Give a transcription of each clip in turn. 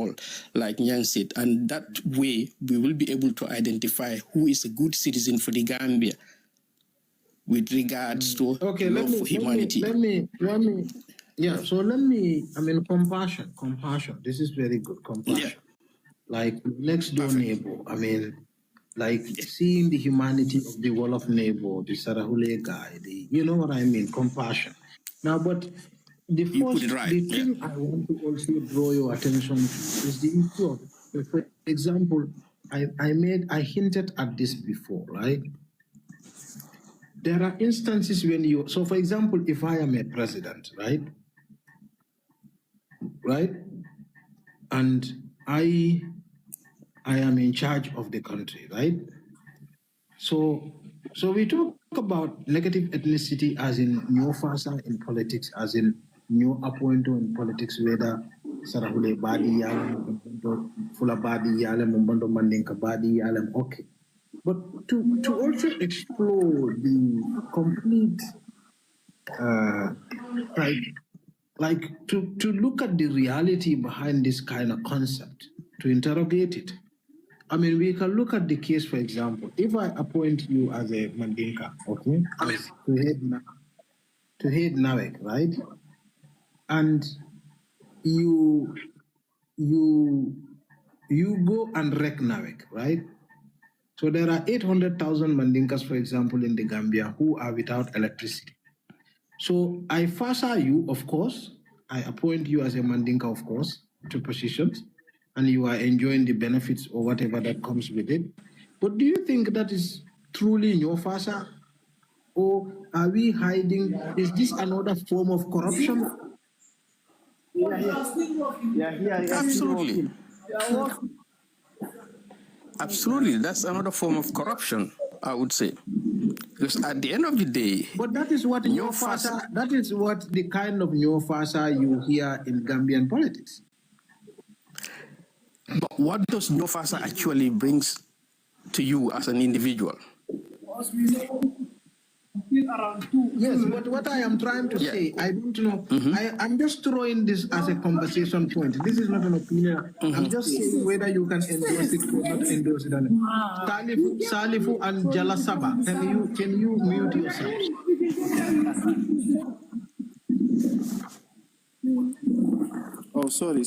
all, like Nyang said. And that way, we will be able to identify who is a good citizen for the Gambia with regards to love for humanity. Yeah, so let me, compassion. This is very good, compassion. Yeah. Like next door neighbor, like seeing the humanity of the wall of neighbor, the Sarahule guy, you know what I mean, compassion. Now, but the thing I want to also draw your attention to is the issue of, for example, I hinted at this before, right? There are instances when so for example, if I am a president, right, and I am in charge of the country, right? So we talk about negative ethnicity as in new fasa in politics, as in new appointment in politics, whether Sarahule Badi Yalem, Fula Badi Yalem, Mumbando Mandinka Badi Yalem, okay. But to also explore the complete like to look at the reality behind this kind of concept, to interrogate it. I mean, we can look at the case, for example. If I appoint you as a Mandinka, okay, to head Nawek, right, and you go and wreck Nawek, right? So there are 800,000 Mandinkas, for example, in the Gambia who are without electricity. So I fasa you, of course. I appoint you as a Mandinka, of course, to positions, and you are enjoying the benefits or whatever that comes with it. But do you think that is truly in your fasa? Or are we hiding? Is this another form of corruption? Absolutely. Absolutely. That's another form of corruption, I would say. Because at the end of the day, but that is what that is what the kind of new fasa you hear in Gambian politics. But what does new fasa actually brings to you as an individual? Yes, but what I am trying to say, I don't know. I'm just throwing this as a conversation point. This is not an opinion. I'm just saying whether you can endorse it or not endorse it. Salifu and Jalasaba, can you mute yourselves? Oh, sorry.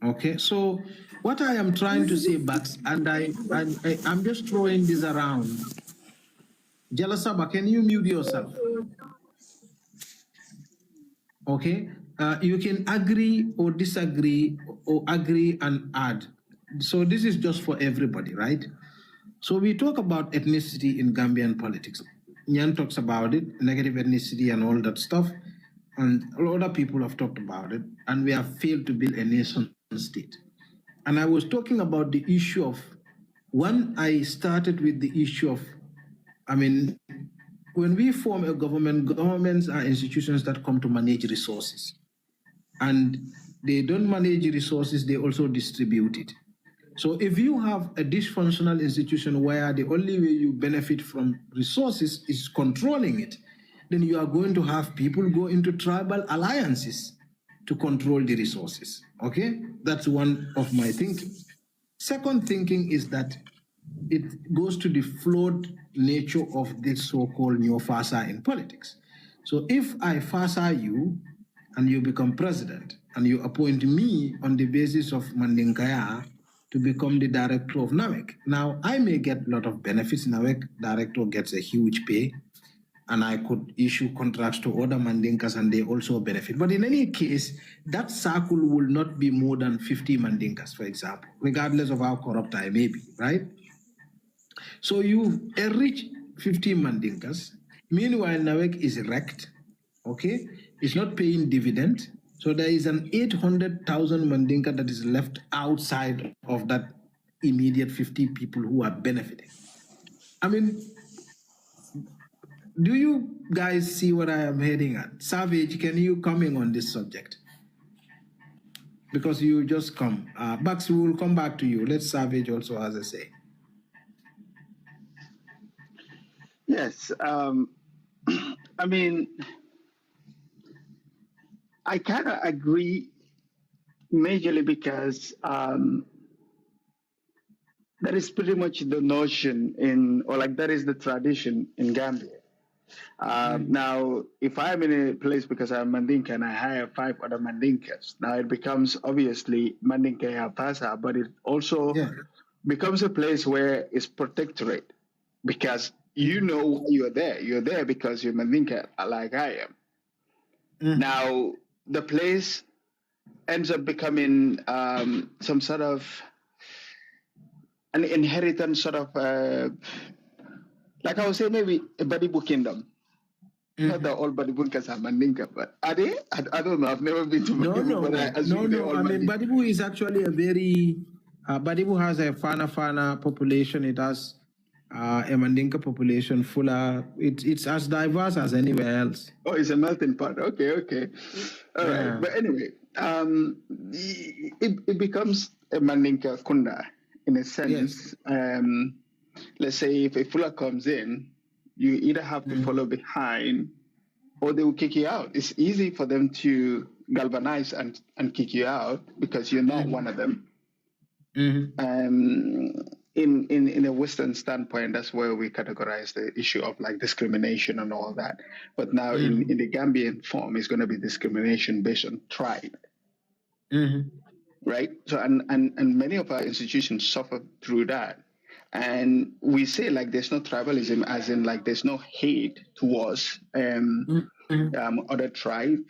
Okay, so what I am trying to say, Bax, and I'm just throwing this around. Jalasaba, can you mute yourself? Okay, you can agree or disagree or agree and add. So this is just for everybody, right? So we talk about ethnicity in Gambian politics. Nyan talks about it, negative ethnicity and all that stuff. And a lot of people have talked about it. And we have failed to build a nation state. And I was talking about the issue of, when I started with the issue of, when we form a government, governments are institutions that come to manage resources. And they don't manage resources, they also distribute it. So if you have a dysfunctional institution where the only way you benefit from resources is controlling it, then you are going to have people go into tribal alliances to control the resources. Okay? That's one of my thinking. Second thinking is that it goes to the flawed nature of this so-called neo-FASA in politics. So if I FASA you and you become president and you appoint me on the basis of Mandinkaya to become the director of NAWEC. Now, I may get a lot of benefits. NAWEC director gets a huge pay, and I could issue contracts to other Mandinkas and they also benefit. But in any case, that circle will not be more than 50 Mandinkas, for example, regardless of how corrupt I may be, right? So you enrich 50 Mandinkas. Meanwhile, NAWEC is wrecked, okay? It's not paying dividend. So there is an 800,000 Mandinka that is left outside of that immediate 50 people who are benefiting. I mean, do you guys see what I am heading at? Savage, can you comment on this subject? Because you just come. Bucks, we will come back to you. Let Savage also has a say. Yes. I mean, I kind of agree majorly because that is pretty much the notion that is the tradition in Gambia. Now, if I'm in a place because I'm Mandinka and I hire 5 other Mandinkas, now it becomes obviously Mandinka Yapasa, but it also becomes a place where it's protectorate because you know you're there. You're there because you're Mandinka like I am. Now, the place ends up becoming some sort of an inheritance sort of, like I would say, maybe a Badibu kingdom. Not the all Badibunkas are Mandinka, but are they? I don't know. I've never been to Badibu, but I assume they're all I mean, Badibu is actually a very, Badibu has a Fana population. It has a Mandinka population fuller. It's as diverse as anywhere else. Oh, it's a melting pot. Okay. All right. But anyway, it becomes a Mandinka Kunda in a sense. Yes. Let's say if a fuller comes in, you either have to follow behind or they will kick you out. It's easy for them to galvanize and kick you out because you're not one of them. In a Western standpoint, that's where we categorize the issue of like discrimination and all that. But now in the Gambian form, it's going to be discrimination based on tribe. Right? So and many of our institutions suffer through that. And we say like there's no tribalism, as in like there's no hate towards other tribe,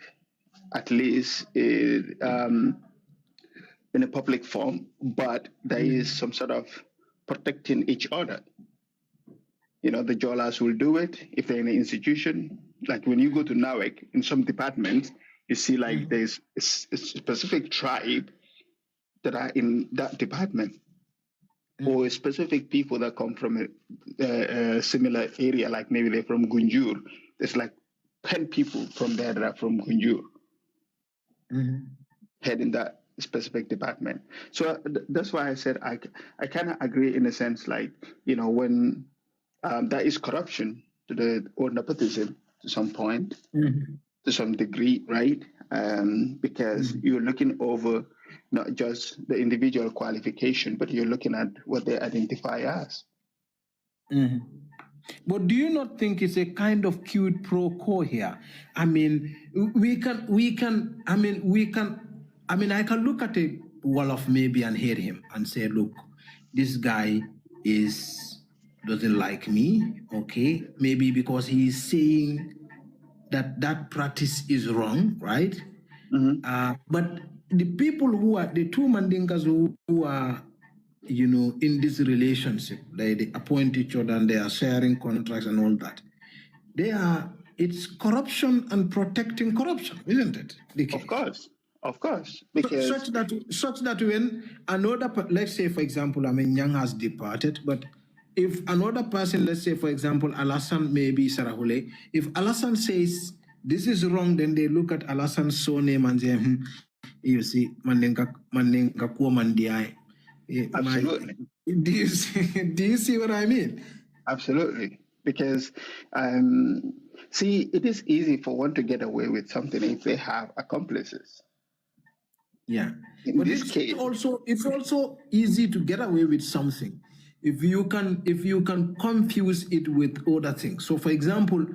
at least in a public form, but there is some sort of protecting each other. You know, the Jolas will do it if they're in an institution. Like when you go to NAWEC, in some departments, you see like there's a specific tribe that are in that department. Or specific people that come from a similar area, like maybe they're from Gunjur. There's like 10 people from there that are from Gunjur, heading that specific department. So that's why I said I kind of agree in a sense, like, you know, when there is corruption or nepotism to some point, to some degree, right? Because you're looking over not just the individual qualification, but you're looking at what they identify as. But do you not think it's a kind of quid pro quo here? I mean, I can look at a Wolof maybe and hear him and say, look, this guy doesn't like me, okay? Maybe because he is saying that practice is wrong, right? But the people who are the 2 Mandinkas who are, you know, in this relationship, they appoint each other and they are sharing contracts and all that. It's corruption and protecting corruption, isn't it? Of course. Because such that when another, let's say for example, Yang has departed, but if another person, let's say for example, Alassane maybe Sarahule, if Alassane says this is wrong, then they look at Alassane's surname and say, you see, Mandinka Kuo Mandiai. Absolutely. Do you see what I mean? Absolutely. Because, see, it is easy for one to get away with something if they have accomplices. Yeah. In this case, it's also easy to get away with something if you can confuse it with other things. So, for example,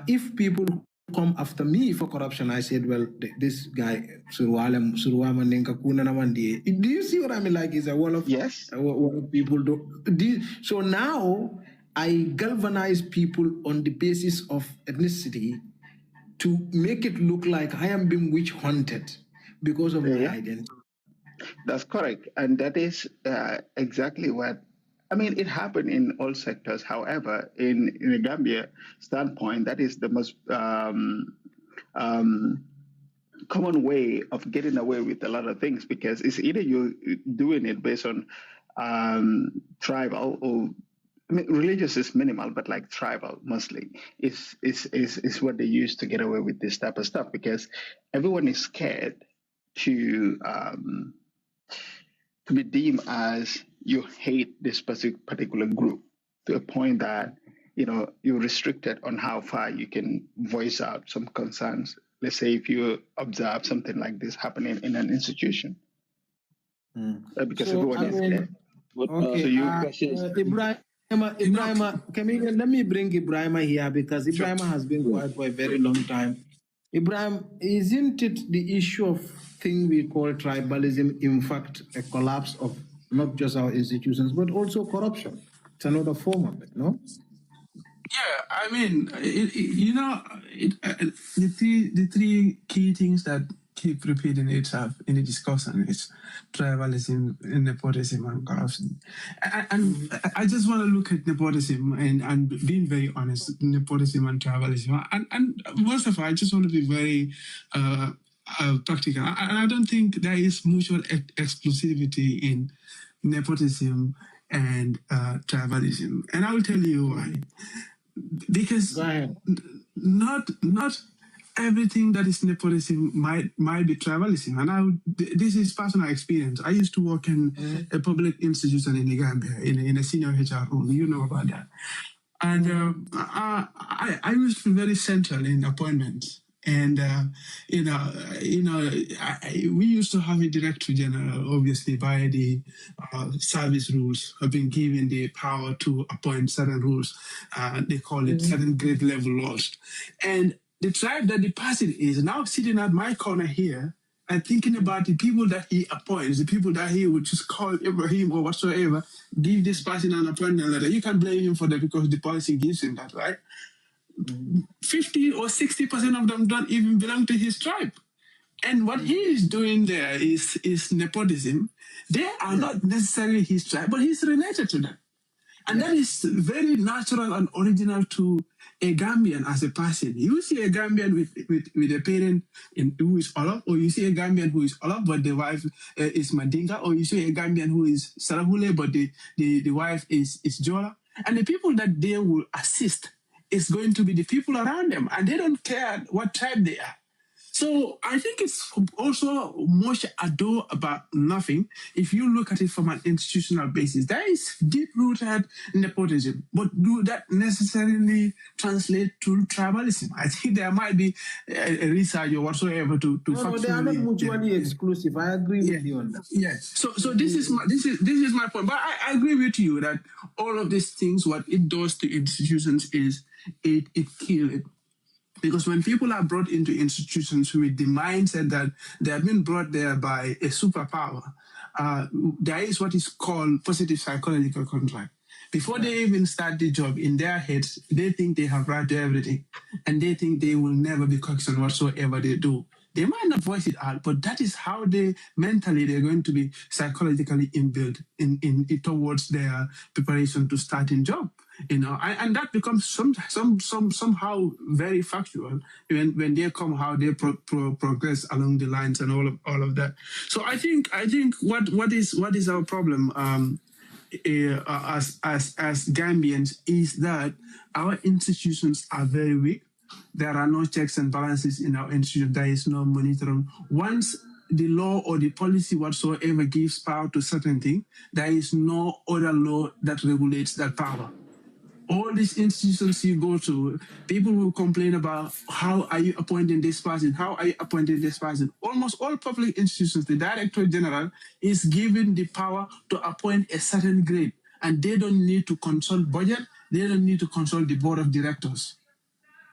if people come after me for corruption, I said, well, this guy, do you see what I mean? Like, it's a wall of people do. So now I galvanize people on the basis of ethnicity to make it look like I am being witch hunted because of my identity. That's correct. And that is exactly what, I mean, it happened in all sectors. However, in the Gambia standpoint, that is the most common way of getting away with a lot of things, because it's either you're doing it based on tribal or, I mean, religious is minimal, but like tribal mostly is what they use to get away with this type of stuff, because everyone is scared to be deemed as you hate this particular group, to a point that, you know, you're restricted on how far you can voice out some concerns let's say if you observe something like this happening in an institution, because So, everyone is there. Okay, So you, Ibrahima, let me bring Ibrahima here because Ibrahima has been quiet for a very long time. Ibrahim, isn't it the issue of thing we call tribalism, in fact, a collapse of not just our institutions, but also corruption? It's another form of it, no? Yeah, I mean, the three key things that keep repeating itself in the discussion is tribalism, nepotism, and corruption. And I just want to look at nepotism and being very honest, nepotism and tribalism. And most of all, I just want to be very practical. And I don't think there is mutual exclusivity in nepotism and tribalism. And I will tell you why. Because not everything that is nepotism might be tribalism, and this is personal experience. I used to work in a public institution in the Gambia in a senior HR role. You know about that, and I used to be very central in appointments. And we used to have a director general, obviously by the service rules, have been given the power to appoint certain rules. They call it certain grade level laws. And the tribe that the person is now sitting at my corner here and thinking about the people that he appoints, the people that he would just call Ibrahim or whatsoever, give this person an appointment letter. You can't blame him for that because the policy gives him that, right? 50 or 60% of them don't even belong to his tribe. And what he is doing there is nepotism. They are not necessarily his tribe, but he's related to them. And that is very natural and original to a Gambian as a person. You see a Gambian with a parent who is Olaf, or you see a Gambian who is Olaf, but the wife is Mandinka, or you see a Gambian who is Sarahule, but the wife is Jola. And the people that they will assist is going to be the people around them, and they don't care what tribe they are. So I think it's also much ado about nothing. If you look at it from an institutional basis, there is deep-rooted nepotism, but do that necessarily translate to tribalism? I think there might be a research or whatsoever to no, they are not mutually exclusive. I agree with you on that. Yes. So this is my point. But I agree with you that all of these things, what it does to institutions is it kills it. Because when people are brought into institutions with the mindset that they have been brought there by a superpower, there is what is called positive psychological contract. Before they even start the job, in their heads, they think they have right to everything. And they think they will never be questioned whatsoever they do. They might not voice it out, but that is how they're going to be psychologically inbuilt in towards their preparation to start in job. And that becomes somehow very factual when they come, how they progress along the lines and all of that. So I think what is our problem as Gambians is that our institutions are very weak. There are no checks and balances in our institution. There is no monitoring. Once the law or the policy whatsoever gives power to certain thing, there is no other law that regulates that power. All these institutions you go to, people will complain about how are you appointing this person? How are you appointing this person? Almost all public institutions, the director general is given the power to appoint a certain grade, and they don't need to consult budget. They don't need to consult the board of directors.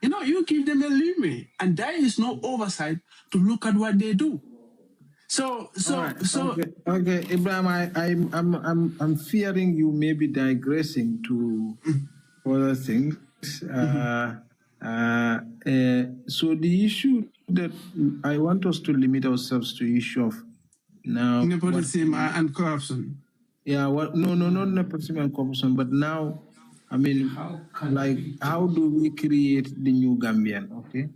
You give them a leeway, and there is no oversight to look at what they do. Okay, Ibrahim, I'm fearing you may be digressing to other things. So the issue that I want us to limit ourselves to issue of now nepotism and corruption. Yeah, not nepotism and corruption, but now, I mean, how do we create the new Gambian? Okay.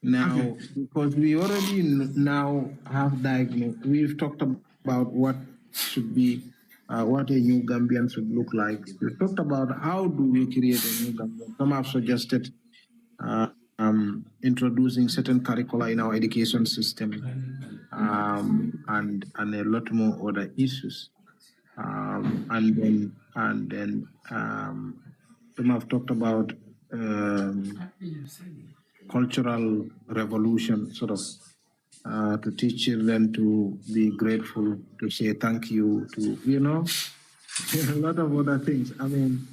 Now, because we already now have diagnosed, we've talked about what should be, what a new Gambian should look like. We've talked about how do we create a new Gambian. Some have suggested introducing certain curricula in our education system and a lot more other issues. And then some have talked about cultural revolution, sort of, to teach children to be grateful, to say thank you, to, a lot of other things. I mean,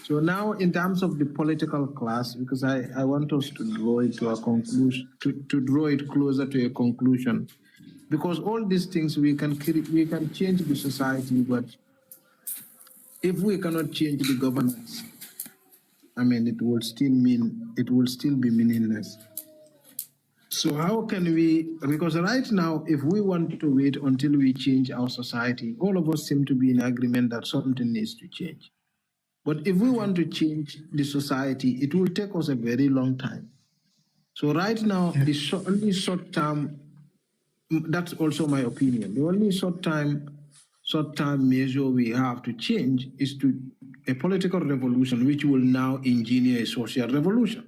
so now in terms of the political class, because I want us to draw it to a conclusion, to draw it closer to a conclusion, because all these things we can change the society, but if we cannot change the governance, I mean, it will still be meaningless. So how can we, because right now, if we want to wait until we change our society, all of us seem to be in agreement that something needs to change. But if we want to change the society, it will take us a very long time. So right now, the only short term, that's also my opinion, the only short term measure we have to change is to a political revolution, which will now engineer a social revolution.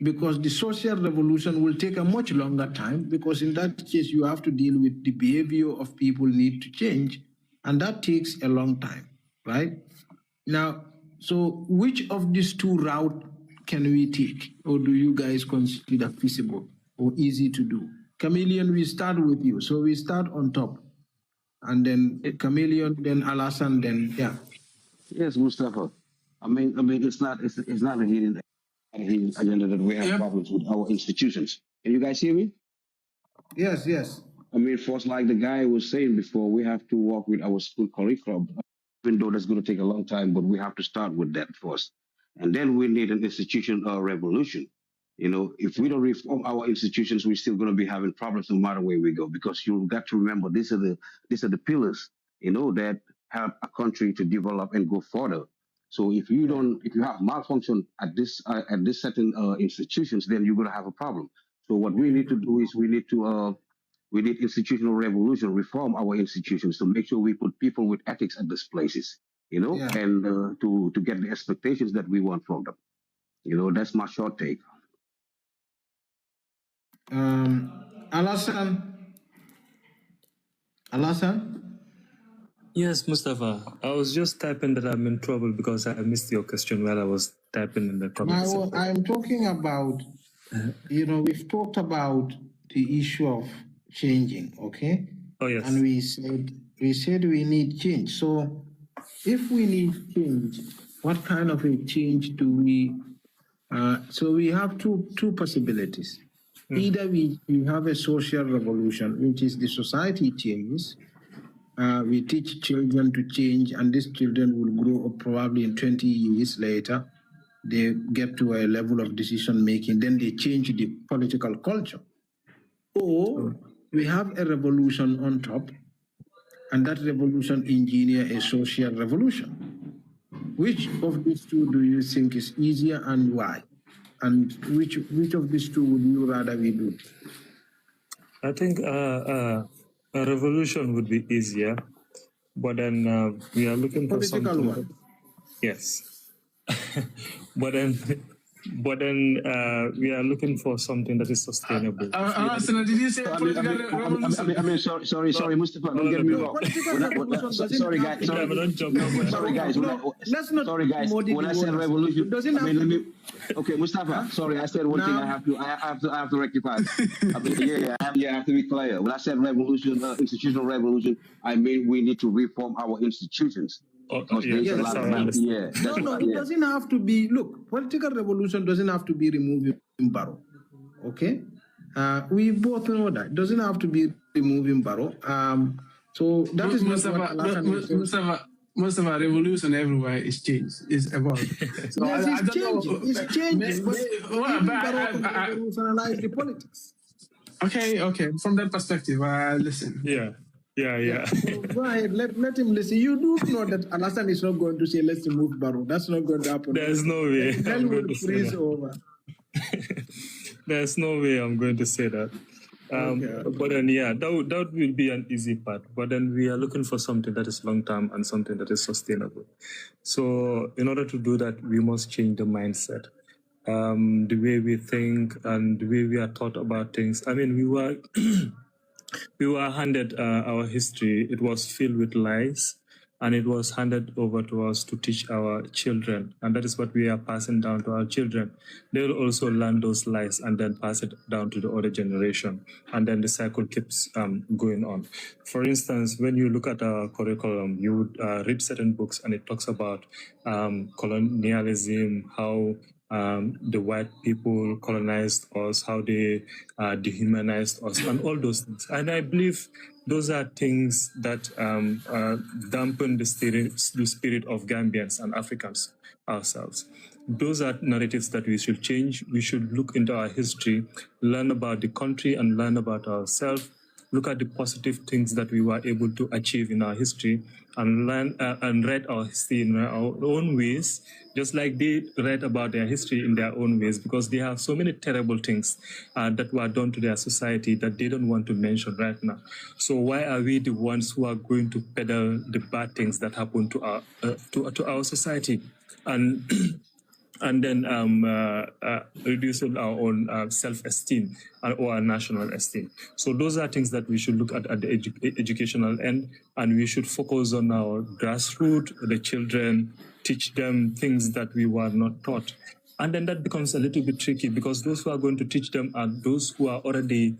Because the social revolution will take a much longer time, because in that case, you have to deal with the behavior of people need to change, and that takes a long time, right? Now, so which of these two routes can we take, or do you guys consider feasible or easy to do? Chameleon, we start with you. So we start on top, and then Chameleon, then Alassane, then, yeah. Yes, Mustafa. I mean, it's not a hidden agenda that we have problems with our institutions. Can you guys hear me? Yes, yes. I mean, first, like the guy was saying before, we have to work with our school curriculum, even though that's going to take a long time, but we have to start with that first. And then we need an institutional revolution. If we don't reform our institutions, we're still going to be having problems no matter where we go, because you've got to remember these are the pillars, that help a country to develop and go further. So if you have malfunction at this certain institutions, then you're going to have a problem. So what we need to do is we need institutional revolution, reform our institutions to make sure we put people with ethics at these places, and to get the expectations that we want from them. That's my short take. Alassane? Yes, Mustafa. I was just typing that I'm in trouble because I missed your question while I was typing in the comments. I'm talking about, we've talked about the issue of changing, okay? Oh, yes. And we said we need change. So if we need change, what kind of a change do we, so we have two possibilities. Either we have a social revolution, which is the society changes, we teach children to change, and these children will grow up probably in 20 years later. They get to a level of decision making, then they change the political culture. Or we have a revolution on top, and that revolution engineer a social revolution. Which of these two do you think is easier, and why? And which of these two would you rather we do? I think a revolution would be easier, but then we are looking for something. One. Yes, but then we are looking for something that is sustainable. Did you say political revolution? Sorry, Mustafa, don't get me wrong. Sorry, guys. Sorry, guys. Let's not. Sorry, guys. When I said revolution, okay, Mustafa. Sorry, I said one thing. I have to rectify. I have to be clear. When I said revolution, institutional revolution, I mean we need to reform our institutions. It doesn't have to be. Look, political revolution doesn't have to be removing Barrow. Okay, we both know that it doesn't have to be removing Barrow. So that is most of our revolution everywhere is change, is evolved. So yes, it's changing. But revolutionize the politics. Okay. From that perspective, listen. Yeah. So go ahead, let him listen. You do know that Alassane is not going to say, let's remove Barrow. That's not going to happen. There's no way. Then we'll freeze over. There's no way I'm going to say that. But then, that will be an easy part. But then we are looking for something that is long-term and something that is sustainable. So in order to do that, we must change the mindset, the way we think and the way we are taught about things. I mean, we were handed our history. It was filled with lies. and it was handed over to us to teach our children, and that is what we are passing down to our children. They will also learn those lies and then pass it down to the other generation, and then the cycle keeps going on. For instance, when you look at our curriculum, you would read certain books, and it talks about colonialism, how the white people colonized us, how they dehumanized us, and all those things. And I believe those are things that dampen the spirit of Gambians and Africans ourselves. Those are narratives that we should change. We should look into our history, learn about the country and learn about ourselves, look at the positive things that we were able to achieve in our history, and learn and write our history in our own ways, just like they write about their history in their own ways, because they have so many terrible things that were done to their society that they don't want to mention right now. So why are we the ones who are going to peddle the bad things that happen to our society, and and then reducing our own self-esteem or our national esteem? So those are things that we should look at the educational end, and we should focus on our grassroots, the children, teach them things that we were not taught. And then that becomes a little bit tricky, because those who are going to teach them are those who are already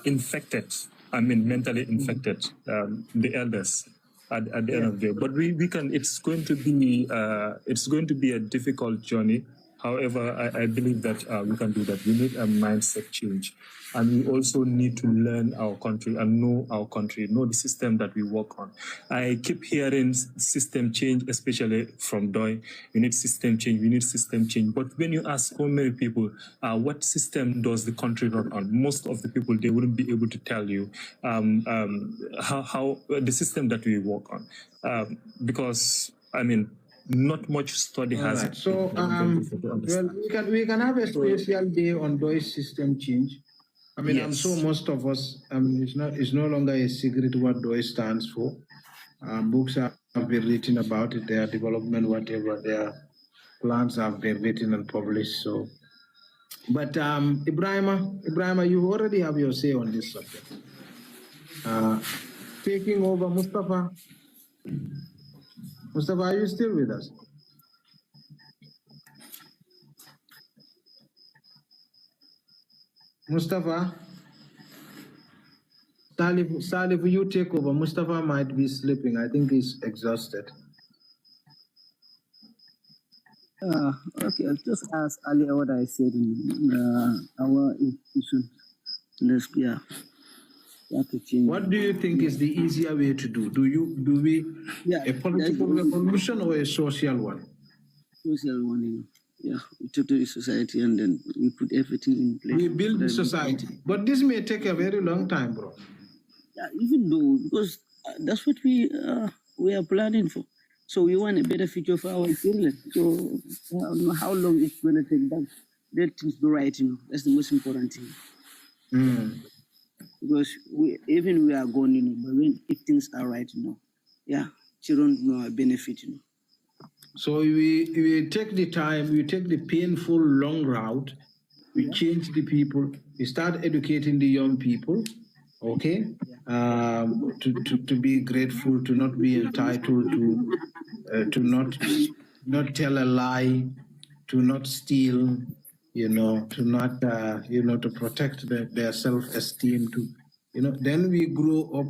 infected, mentally infected, the elders. At the end of the day, but we can. It's going to be a difficult journey. However, I believe that we can do that. We need a mindset change, and we also need to learn our country and know our country, know the system that we work on. I keep hearing system change, especially from Doi. We need system change. We need system change. But when you ask so many people, what system does the country run on? Most of the people, they wouldn't be able to tell you how the system that we work on, because not much study has. Right. So, well, we can have a special day on DOI system change. Yes. I'm sure most of us. It's no longer a secret what DOI stands for. Books have been written about it. Their development, whatever their plans have been written and published. So, but Ibrahima, you already have your say on this subject. Taking over, Mustafa. Mustafa, are you still with us? Mustafa? Salif, you take over. Mustafa might be sleeping. I think he's exhausted. Okay, I'll just ask earlier what I said in our institution. Yeah. What do you think is the easier way to do? Do we a political revolution or a social one? Social one, yeah. We talk to the society and then we put everything in place. We build the society. But this may take a very long time, bro. Yeah, even though, because that's what we are planning for. So we want a better future for our children. So I don't know how long it's going to take them. Let things be right, That's the most important thing. Because we are gone, but if things are right, children are benefit, So we take the time, we take the painful long route, we change the people, we start educating the young people, okay? To be grateful, to not be entitled, to not tell a lie, to not steal, to not, to protect their self-esteem, then we grow up.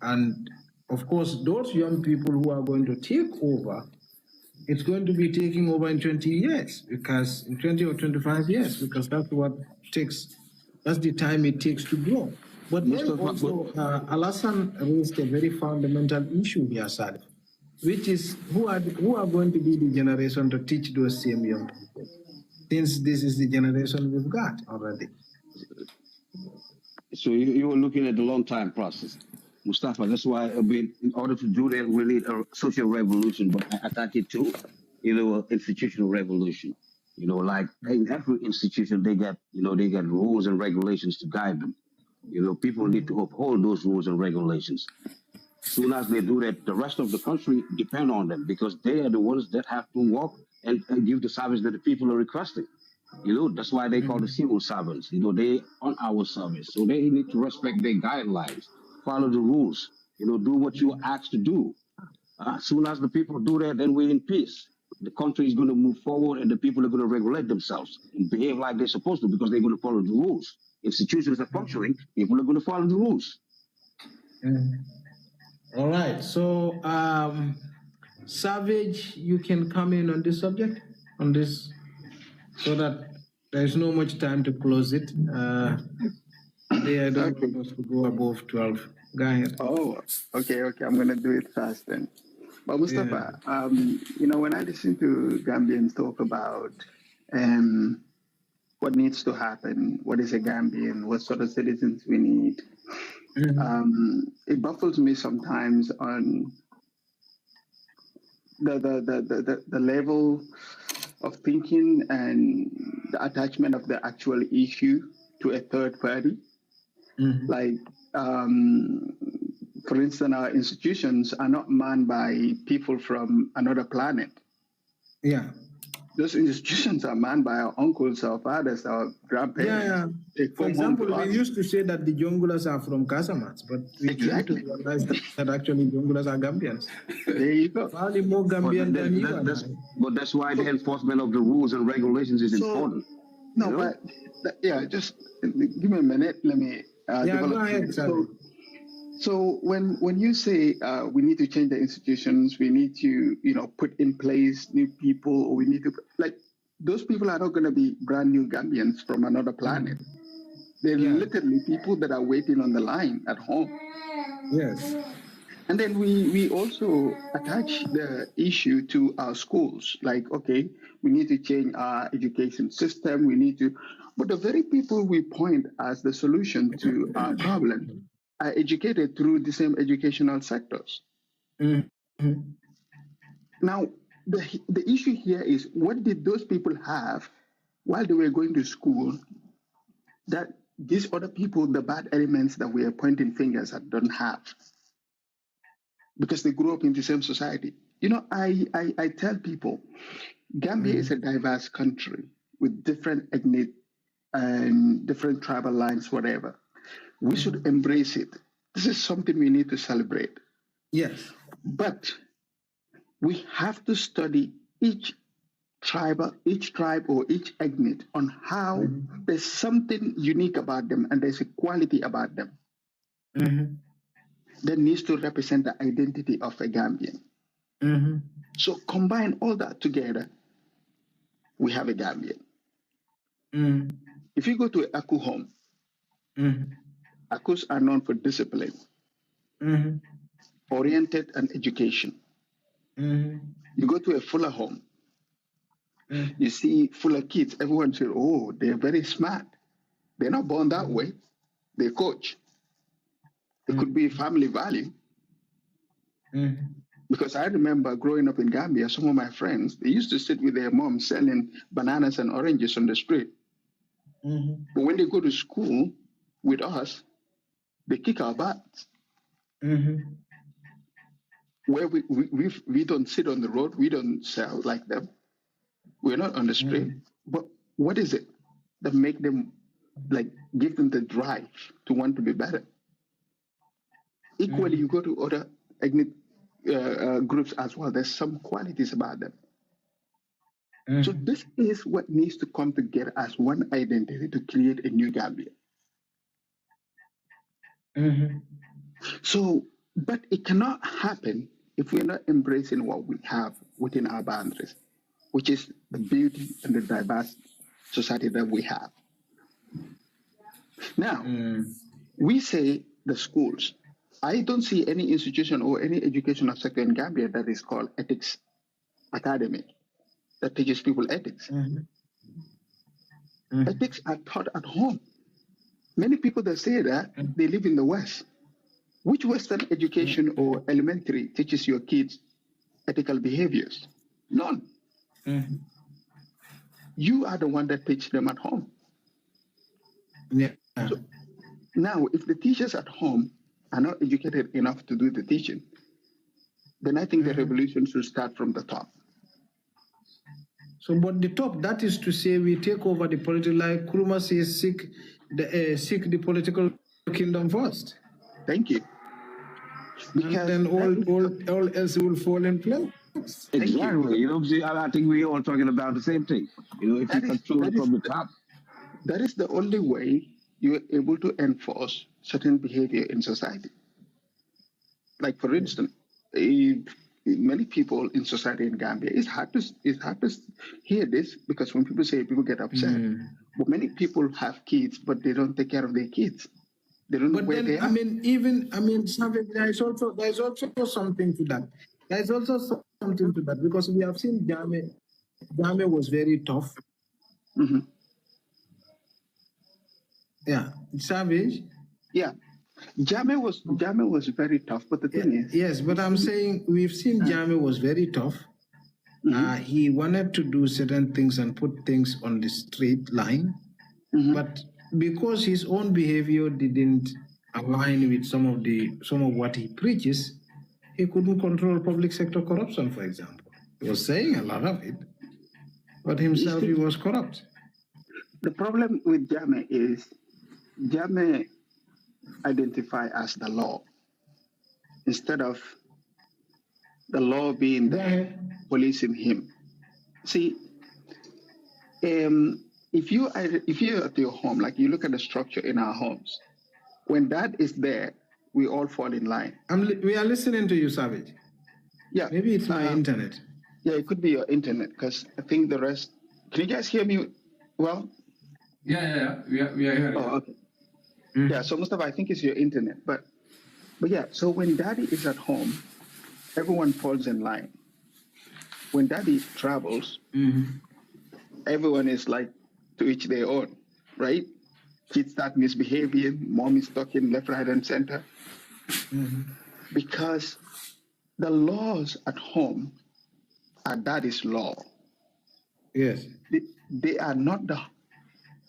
And of course, those young people who are going to take over, it's going to be taking over in 20 years, because in 20 or 25 years, because that's the time it takes to grow. But then also, Alassane raised a very fundamental issue here, Salif, which is who are going to be the generation to teach those same young people, since this is the generation we've got already. So you were looking at the long time process, Mustafa. That's why in order to do that, we need a social revolution, but I attach it to, institutional revolution. Like in every institution, they get rules and regulations to guide them. People need to uphold those rules and regulations. Soon as they do that, the rest of the country depend on them, because they are the ones that have to work and give the service that the people are requesting. That's why they call the civil servants. They on our service. So they need to respect their guidelines, follow the rules, do what you are asked to do. As soon as the people do that, then we're in peace. The country is going to move forward and the people are going to regulate themselves and behave like they're supposed to because they're going to follow the rules. Institutions are functioning, people are going to follow the rules. All right. So, Savage, you can come in on this subject, on this, so that there's no much time to close it. I don't want us to go above 12. Go ahead. Oh, okay. I'm going to do it fast then. But Mustafa, you know, when I listen to Gambians talk about what needs to happen, what is a Gambian, what sort of citizens we need, it baffles me sometimes on the level of thinking and the attachment of the actual issue to a third party. Like, for instance, our institutions are not manned by people from another planet. Yeah. Those institutions are manned by our uncles, our fathers, our grandparents. Yeah. For example, we used to say that the Jongulas are from Casamance, but we came to realize that actually Jongulas are Gambians. There you go. Probably more Gambian than you and I. But that's why the enforcement of the rules and regulations is important. No, you know? But just give me a minute. Let me develop. Go ahead, so when you say we need to change the institutions, we need to put in place new people, or we need to those people are not going to be brand new Gambians from another planet. They're literally people that are waiting on the line at home. Yes. And then we also attach the issue to our schools. Like, okay, we need to change our education system. We need to, but the very people we point as the solution to our problem are educated through the same educational sectors. Now, the issue here is, what did those people have while they were going to school that these other people, the bad elements that we are pointing fingers at, don't have? Because they grew up in the same society. I tell people, Gambia is a diverse country with different ethnic and different tribal lines, whatever. We should embrace it. This is something we need to celebrate. Yes. But we have to study each tribe or each ethnic on how there's something unique about them and there's a quality about them that needs to represent the identity of a Gambian. So combine all that together, we have a Gambian. If you go to Aku home, Akus are known for discipline, oriented and education. You go to a Fuller home, you see Fuller kids, everyone says, oh, they're very smart. They're not born that way. They coach. It could be family value. Because I remember growing up in Gambia, some of my friends, they used to sit with their mom selling bananas and oranges on the street. But when they go to school with us, they kick our butts. Where we don't sit on the road, we don't sell like them. We're not on the street. But what is it that make them, give them the drive to want to be better? Equally, you go to other ethnic groups as well. There's some qualities about them. So this is what needs to come together as one identity to create a new Gambia. So, but it cannot happen if we're not embracing what we have within our boundaries, which is the beauty and the diverse society that we have. Now, we say the schools. I don't see any institution or any educational sector in Gambia that is called ethics academy, that teaches people ethics. Ethics are taught at home. Many people that say that, they live in the West. Which Western education or elementary teaches your kids ethical behaviors? None. You are the one that teach them at home. So, now, if the teachers at home are not educated enough to do the teaching, then I think the revolution should start from the top. So, but the top, that is to say, we take over the political, like Kuruma says, seek the political kingdom first. Thank you. Because and then all else will fall in place. Exactly. You know what I'm saying? I think we're all talking about the same thing. You know, if you control it from the top. That is the only way you're able to enforce certain behavior in society. Like, for instance, many people in society in Gambia, it's hard to hear this because when people say, people get upset. But many people have kids, but they don't take care of their kids. They don't know where they are. There is also something to that. There is also something to that because we have seen Jame was very tough. Mm-hmm. Yeah, Savage. Yeah, Jame was very tough. But the thing is, yes, but I'm saying we've seen Jame was very tough. Mm-hmm. He wanted to do certain things and put things on the straight line, but because his own behavior didn't align with some of what he preaches, he couldn't control public sector corruption, for example. He was saying a lot of it, but himself he was corrupt. The problem with Jame is Jame identify as the law instead of the law being the policing him. See, if you're at your home, like you look at the structure in our homes, when that is there, we all fall in line. We are listening to you, Savage. Yeah. Maybe it's my internet. Yeah, it could be your internet because I think the rest. Can you guys hear me well? Yeah. We are here. Oh, okay. Yeah, so Mustafa, I think it's your internet. But yeah, so when daddy is at home, everyone falls in line. When daddy travels, everyone is like to each their own, right? Kids start misbehaving, mom is talking left, right, and center. Because the laws at home are daddy's law. Yes. They are not the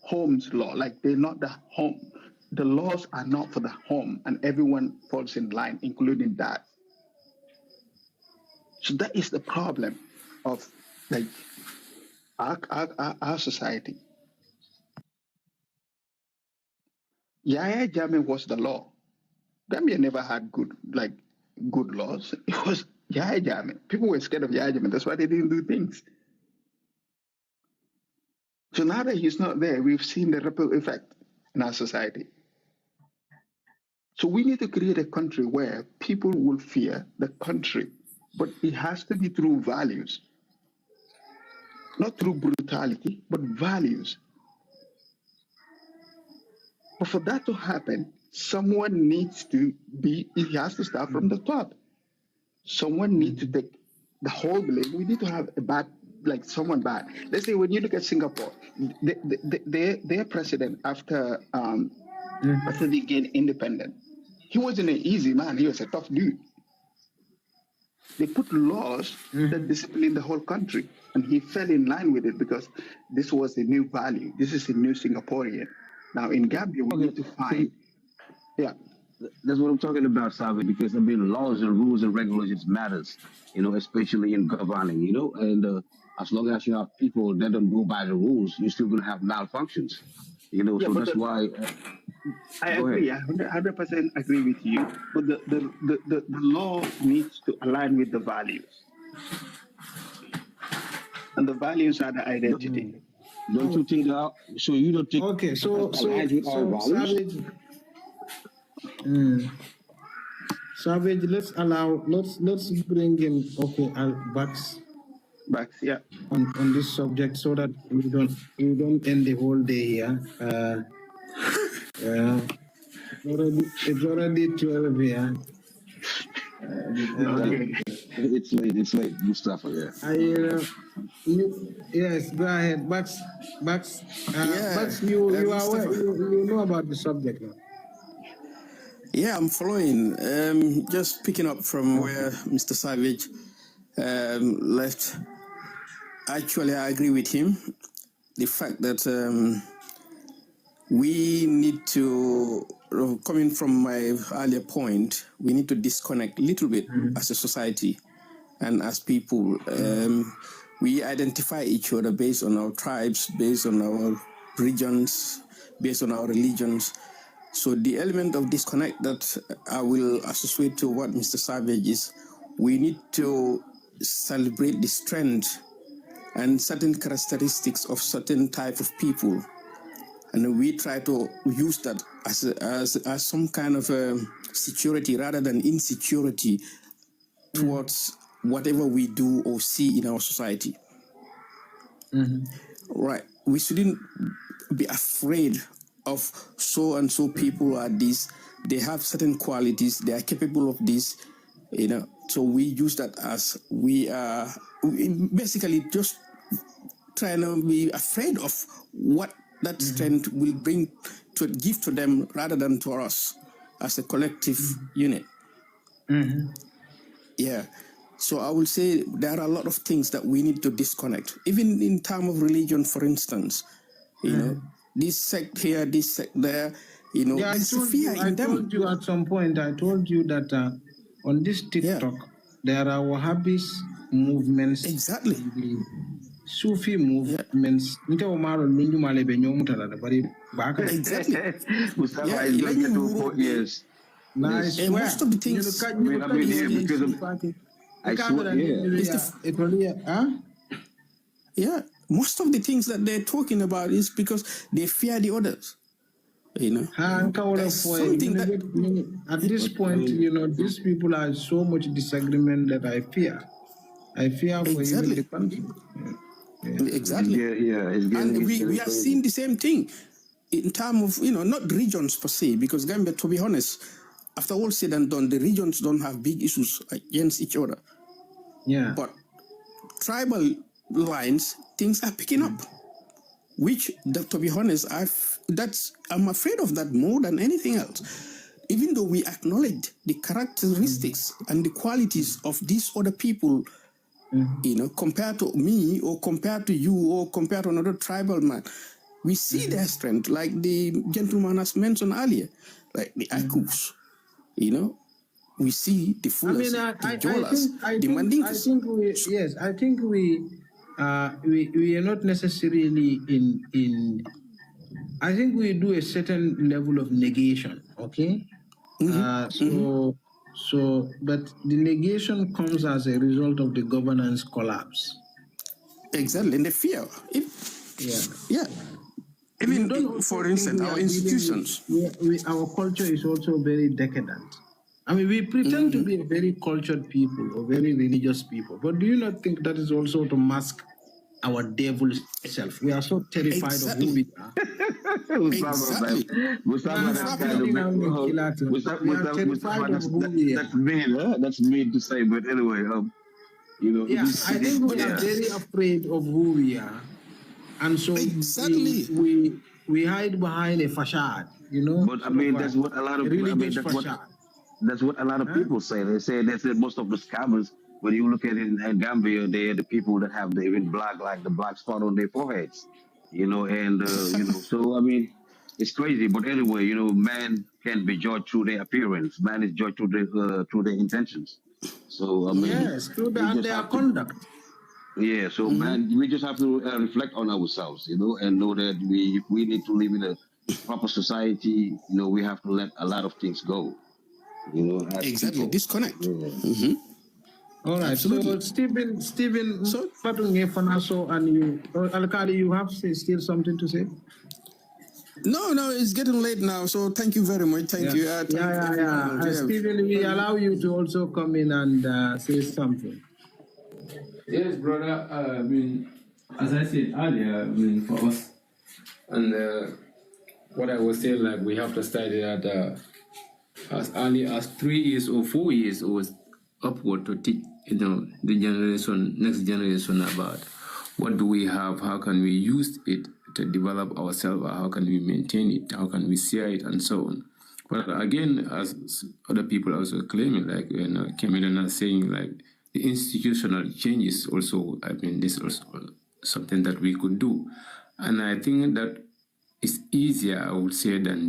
home's law. Like, they're not the home. The laws are not for the home, and everyone falls in line, including dad. So that is the problem of like our society. Yaya Jammeh was the law. Gambia never had good laws. It was Yaya Jammeh. People were scared of Yaya Jammeh. That's why they didn't do things. So now that he's not there, we've seen the ripple effect in our society. So we need to create a country where people will fear the country, but it has to be through values. Not through brutality, but values. But for that to happen, someone needs to it has to start from the top. Someone needs to take the whole blame. We need to have someone bad. Let's say when you look at Singapore, their president after they gained independence, he wasn't an easy man. He was a tough dude. They put laws that discipline the whole country, and he fell in line with it because this was a new value. This is a new Singaporean. Now in Gambia, we need to find. Yeah. That's what I'm talking about, Savi, because laws and rules and regulations matters, especially in governing, and as long as you have people that don't go by the rules, you're still going to have malfunctions, so that's why. I agree. I 100% agree with you. But the law needs to align with the values. And the values are the identity. Don't you think that? So you don't think? Okay, so Savage, let's bring him. Okay, Back, yeah. On this subject so that we don't end the whole day here. It's already 12 here. It's late, Mustafa. Yeah. Yes, go ahead, Bucks. Bucks, you know about the subject now. Yeah, I'm following. Just picking up from where Mr. Savage left. Actually, I agree with him. The fact that we need to, coming from my earlier point, we need to disconnect a little bit as a society and as people. We identify each other based on our tribes, based on our regions, based on our religions. So the element of disconnect that I will associate to what Mr. Savage is, we need to celebrate the strength and certain characteristics of certain type of people, and we try to use that as some kind of security rather than insecurity towards whatever we do or see in our society. Right. We shouldn't be afraid of so and so people are this. They have certain qualities. They are capable of this. So we use that as we basically just trying to be afraid of what that strength will bring to give to them rather than to us as a collective unit. Yeah. So I will say there are a lot of things that we need to disconnect, even in terms of religion, for instance. This sect here, this sect there. Yeah, I told you at some point. I told you that on this TikTok there are Wahhabis movements. Exactly. Sufi movements. Exactly. Mustafa is going to get to 4 years. Nice. And most of the things. I mean, because I swear, yeah, most of the things that they're talking about is because they fear the others. Something that at this point, these people are so much disagreement that I fear. I fear for even the country. Exactly. And we are seeing the same thing in terms of, not regions per se, because Gambia, to be honest, after all said and done, the regions don't have big issues against each other. Yeah. But tribal lines, things are picking up, which, to be honest, I'm afraid of that more than anything else. Even though we acknowledge the characteristics and the qualities of these other people, compared to me or compared to you or compared to another tribal man, we see their strength, like the gentleman has mentioned earlier, like the Akus, we see the Fullers, the Jolas, the Mandinkas. I think we are not necessarily in. I think we do a certain level of negation, okay? But the negation comes as a result of the governance collapse. Exactly, and the fear. I mean, for instance, our institutions. Our culture is also very decadent. I mean, we pretend to be a very cultured people or very religious people, but do you not think that is also to mask our devil self? We are so terrified of who we are. That's mean to say, but anyway, I think we are very afraid of who we are, and so we hide behind a facade, But I mean, that's what a lot of people. That's what a lot of people say. They say most of the scammers, when you look at it in Gambia, they are the people that have the even black spot on their foreheads, So I mean, it's crazy. But anyway, man can't be judged through their appearance. Man is judged through their intentions. So I mean, through their conduct. Yeah. So man, we just have to reflect on ourselves, and know that if we need to live in a proper society, we have to let a lot of things go. Exactly. Disconnect. All right. Absolutely. So Stephen, and you, Alkali, you have still something to say? No, it's getting late now. So thank you very much. Thank you. Stephen, we allow you to also come in and say something. Yes, brother. I mean, as I said earlier, for us, and what I was saying, like we have to study that as early as 3 years or 4 years or upward to teach, the next generation about what do we have, how can we use it to develop ourselves, how can we maintain it, how can we share it, and so on. But again, as other people also claiming, like Cameron is saying, like the institutional changes also, this is also something that we could do. And I think that it's easier, I would say, than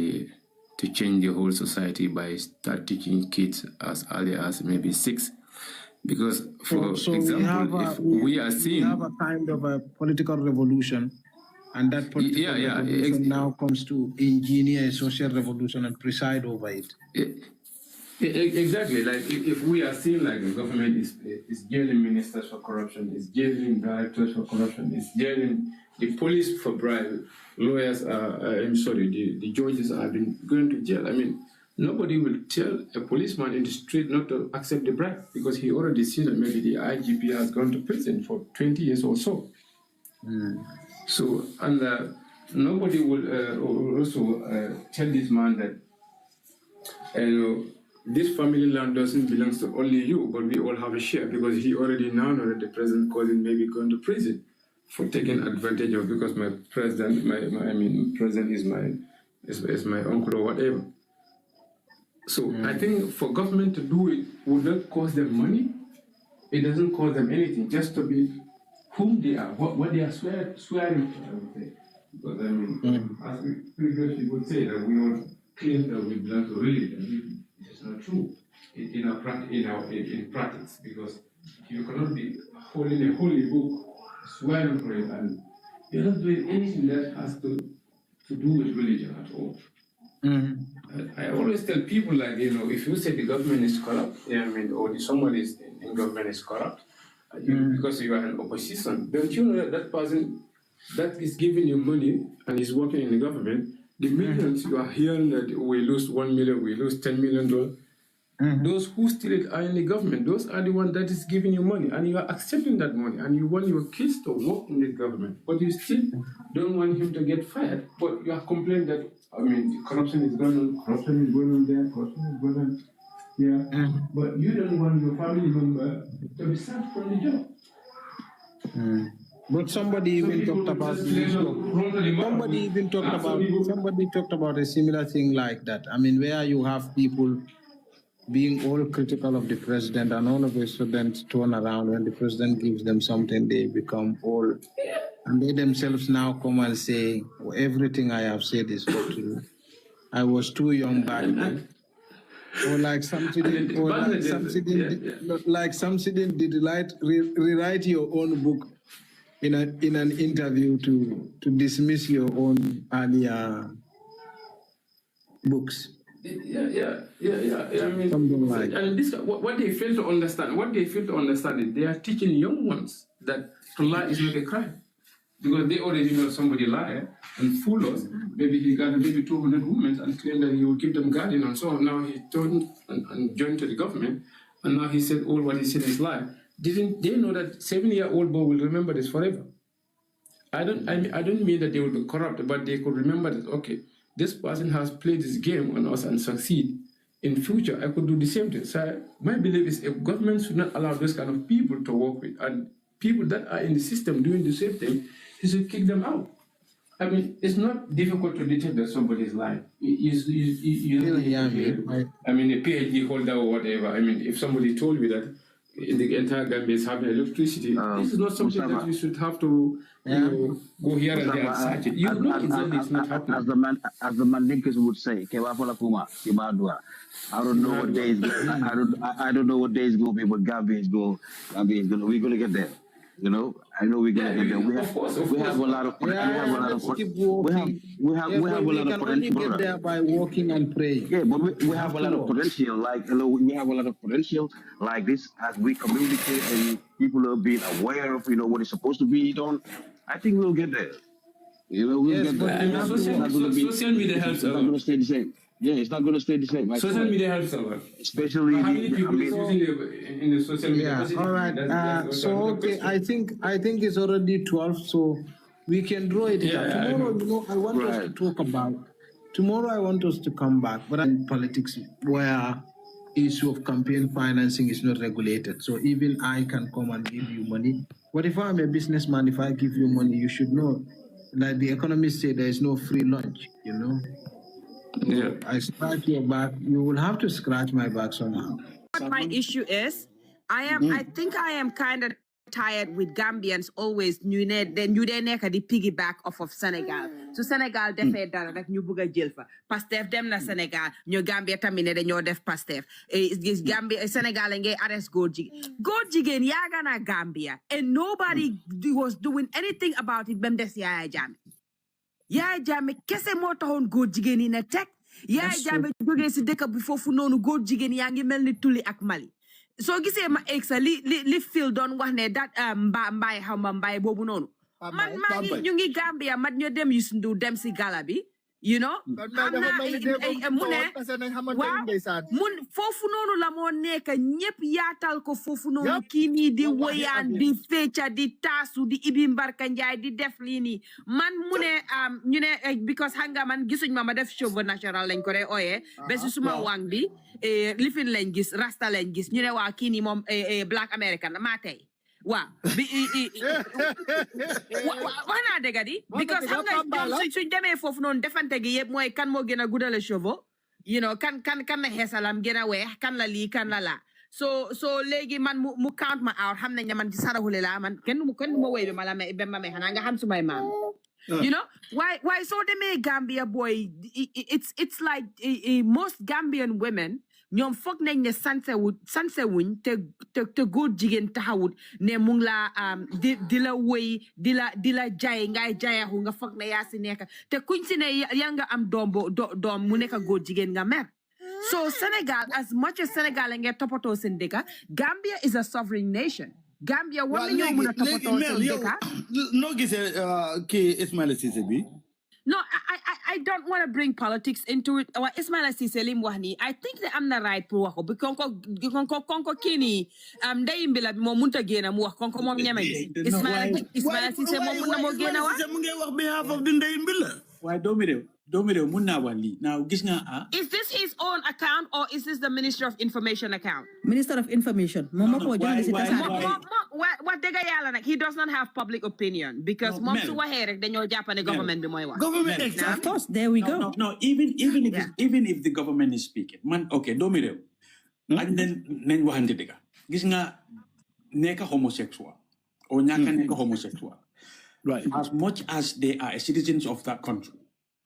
to change the whole society by start teaching kids as early as maybe 6. Because, for example, we are seeing... We have a kind of a political revolution And that political revolution now comes to engineer a social revolution and preside over it. Exactly. Like if we are seeing like the government is jailing ministers for corruption, is jailing directors for corruption, is jailing the police for bribe, lawyers the judges have been going to jail. I mean, nobody will tell a policeman in the street not to accept the bribe because he already sees that maybe the IGP has gone to prison for 20 years or so. So, and nobody will also tell this man that this family land doesn't belong to only you, but we all have a share because he already now know that the president cousin may be going to prison for taking advantage of because my president, president is my uncle or whatever. So I think for government to do it would not cost them money. It doesn't cost them anything, just to be whom they are, what they are swearing to, I would say. Because I mean, as we previously would say that we all claim that we belong to religion. It's not true in practice, because you cannot be holding a holy book, swearing for it, and you're not doing anything that has to do with religion at all. I always tell people, like, if you say the government is corrupt, or somebody in government is corrupt, because you are an opposition, don't you know that person that is giving you money and is working in the government, the millions you are hearing that we lose 1 million, we lose $10 million, those who steal it are in the government. Those are the ones that is giving you money, and you are accepting that money, and you want your kids to work in the government, but you still don't want him to get fired. But you are complaining that, corruption is going on there, corruption is going on here, but you don't want your family member to be sacked from the job. But somebody even talked about somebody talked about a similar thing like that. I mean, where you have people being all critical of the president, and all of a sudden turn around when the president gives them something, they become all, and they themselves now come and say, everything I have said is not true. I was too young back then. Or like something did rewrite your own book in an interview to dismiss your own earlier books. Yeah. I mean, something like. And this, what they fail to understand, is they are teaching young ones that to lie is not a crime, because they already know somebody lie and fool us. Maybe he got maybe 200 women and claimed that he will keep them guarding and so on. Now he turned and joined to the government, and now he said all what he said is lie. Didn't they know that 7-year-old boy will remember this forever? I don't mean that they will be corrupt, but they could remember that, okay, this person has played this game on us and succeed. In future, I could do the same thing. So my belief is if government should not allow those kind of people to work with, and people that are in the system doing the same thing, he should kick them out. I mean, it's not difficult to detect that somebody is lying. A PhD holder or whatever. I mean, if somebody told me that the entire Gambia is having electricity, this is not something that you should have to go here and there and search it. You know exactly it's not happening. As the Mandinkas would say, I don't know what day is I don't know what day is going to be, but Gambia is going. We're going to get there. I know we're going to get there. We have a lot of potential. We have a lot of potential. We can only get there by walking and praying. Yeah, but we have a lot of potential. We have a lot of potential like this as we communicate and people are being aware of what is supposed to be done. I think we'll get there. We'll get there. Social media helps a lot. It's not going to stay the same. Yeah, it's not going to stay the same. Social media helps a lot. Especially how many people is using in the social media? Yeah, all right. I think it's already 12, so we can draw it out. Tomorrow, I want us to talk about. Tomorrow, I want us to come back, but in politics, where issue of campaign financing is not regulated. So even I can come and give you money. But if I'm a businessman, if I give you money, you should know, like the economists say, there is no free lunch. Yeah. I scratch your back. You will have to scratch my back somehow. What my issue is, I think I am kind of tired with Gambians always ñu dee nekk di piggyback off of Senegal. So Senegal defee dara rek ñu bëgg a jël fa. Pastef dem na Senegal, ñu Gambia tamit ne dañoo def Pastef. Gambia Senegal ngay arrest góor jigéen. Góor jigéen yaaga na Gambia and nobody was doing anything about it bem des Yaya Jammeh. Yaaya Jammeh kese moo taxoon góor jigéen yi ne teg Yaaya Jammeh jógee si dëkk bi foofu noonu góor jigéen yaa ngi mel ni tuli ak Mali soo gisee ma egg sa li Phil doon wax ne dat mbaay xaw ma mbaay boobu noonu man maa ngi ñu ngi Gambia mat ñoo dem Youssou Ndour dem si gala bi you know am na mu ne waaw mun foofu noonu la moo nekk ñëpp yaatal ko foofu noonu kii nii di woyaan di fecca di taasu di ibi mbarka njaay di def lii nii man mu ne ñu ne because xam nga man gisuñ ma def cheveux naturel lañ ko dee ooyee ba si suma wang bi lifin lañ gis rasta lañ gis ñu ne waa kii nii moom black american la maa tey waaw bi wax naa dëgg di because xam nga suñ demee foofu noonu defante gi yëpp mooy kan moo gën a guddale cheveux you know kan la xeesalam gën a weex kan la lii kan la laa so léegi man mu count ma out xam nañ ne man ci saraxule laa man kenn mu woy bi ma la ba ma xanaa nga xam sumay maam you know why so demee Gambia boy it's like most Gambian women ñoom foog nañ ne sanse wuñ te góor jigéen taxawut ne mu ngi la di la wëy di la jaay ngay jaayaxu nga foog ne yaa si nekk te kuñ si ne yaa nga am doom mu nekk góor jigéen nga mer so Senegal as much as Senegal la ngeen toppatoo seen dëkk Gambia is a sovereign nation Gambia war nañoo mën a toppatoo seen dëkk noo gisee kii Ismaila Ceesay bi no, I don't want to bring politics into it. Ismaila Ceesay lim wax ni. I think that I'm the right pour wax ko. Konko kini day mbila mo munta gena mu wax konko mom ñame. Ismaila Ceesay mo munta mo gena wax. Mu ngi wax behalf of the ndey mbila. Why doomi rew mun na wax li. Now gis nga Is this his own account or is this the Minister of Information account? Minister of Information. What dega yalla nak he does not have public opinion because mom su waxe rek dañoo jappane government bi moy wax. Government of course there we go. No, even if the government is speaking. Man okay, doomi rew. And then nañ waxante dega. Gis nga nekk homosexual or ñaka nekk homosexual. Right. As much as they are citizens of that country,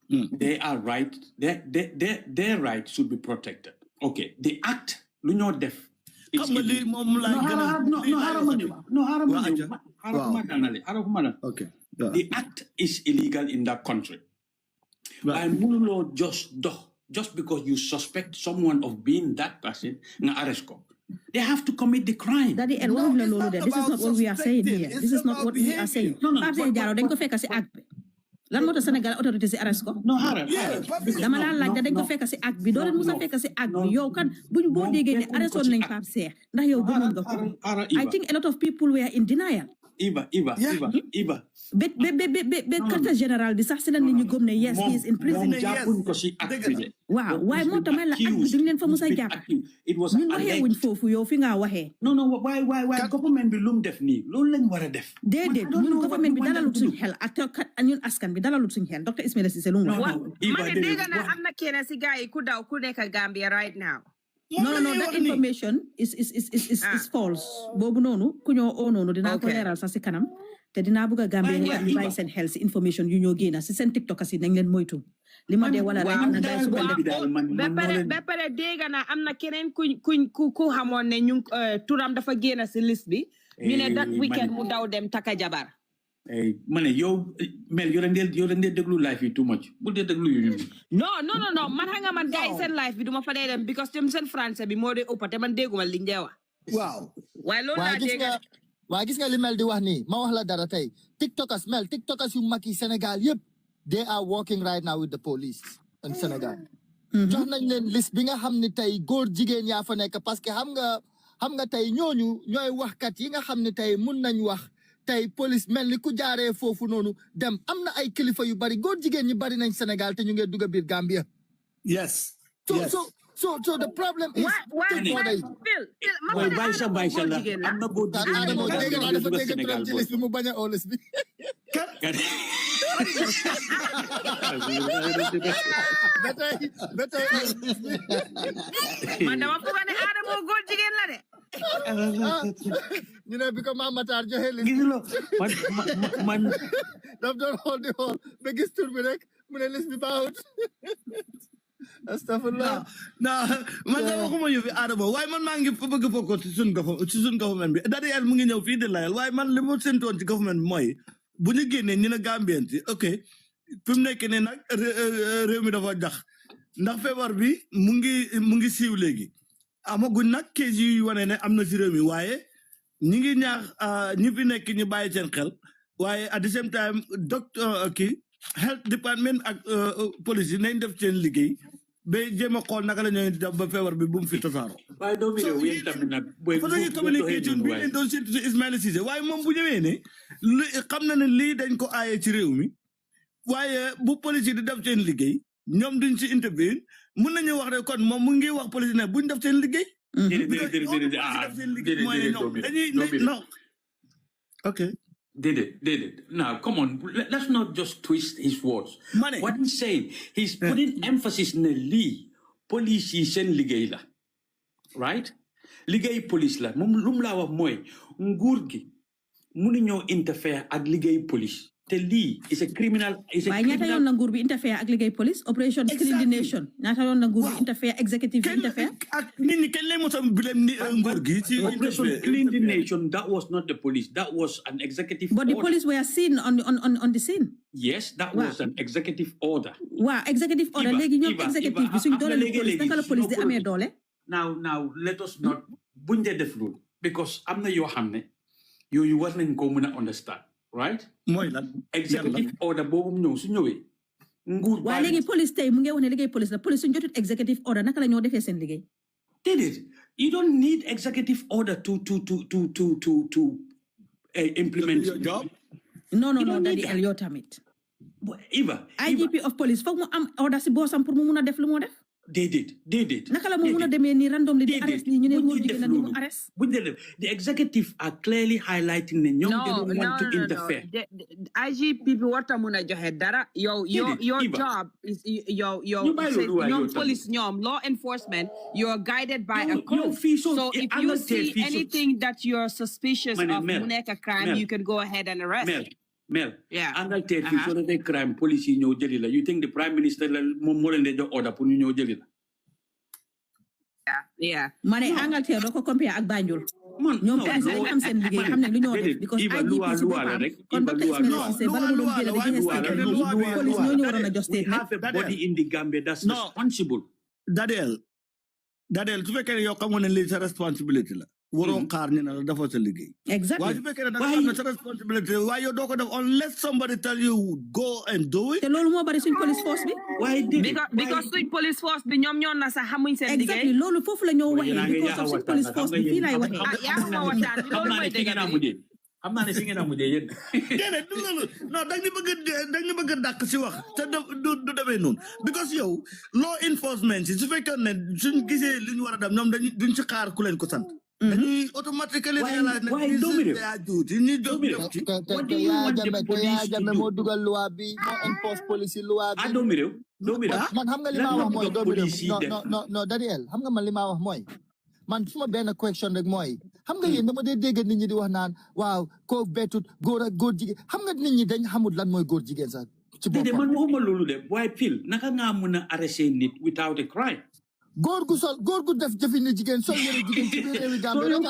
they are right. Their right should be protected. Okay. The act, lu ñoo def. Okay. The act is illegal in that country. Right. Just because you suspect someone of being that person, na arrest ko. They have to commit the crime. Daddy, and this is not what we are saying here. This is not what we are saying. No. Dañ ko fekk ci acte bi. Lan moo tax Sénégal autorité si arrest ko? No, xaaral. Dama la laaj dañ ko fekk ci acte bi. Doo leen musa fekk ci acte bi. Yow kan buñ boo déggee ne arrestoon nañ Pape Cheikh ndax yow gëmoon nga ko. I think a lot of people were in denial. Eva. Quartier général bi sax si la nit ñu gëm ne yes he is in prison. Waaw waaye moo tax la acte bi duñ leen fa musa jàpp. Ñun waxee wuñ foofu yow fi nga waxee. No, why government bi lu mu def nii loolu lañ war a def. Déedéet ñun government bi dalalut suñ xel ak ñun askan bi dalalut suñ xel Dr. Ismaila Ceesay lu mu wax. Man dégg na am na kenn si gars yi ku daw ku nekk Gambia right now. No, that information is false. Boobu noonu ku ñoo oo noonu dinaa ko leeral sax si kanam te dinaa bëgg a Gambia ñu bàyyi seen xel si information yu ñoo génna si seen TikTok si nañ leen moytu li ma dee wala rek na gaay su ko def ba pare dégg na am na keneen ku xamoon ne ñu turam dafa génna si liste bi ñu ne that weekend mu daw dem taka jabar. Ma ne yow Mel yoo leen dee déglu live yi too much bu dee déglu yu non man xam nga man gars yi seen live bi duma fa dee dem because ñoom seen français bi moo dee ëpp te man dégguma liñ dee wax. Waaw. waaye loolu laa dégg. waaye gis nga li Mel di wax nii ma wax la dara tey tiktokers yu mag yi Sénégal yëpp they are working right now with the police in Sénégal. jox nañ leen liste bi nga xam ne tey góor jigéen yaa fa nekk parce que xam nga tey ñooñu ñooy waxkat yi nga xam ne tey mun nañ wax. tey police mel ni ku jaaree foofu noonu dem am na ay kilifa yu bari góor jigéen ñi bari nañ Sénégal te ñu ngi dugg biir Gambia. Yes. So the problem is. Bàyyi sa la am na góor jigéen Adamo dégg naa dafa dégg turam ci liste bi mu bañ a oo liste bi. ba tey. Man dama foog ne Adamo góor jigéen la de. ñu ne bi ko Mame Matar joxe liste. Gisuloo man daf doon xool di xool ba gis tur bi rek mu ne liste bi baaxut. Astagfirullah. Man dama ko ma yóbbu Adamo waaye man maa ngi bëgg a fokk ci suñ government bi Daniel mu ngi ñëw fii di layal waaye man li ma séntoon ci government bi mooy bu ñu génnee ñu ne Gambien si ok fi mu nekk ne nag réew mi dafa jax ndax feebar bi mu ngi siiw léegi amaguñ nag kees yu wane ne am na si réew mi waaye ñi ngi ñaax ñi fi nekk ñu bàyyi seen xel waaye at the same time docteur health department ak police yi nañ def seen liggéey ba jéem a xool naka la ñuy def ba feebar bi bu mu fi tasaaroo. waaye doo mi réew yéen tamit nag communication bi leen doon séntu si Ismaïla Cissé waaye moom bu ñëwee ne xam na ne lii dañ ko aaye ci réew mi waaye bu police yi di def seen liggéey ñoom duñ si intervenir mun nañu wax ne kon moom mu ngi wax police ne buñ def seen liggéey. non. Okay. Now, come on. Let's not just twist his words. What he's saying, he's putting emphasis in the Lee police and ligay. Right? Ligay police la. Lum la wax moy nguur gi munu ñoo interfere ak ligay police. The Lee is a criminal. Why ñata yon na nguur bi interfere ak ligay police? Operation Clean the Nation. Ñata yon na nguur bi interfere, executive interfere? Operation Clean the Nation, that was not the police. That was an executive order. But the police were seen on the scene. Yes, that was an executive order. Wow, executive order. Legi ñom executive bi suñ doole police naka la police di amé doole? Now let us not buñ dé def lool because amna yo xamné yoyu war nañ ko mëna understand. Right? Executive order bobu ñew su ñewé nguur wa légui police tay mu ngi wone liggéey police la police suñ jotut executive order naka la ñoo défé sen liggéey. Did it? You don't need executive order to implement your job. No, Daddy El yo tamit. Eva, IGP of police foog mu am order ci bossam pour mu mëna def lu mo def. They did. Naka la mo mëna démé ni randomly di arrest ni ñu né ngor jigéen na ñu arrest. The executive are clearly highlighting ne ñom they don't want to interfere. The IGP bi warta mëna joxe dara. Your job is your police ñom law enforcement, you're guided by a code. So if you see anything that you're suspicious of mu nekk a crime, you can go ahead and arrest. Mel, Angleterre fi so the crime police ñoo jëli la. You think the prime minister mo leen dé jox order pour ñu ñoo jëli la? Yeah. Mané Angleterre do ko compare ak Banjul. Ñom police dañ am seen liggéey xam nañ lu ñoo def because IGP ci bopam kon ba tay Ismaïla Cissé bala mu doon jël di police ñoo ñu waroon a jox we have a body in the Gambia that's responsible. Dadel su fekkee yow xam nga ne lii sa responsibility la. Waroo xaar ñu ne la dafa sa liggéey. Exactly. Waaye su fekkee ne da nga xam ne sa responsibility waaye yow doo ko def unless somebody tell you go and do it. Te loolu moo bari suñ police force bi. Because suñ police force bi ñoom ñoo na sax xamuñ seen liggéey. Exactly loolu foofu la ñoo waxee because of suñ police force bi fii laay waxee. yaa ma waxtaan loolu mooy dëgg xam naa ne fi ngeen a mujjee yéen. Déedéet du loolu non dañ ñu bëgg a dàq si wax te du demee noonu because yow law enforcement si su fekkee ne suñ gisee li ñu war a def ñoom duñ si xaar ku leen ko sant. dañuy automatically realize ne waaye doomi réew moo dugal loi bi moo enforce police loi bi. doomi réew man xam nga li ma wax mooy doomi réew non Daniel xam nga man li ma wax mooy man suma benn question rek mooy xam nga yéen dama dee dégg nit ñi di wax naan waaw koo bettut góor ak góor jigéen xam nga nit ñi dañ xamul lan mooy góor jigéen sax ci boppam. man waxuma loolu de waaye pile naka nga mën a arrêter nit without a crime. góor gu def jëfi ni jigéen sol yëre jigéen ci biir réewi Gambie rek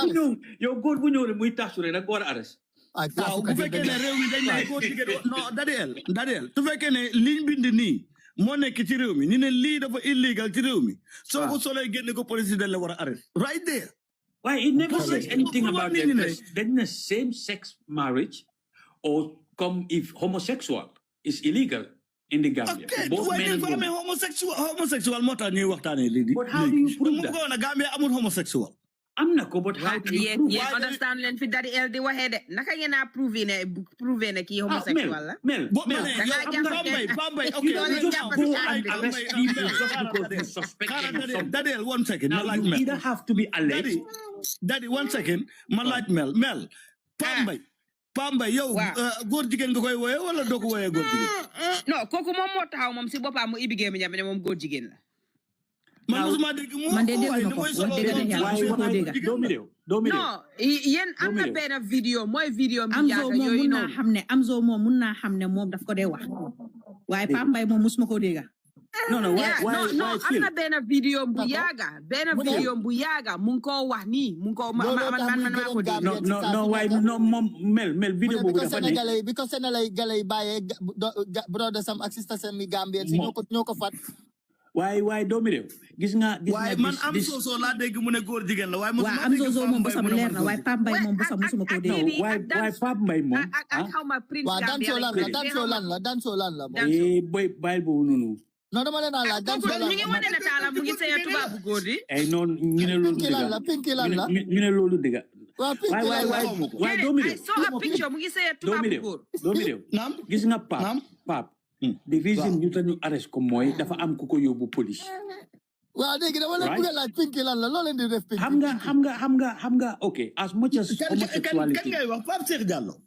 yow góor bu ñëw rek muy taxu rek war a arrest. waaw bu fekkee ne réew mi dañ ne góor jigéen non Daniel su fekkee ne liñ bind nii moo nekk ci réew mi ni ne lii dafa illegal ci réew mi soo ko solee génne ko police dañ la war a arrest right there. Why it never says anything about the same-sex marriage or come if homosexual is illegal in the Gambia. Okay, both men and women. Homosexual moo tax ñuy waxtaanee lii. But how do you prove that? Mu ko na Gambia amul homosexual. am na ko but how do you prove? Yeah, understand leen fi Daddy El di waxee de naka ngeen a prouver ne kii homosexual la. Mel Pambay okay just go and arrest people just because you suspect them. Daddy El 1 second. Now you either have to be alleged. Daddy 1 second. Ma laaj Mel Pambay yow góor jigéen nga koy woyee wala doo ko woyee góor jigéen. Non kooku moom moo taxaw moom si boppam mu ibigee mi ne moom góor jigéen la. Man de non yéen am na benn vidéo mooy vidéo mi Amzo moom mun naa xam ne daf ko dee wax waaye Pambay moom musuma ko dégga. why am na benn vidéo bu yaaga mu ngi ko wax nii mu ngi ko man ko dégg no mel vidéo boobu dafa ne because Sénégalais bàyyee brother sam ak sister sam mi Gambian si ñoo ko fat waaye doomi réew gis nga man am soso laa dégg mu ne góor jigéen la waaye am soso moom bu sam leer na waaye Pape Mbaye moom bu sam musuma ko dégg waaye Pape Mbaye moom ak xaw ma prince dan so lan la boy bàyyil boobu noonu non dama leen la dan so lan ñu ngi wane ne taala mu ngi sey tubaab bu góor di non ñu ne loolu dëgg pinki lan la ñu ne loolu dëgg waaye doomi réew so a picture mu ngi sey tubaab bu góor doomi réew gis nga Pape the reason ñu tañu arrest ko mooy dafa am ku ko yóbbu police waaw dégg dama leen bëgg laaj pinki lan la loo leen di def pinki xam nga ok as much as homosexuality kan ngay wax Pape Cheikh Diallo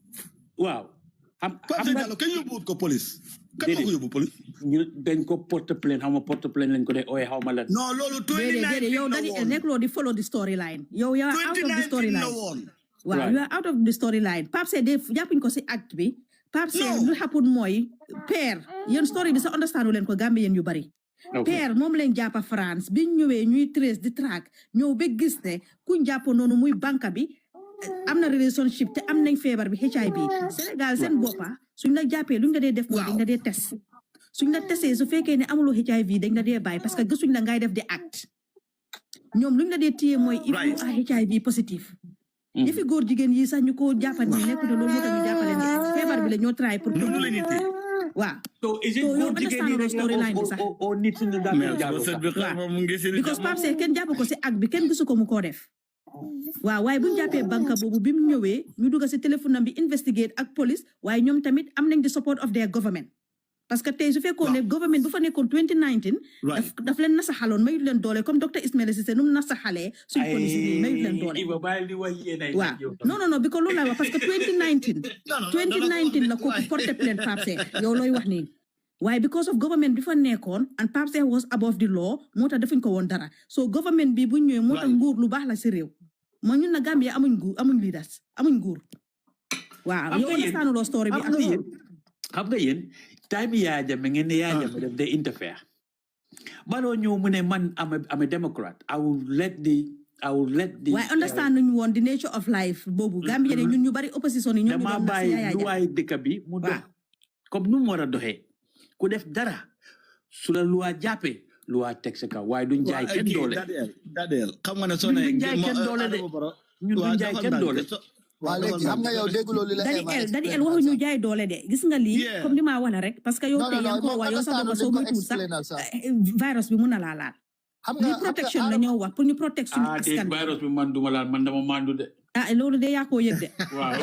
waaw Pape Cheikh Diallo kan yóbbu ko police kan ko yóbbu police ñu dañ ko porte plainte xam nga porte plainte lañ ko dee ooye xaw ma lan non loolu 29 yow nekk loo di follow the storyline yow yaa out of the storyline waaw you are out of the storyline Pape Cheikh de jàppuñ ko si acte bi Pape Cheikh lu happen mooy père yéen story bi sa understand leen ko Gambien yu bari père moom leen jàppa France biñ ñëwee ñuy trace di track ñëw ba gis ne kuñ jàpp noonu muy banque bi am na relationship te am nañ feebar bi HIV Sénégal seen boppa suñ la jàppee luñ la dee def mooy dañ la dee test suñ la testé su fekkee ne amuloo HIV dañ la dee bàyyi parce que gisuñ la ngay def di acte ñoom luñ la dee téye mooy il faut a HIV positif fi góor jigéen yi sax ñu ko jàppal ni nekk de loolu moo tax ñu jàppale ne feebar bi la ñoo try pour waaw so yow understand the storyline bi sax o nit ñi because Pape Cheikh kenn jàpp ko si ak bi kenn gisu ko mu koo def waaw waaye bu ñu jàppee banque boobu bi mu ñëwee ñu dugg si téléphone am bi investigate ak police waaye ñoom tamit am nañ the support of their government parce que tey su fekkoon ne government bu fa nekkoon 2019 daf leen nasaxaloon mayut leen doole comme docteur Ismaila Cissé nu mu nasaxalee suñ police yi mayut leen doole waaw non bi ko loolu lay wax parce que 2019 la kooku porté plainte Pape Cheikh yow looy wax nii waaye because of government bi fa nekkoon and Pape Cheikh was above the law moo tax defuñ ko woon dara so government bi bu ñëwee moo tax nguur lu baax la si réew moo ñun na Gambia amuñ leaders amuñ nguur waaw yow understanduloo story bi ak xam nga yéen time Yaya Jammeh ngeen ne Yaya Jammeh def they interfere baloo ñëw mu ne man am a Democrat I will let the waaye understand nañu woon the nature of life boobu Gambia ne ñun ñu bari opposition yi ñoo ñu doon bàyyi luwaay dëkk bi mu dox comme nu mu war a doxee ku def dara su la luwaa jàppee luwaa teg sa kaw waaye duñ jaay kenn doole dadeel xam nga ne soo ne duñ jaay kenn doole de ñun duñ jaay kenn doole waaw léegi xam nga yow dégguloo li la Dadi El waxuñu jaay doole de gis nga lii comme ni ma wax la rek parce que yow tey yaa ngi ko wax yow sax ba soo moytuwul sax virus bi mun na laa laal lii protection la ñoo wax pour ñu protect suñu askan bi virus bi man duma laal man dama mandu de loolu de yaa koo yëg de waaw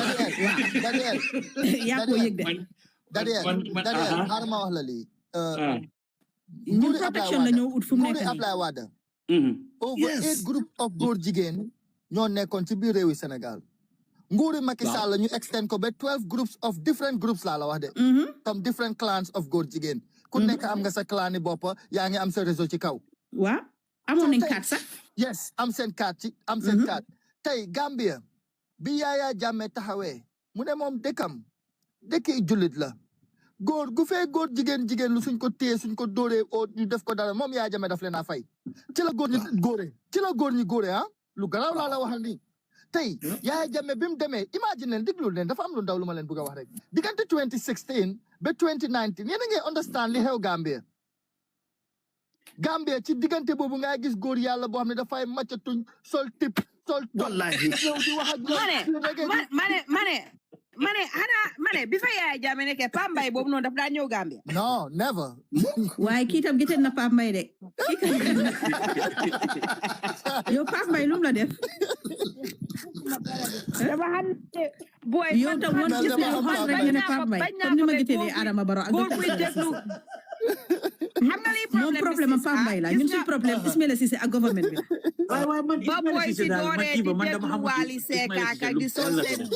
Dadi El yaa koo yëg de Dadi El xaaral ma wax la lii ñun protection la ñoo ut fu mu nekk nii Ablaye Wade over 8 group of góor jigéen ñoo nekkoon ci biir réewi Sénégal nguuri Macky Sall ñu extend ko ba 12 groups of different groups laa la wax de comme different clans of góor jigéen ku nekk am nga sa clan ni bopp yaa ngi am sa réseau ci kaw waaw amoon nañ carte sax yes am seen carte tey Gambia bi Yaya Jammeh taxawee mu ne moom dëkki jullit la góor gu fee góor jigéen lu suñ ko téye suñ ko dóoree oo ñu def ko dara moom Yaya Jammeh daf leen a fay ci la góor ñi góore lu garaaw laa la waxal nii tey Yaya Jammeh bi mu demee imagine leen déglu leen dafa am lu ndaw lu ma leen bëgg a wax rek diggante 2016 ba 2019 yéen a ngi understand li xew Gambia ci diggante boobu ngay gis góor yàlla boo xam ne dafay macca tuñ sol tip sol wallahi yow di wax ak mane bi fa Yaya Jammeh nekkee Pape Mbaye boobu noonu daf daa ñëw Gambia non never waaye kii tam gite na Pape Mbaye de yow Pape Mbaye lu mu la def dama xam ne boy yow tam woon gis ne xool rek ñu ne Pape Mbaye comme ni ma gisee nii Adama Barrow ak góor buy déglu xam nga lii moom problème am Pape Mbaye la ñun suñu problème Ismaila Cissé ak gouvernement bi waaye man ba boy si dooree di man déglu Wally Seck ak di sol seen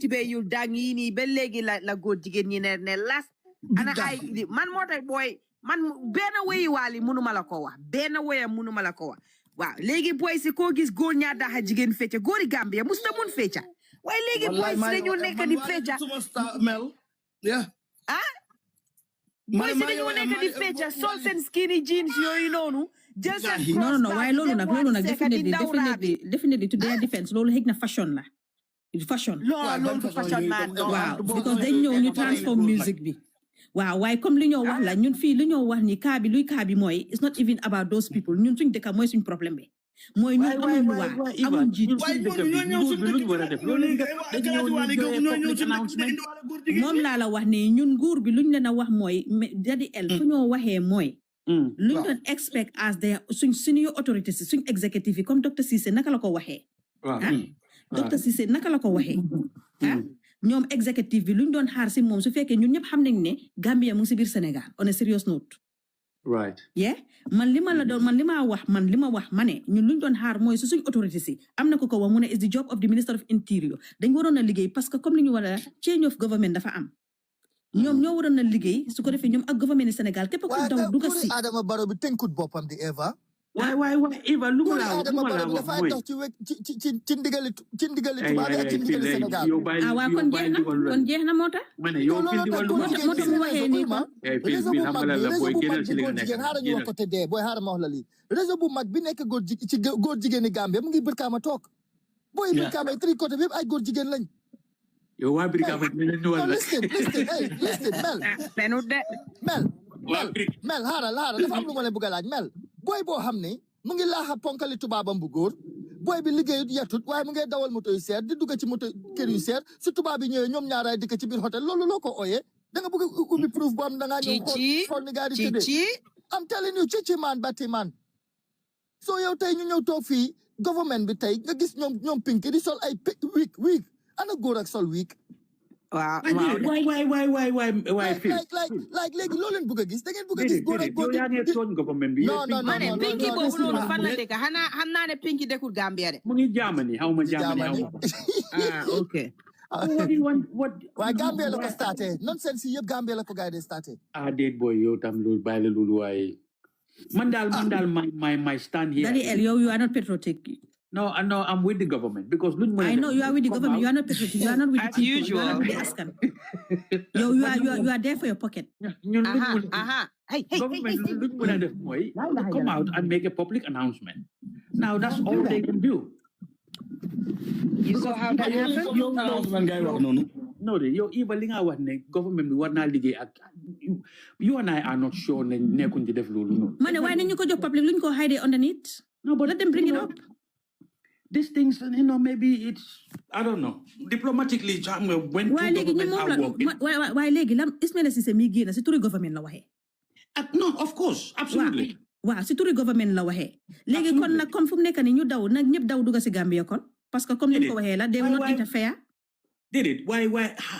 tibe yu dang yi nii ba léegi la góor jigéen ñi ne las ana ay man moo tax booy man benn wéyi Wally mënuma la ko wax benn wéyam mënuma la ko wax waaw léegi boy si koo gis góor ñaa daxa jigéen fecca góori Gambia musta mun fecca waaye léegi boy si dañu nekk di fecca mel yeah police dañoo nekk di fecca sol seen skinny jeans yooyu noonu jël seen no waaye loolu nag definitely to their defense loolu xëy na fashion la fashion loolu du fashion man waaw because dañ ñëw ñu transform music bi waaw waaye comme li ñoo wax la ñun fii li ñoo wax ni kaa bi luy kaa bi mooy it's not even about those people ñun suñ dëkk mooy suñ problème bi mooy ñun amuñ loi amuñ jiit moom laa la wax ne ñun nguur bi luñ leen a wax mooy Daddy L fu ñoo waxee mooy luñ doon expect as their suñ senior authorities suñ executive yi comme docteur Cissé naka la ko waxee docteur Cissé naka la ko waxee ñoom executive bi luñ doon xaar si moom su fekkee ñun ñëpp xam nañ ne Gambia mu ngi si biir Sénégal on a serious note right man li ma wax ma ne ñun luñ doon xaar mooy su suñ autorité si am na ko wax mu ne is the job of the Minister of Interior dañ waroon a liggéey parce que comme li ñu war a change of government dafa am ñoom ñoo waroon a liggéey su ko defee ñoom ak gouvernement Sénégal képp ku daw dugg si Adama Barrow bi tënkut boppam di Eva waay Eva lu ma la wax dafay dox ci ndigali tubaab ak ci ndigali Sénégal waaw kon jeex na moo tax ma ne yow fil di wàllu moo tax mu waxee nii ko réseau bu mag bi xaaral ñu wax ko te dee booy xaaral ma wax la lii réseau bu mag bi nekk góor jigéeni Gambie mu ngi Brikama toog booy Brikama yi tri côté bi yëpp ay góor jigéen lañ yow waa Brikama listen mel xaaral dafa am lu ma leen bëgg a laaj mel booy boo xam ne mu ngi laaxa ponkali tubaabam bu góor booy bi liggéeyut yatut waaye mu ngi dawal moto yu seer di dugg ci moto kër yu seer su tubaab yi ñëwee ñoom ñaaraay dikk ci biir hôtel loolu loo ko ooyee da nga bëgg a ubbi proof bu am da ngaa ñëw xool ni gaa di tëddee am telling you cici man bati man soo yow tey ñu ñëw toog fii government bi tey nga gis ñoom pinki di sol ay wig ana góor ak sol wig waay fii like léegi loo leen bëgg a gis da ngeen bëgg a gis góor ak góor yaa ngi tooñ government bi non pinki boobu noonu fan la dëkk xanaa xam naa ne pinki dëkkul Gambia de mu ngi Germany xaw ma Germany ok waaye Gambia la ko starté nonsense yi yëpp Gambia la ko gars yi de starté déet boy yow tam loolu bàyyi la loolu waaye man daal my stand here Daddy L you are not patriotic. No, I'm with the government because I know you are with the government. You are not patriotic. You are not with the people. Usual. You are not with the Askan. You are there for your pocket. Hey. Come out and make a public announcement. Now that's all they can do. You saw how that happened? No, you even government you and I are not sure Mane, why didn't you go to public? Luñ ko hide it underneath. No, but let them bring it up. These things, maybe it's, I don't know, diplomatically, when why legi lam Ismaila Cissé mi génn si turi government la waxee. No, of course, absolutely. Waaw si turi government la waxee. Léegi kon nag comme fu mu nekk ni ñu daw nag ñëpp daw dugg si Gambia kon parce que comme ni ko waxee la they will not interfere. Did it? Why?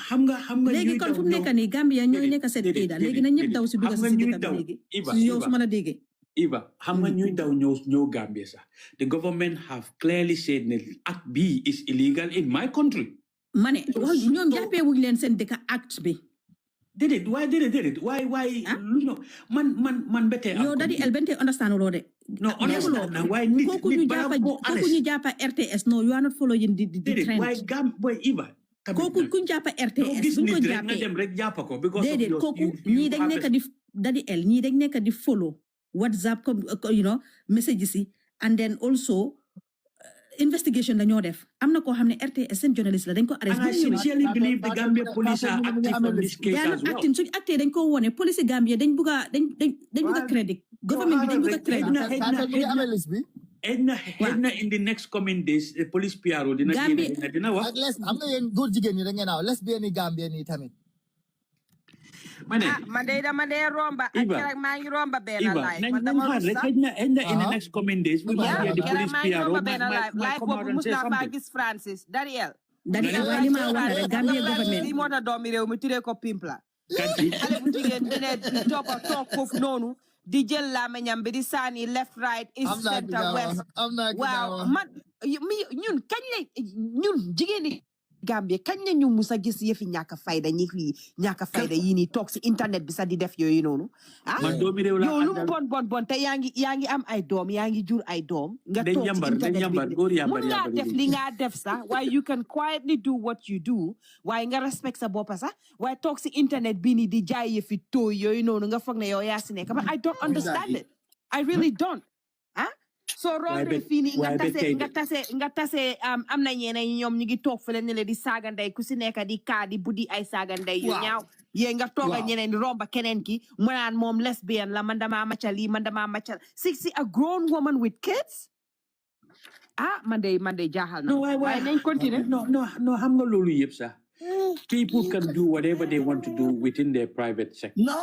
Xam nga léegi kon fu mu nekk ni Gambia ñooy nekk seen ida léegi na ñëpp daw si dugg si dëkk bi léegi. Yow su ma la déggee. Eva, how many no Gambia, sir? The government have clearly said that Act B is illegal in my country. Mane, ñoom jàppee wuñ leen seen dëkk Act B. Did it? Why did it? Why? No, man better. Yo, Daddy El bente understand lo de. No, understand. Why need koku ñu jàppa RTS? No, you are not following the trend. Why Why Eva? Koku ku jàppa RTS buñ ko jàppee. Déedéet koku ñii dañ nekk di Daddy El ñii dañ nekk di follow WhatsApp, messages, and then also investigation dañoo def. Am na koo xam ne RTS seen journalist la dañ ko arrest. And I sincerely believe the Gambia police are active on this case as well. Suñ acté dañ ko wone police Gambia dañ bugga credit. Government bi dañ bugga credit. Edna in the next coming days, the police PRO dina wax. Am na yéen góor jigéen ñi da ngeen naaw lesbian yi Gambia nii tamit. Man de romba ak maa ngi romba benn live man dama in the next coming days we might hear the police PRO live boobu mus naa faa gis Francis Daniel waaye li ma wax rek Gambia government li moo tax doomi réew mi tiree ko pimpla xale bu jigéen dina toog foofu noonu di jël làmmiñam bi di saani left right east center west waaw man ñun kañ la ñun jigéen ñi Gambia kañ la ñu musa gis yëfi ñàkk fayda yi ni toog si internet bi sax di def yooyu noonu man doomi réew la yow lu bon te yaa ngi am ay doom yaa ngi jur ay doom nga toog si internet bi mun ngaa def li nga def sax waaye you can quietly do what you do waaye nga respect sa boppa sax waaye toog si internet bi ni di jaay yëfi tooy yooyu noonu nga foog ne yow yaa si nekk but I don't understand it I really don't so roode fii nii nga tase am na ñeneen ñoom ñu ngi toog fële ne le di saaga ndey ku si nekk di kaa di buddi ay saaga ndey yu ñaaw yee nga tooga ñeneen di romba keneen ki mu naan moom lesbian la man damaa macca lii man damaa macca si a grown woman with kids man de jaaxal na waaye nañ continuer no xam nga loolu yëpp sax people can do whatever they want to do within their private setting. No.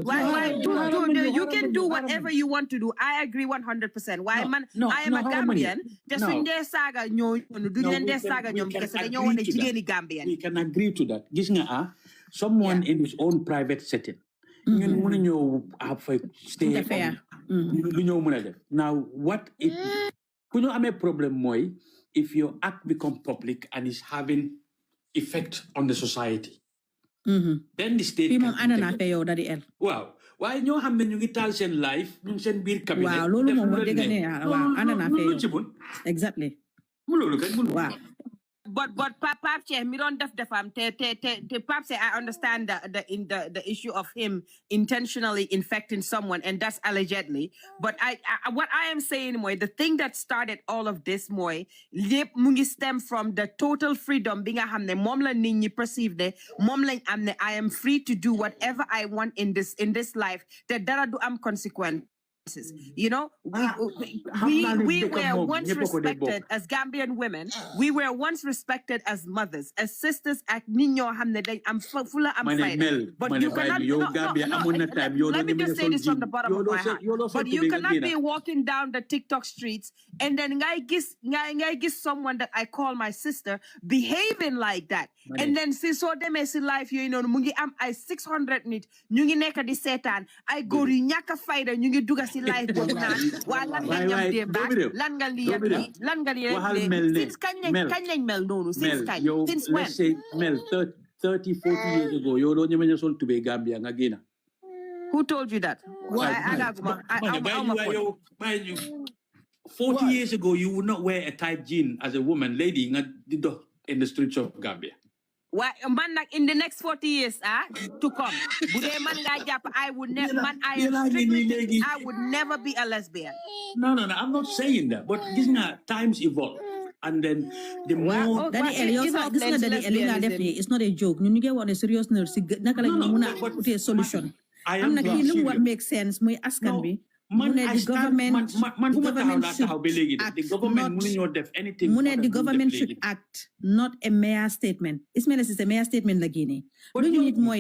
Why you can do whatever you want to do. I agree 100%. Why man? I am a Gambian. Saga Gambian. We can agree to that. Gis nga someone in his own private setting. Ñun mënu ñëw stay fair. Lu ñëw mëna def. Now what it ku ñu amé problème moy if your act become public and is having effect on the society, then the state wow. Why ñoo xam ne ñu ngi taal seen life ñu seen biir cabinet. Waaw loolu moom wax dëgg ne waaw ànd naa fee exactly. Loolu kay waaw. But Pap Cheikh mi doon def defam te Pap say I understand the issue of him intentionally infecting someone and that's allegedly. But what I am saying mooy the thing that started all of this mooy lépp mu ngi stem from the total freedom bi nga xam ne moom la nit ñi perceive ne moom lañ am ne I am free to do whatever I want in this life te dara du am consequence. You know, we were once respected as Gambian women. We were once respected as mothers, as sisters. I'm full of fighting. But you cannot. Let me just say this from the bottom of my heart. But you cannot be walking down the TikTok streets and then I guess someone that I call my sister behaving like that. And then see so them as life you know mungi am I 600 nit ñu ngi nekk di seetaan ay góor yu ñàkk a fayda ñu ngi duga si life boobu naan waa lan nga ñam dee baax lan nga lii lan nga lii since kañ lañ mel noonu since kañ since when let's say Mel 30-40 years ago yow doo ñeme sol tubé Gambia nga génn. Who told you that? 40 years ago you would not wear a tight jean as a woman lady in the streets of Gambia. Why man like in the next 40 years to come I would never I would never be a lesbian. No I'm not saying that but times evolve and then the more it's not a joke you get what a serious nurse naka la ñu mëna put a solution am na ki lu what makes sense muy askan bi the government should act, not a mere statement. Ismail is a mere statement lagini. Do you need more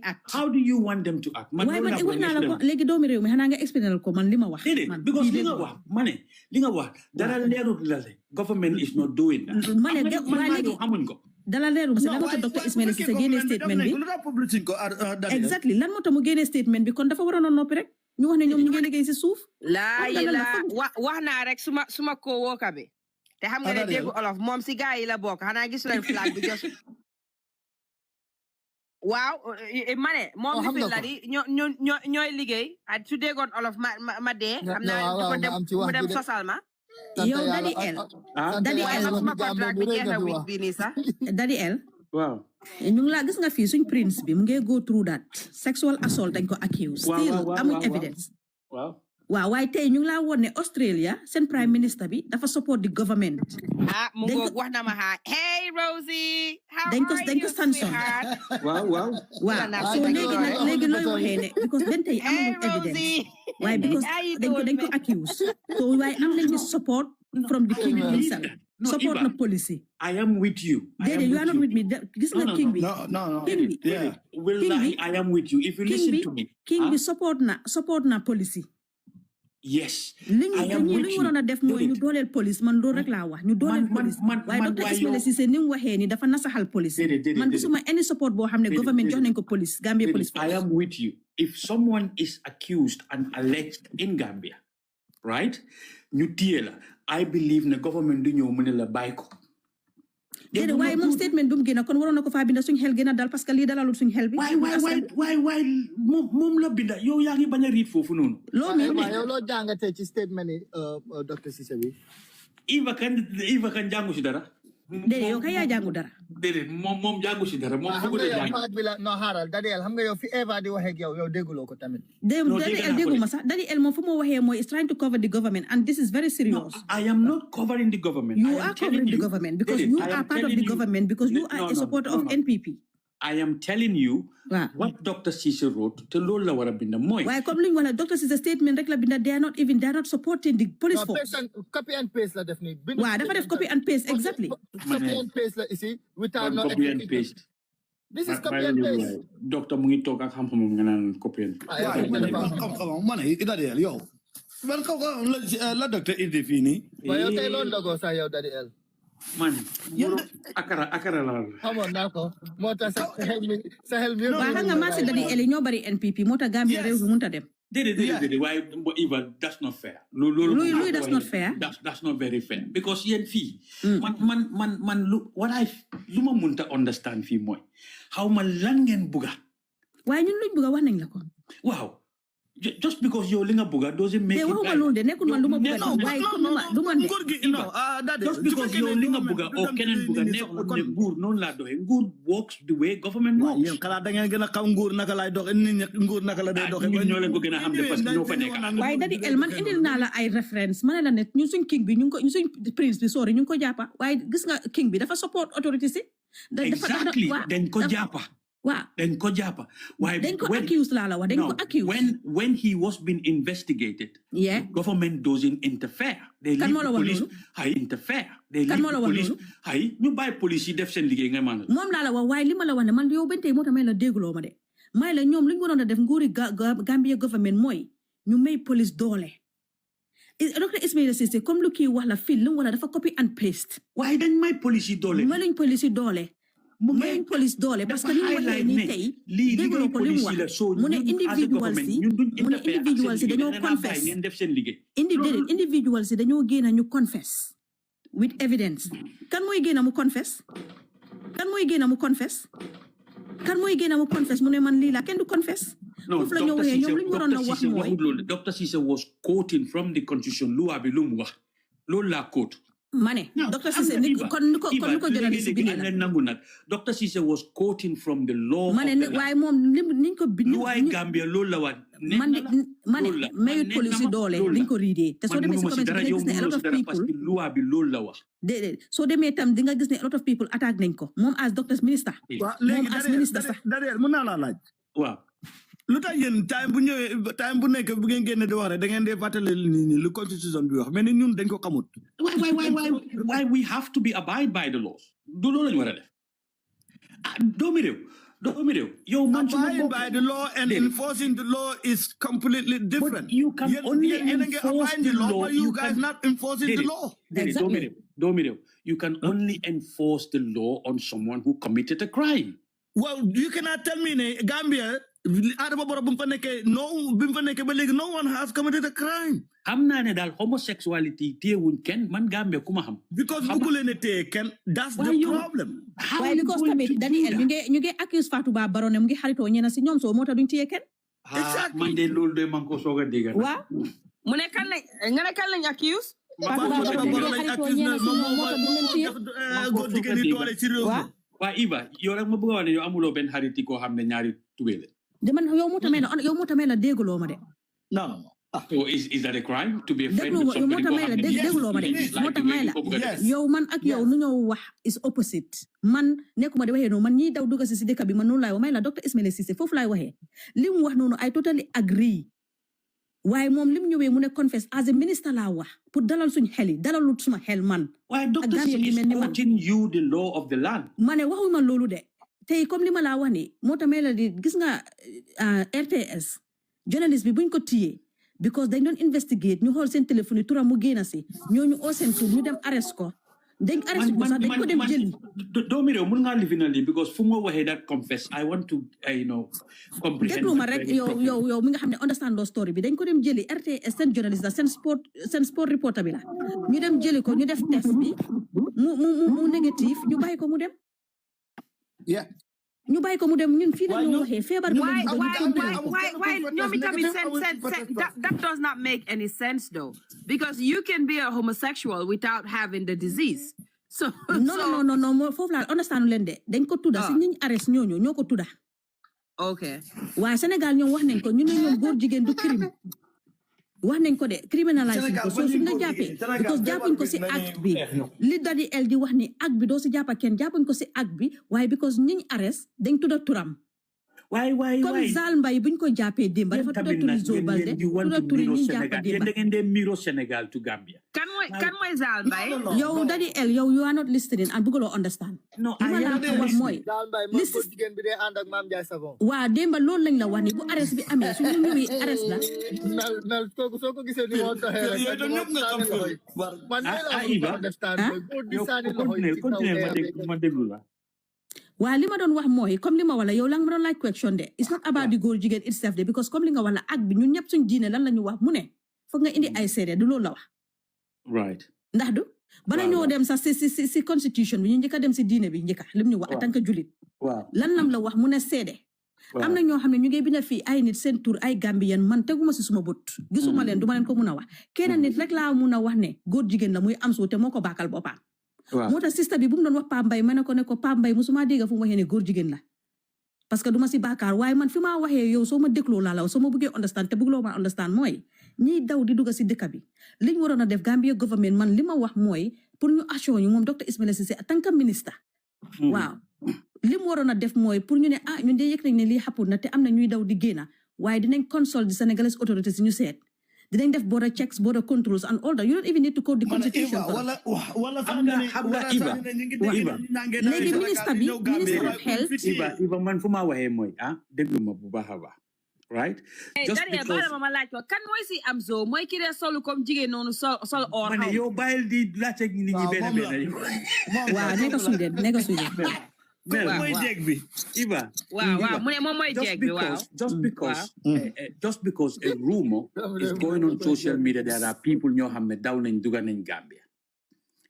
act? How do you want them to act? Why man legi do mi rew mi xana nga explainal ko man lima wax. Because linga wax dara leerut la government is not doing that. Dala leeru parce que dafa docteur Ismail Cissé génne statement bi. Exactly. Lan moo tax mu génne statement bi kon dafa waroon a noppi rek. Ñu wax ne ñoom ñu ngi liggéey si suuf. wax naa rek suma ko wooka bi te xam nga ne déggu olof moom si gaa yi la bokk xanaa gis leen flag bi jos waaw ma ne moom li fi la di ñooy liggéey su déggoon olof ma dee xam naa mu dem sosal ma yow Daddy El suma contract bi jeexa week bi nii sax Daddy El waaw ñu ngi laa gis nga fii suñ prince bi mu ngi go through that sexual assault dañ ko accuse still amuñ evidence waaw waaye tey ñu ngi laa woon ne Australia seen prime minister bi dafa support the government mu ngoog wax na ma hey Rosie how are you dañ ko sanction waaw so léegi looy waxee ne because den tey amuñ evidence waaye because dañ ko accuse so waaye am nañ support from the king himself. Support the policy. I am with you. You are not with me. This is not King B. No. King B. Yeah. I am with you. If you listen to me. King B support na policy. Yes. I am with you. Ñu dooleel police man do rek la wax ñu dooleel police waaye docteur Ismail Cissé ni mu waxee ni dafa nasaxal police man gisuma any support boo xam ne government jox nañ ko police Gambia police. I am with you. If someone is accused and alleged in Gambia, right? Ñu téye la I believe the government do ñew mëne la bay ko. Dédé waaye moom statement bu mu génn kon waroon na ko faa binda suñ xel gën a dal parce que lii dalalul suñ xel bi. Why moom la binda yow yaa ngi bañ a read foofu noonu. yow loo jàngatee ci statement yi Dr. Cissé bi. Iva kan jàngu si dara. Dédé yow kay yaa jàngu dara. Dédé moom jàngu si dara moom bëggu la jàng. non xaaral Daniel xam nga yow fi Eva di waxee ak yow dégguloo ko tamit. Daniel dégguma sax Daniel moom fu mu waxee mooy is trying to cover the government and this is very serious. No, I am not covering the government. You are covering the government because you are part of the government because you are a supporter of NPP. I am telling you what Dr. Cissé wrote to loolu la war a binda mooy. Waaye comme lu ñu wax Dr. Cissé statement rek la binda they are not supporting the police force. Copy and paste la def nii. Waaw dafa def copy and paste exactly. Copy and paste la ici without not copy and paste. This is copy and paste. Docteur mu ngi toog ak xam-xamam nga naan copy and xam-xam man Daniel yow man ko la docteur indi fii nii. Waaye yow tey loolu dogo sa yow Daniel. Man akara la xamoon naa ko moo tax sa xel mi waaw xam nga maa si dadi eli ñoo bari NPP moo tax Gambia réew mi mënut a dem. Déedéet waaye Eva that's not fair. Loolu that's not fair. That's not very fair because yéen fii man lu ma mënta understand fii mooy xaw ma lan ngeen bugga. Waaye ñun luñ bugga wax nañ la ko. Waaw just because yow li nga bugga doesn't make it waxuma loolu de nekkul man lu ma bugga waaye du man de just because yow li nga bugga o keneen bugga nekkul ne nguur noonu laa doxee nguur works the way government works. Yéen xalaat da ngeen gën a xam nguur naka lay doxe nit ñi nguur naka la day doxe ñoo leen ko gën a xam de parce que ñoo fa nekk. waaye dadi el man indil naa la ay référence ma ne la net ñun suñ king bi ñu suñ prince bi sorry ñu ngi ko jàppa waaye gis nga king bi dafa support autorité si exactly dañ ko jàppa. Wow. Then ko japa. Why? Then ko accused lala. Then ko accused. When he was being investigated, government doesn't interfere. They leave the police. Hay interfere. They leave the police. Hay ñu bay police yi def sen liggéey nga man. Mom lala wa way lima la wane man yow bentey mota may la déglo ma de. May la ñom luñu waroon def nguuri Gambia government moy ñu may police doole. Dr. Ismaila Cissé comme lu ki wax la fil lu wala dafa copy and paste. Why dañ may police yi doole? Ma lañ police doole. Main police doole parce que ni mu waxee nii tey déggoo ko li mu wax mu ne individual si dañoo confess individual si dañoo génn ñu confess with evidence kan mooy génn mu confess mu ne man lii la kenn du confess foofu la ñoo waxee ñoom lu ñu waroon a wax mooy Dr. Cissé was quoting from the constitution loi bi lu mu wax loolu la quote Mane, Dr. Cissé, journalist Dr. Cissé was quoting from the law. Mane, why mom ninko why Gambia lola wan. Mane, may policy dole ninko read. That's what they a lot of people. So they made them dinga a lot of people attack ninko. Mom as doctor's minister. Mom as minister. Wow. Lu tax yéen time bu nekk bu ngeen génne di wax rek da ngeen dee fàttali ni lu constitution bi wax mais ñun dañ ko xamut. Why we have to be abide by the laws. Du loolu lañu war a def. Doomi réew yow man abide by the law and enforcing the law is completely different. But you can only enforce the law, but you guys not enforcing the law. Exactly. Doomi réew you can only enforce the law on someone who committed a crime. Well, you cannot tell me ne Gambia no one has committed a crime. Xam naa ne daal homosexuality téewuñ kenn man Gambia ku ma xam. Because bu leen téye kenn that's the problem. Waaye because tamit Daniel ñu ngi accuse Fatou Ba Barrow ne mu ngi xaritoo ñeena si ñoom soo moo tax duñ téye kenn. Exactly. Man de loolu de man ko soog a dégg. Waaw. Mu ne kan lañ accuse. Fatou Ba Barrow lañ accuse na moom moo góor jigéen yi doole ci réew mi. Waa Iba yow rek ma bëgg a wax ne yow amuloo benn xarit koo xam ne ñaari tubéy la. De man yow moo tamee la dégguloo ma de. Non. So is that a crime to be a friend with somebody moo tamee la dégguloo ma de moo tax may la yow man ak yow nu ñoo wax is opposite man nekkuma di waxee noonu man ñiy daw dugg si dëkk bi man noonu laay wax may la Dr. Ismaila Cissé foofu laay waxee li mu wax noonu I totally agree waaye moom li mu ñëwee mu ne confess as a minister laa wax pour dalal suñu xel yi dalalut suma xel man. Waaye Dr. Cissé is quoting you the law of the land. Ma ne waxuma loolu de. Tey comme li ma laa wax ni moo tax may la di gis nga RTS journalist bi buñ ko téye because dañ doon investigate ñu xool seen téléphone yi turam mu génn si ñooñu oo seen tur ñu dem arrest ko dañ arrest ko sax dañ ko dem jëli doomi réew mun ngaa livinali because fu ma waxee that confess I want to comprehend déglu ma rek yow mi nga xam ne understand loo story bi dañ ko dem jëli RTS seen journaliste la seen sport reporter bi la ñu dem jëli ko ñu def test bi mu négatif ñu bàyyi ko mu dem ñu bàyyi ko mu dem ñun fii lañu waxee feebar bi why ñoom itamit that does not make any sense though because you can be a homosexual without having the disease so no foofu laa understand leen de dañ ko tudda si ñiñ arrest ñoo ko tudda okay waaye Sénégal ñoom wax nañ ko ñu ne ñoom góor jigéen du crime wax nañ ko de criminalize ko so suñ la jàppee because jàppuñ ko si acte bi li Daddy L di wax ni acte bi doo si jàppa kenn jàppuñ ko si acte bi waaye because ñiñ arrest dañ tudda turam waay comme Zal Mbaye buñ ko jàppee démba dafa tudda turi Zo Balde tudda turi ñiñ jàppa démba da ngeen de miro Sénégal to Gambia kan mooy Zal Mbaye yow Daddy L yow you are not listening and bëggaloo understand li ma la wax mooy waa démba loolu lañ la wax ni bu arrest bi amee su ñu ñëwee arrest la mel kooku soo ko gisee ni moo taxee ma déglu la waa li ma doon wax mooy comme li ma wala yow la nga ma doon laaj question de it's not about the góor jigéen itself de because comme li nga wala ak bi ñun ñëpp suñ diine lan la ñu wax mu ne foog nga indi ay seede du loolu la wax right ndax du bala ñoo dem sax si constitution bi ñu njëkk a dem si diine bi njëkk lim ñu wax en tant que julit lan lam la wax mu ne seede am na ñoo xam ne ñu ngi bind fii ay nit seen tur ay Gambian man teguma si suma bët gisuma leen duma leen ko mun a wax kenn nit rek laa mun a wax ne góor jigéen la muy am soo te moo ko baakal boppam moo tax sista bi bu mu doon wax Pape Mbaye ma ne ko Pape Mbaye musuma dégg fu mu waxee ne góor jigéen la parce que duma si baakaar waaye man fi ma waxee yow soo ma dégloo laa la soo ma bëggee understand te bëggloo ma understand mooy ñiy daw di dugg si dëkk bi liñ waroon a def Gambia government man li ma wax mooy pour ñu assure ñu moom docteur Ismaila Ceesay en tant que ministre waaw li mu waroon a def mooy pour ñu ne ñun de yëg nañ ne lii xaput na te am na ñuy daw di génn waaye dinañ consult di Senegalese authorities ñu seet dinañ def border checks border controls and all that you don't even need to code the constitution léegi ministre of health Iba man fu ma waxee mooy déglu ma bu baax a baax right just because ma laaj ko kan mooy si am zo mooy ki de solu comme jigéen noonu sol or ma ne yow bàyyil di laajte nit ñi benn waaw nekk Sweden mooy jeeg bi Iba waaw mu ne moom mooy jeeg bi waaw just because a rumor is going on social media there are people ñoo xam ne daw nañ duga nañ Gambia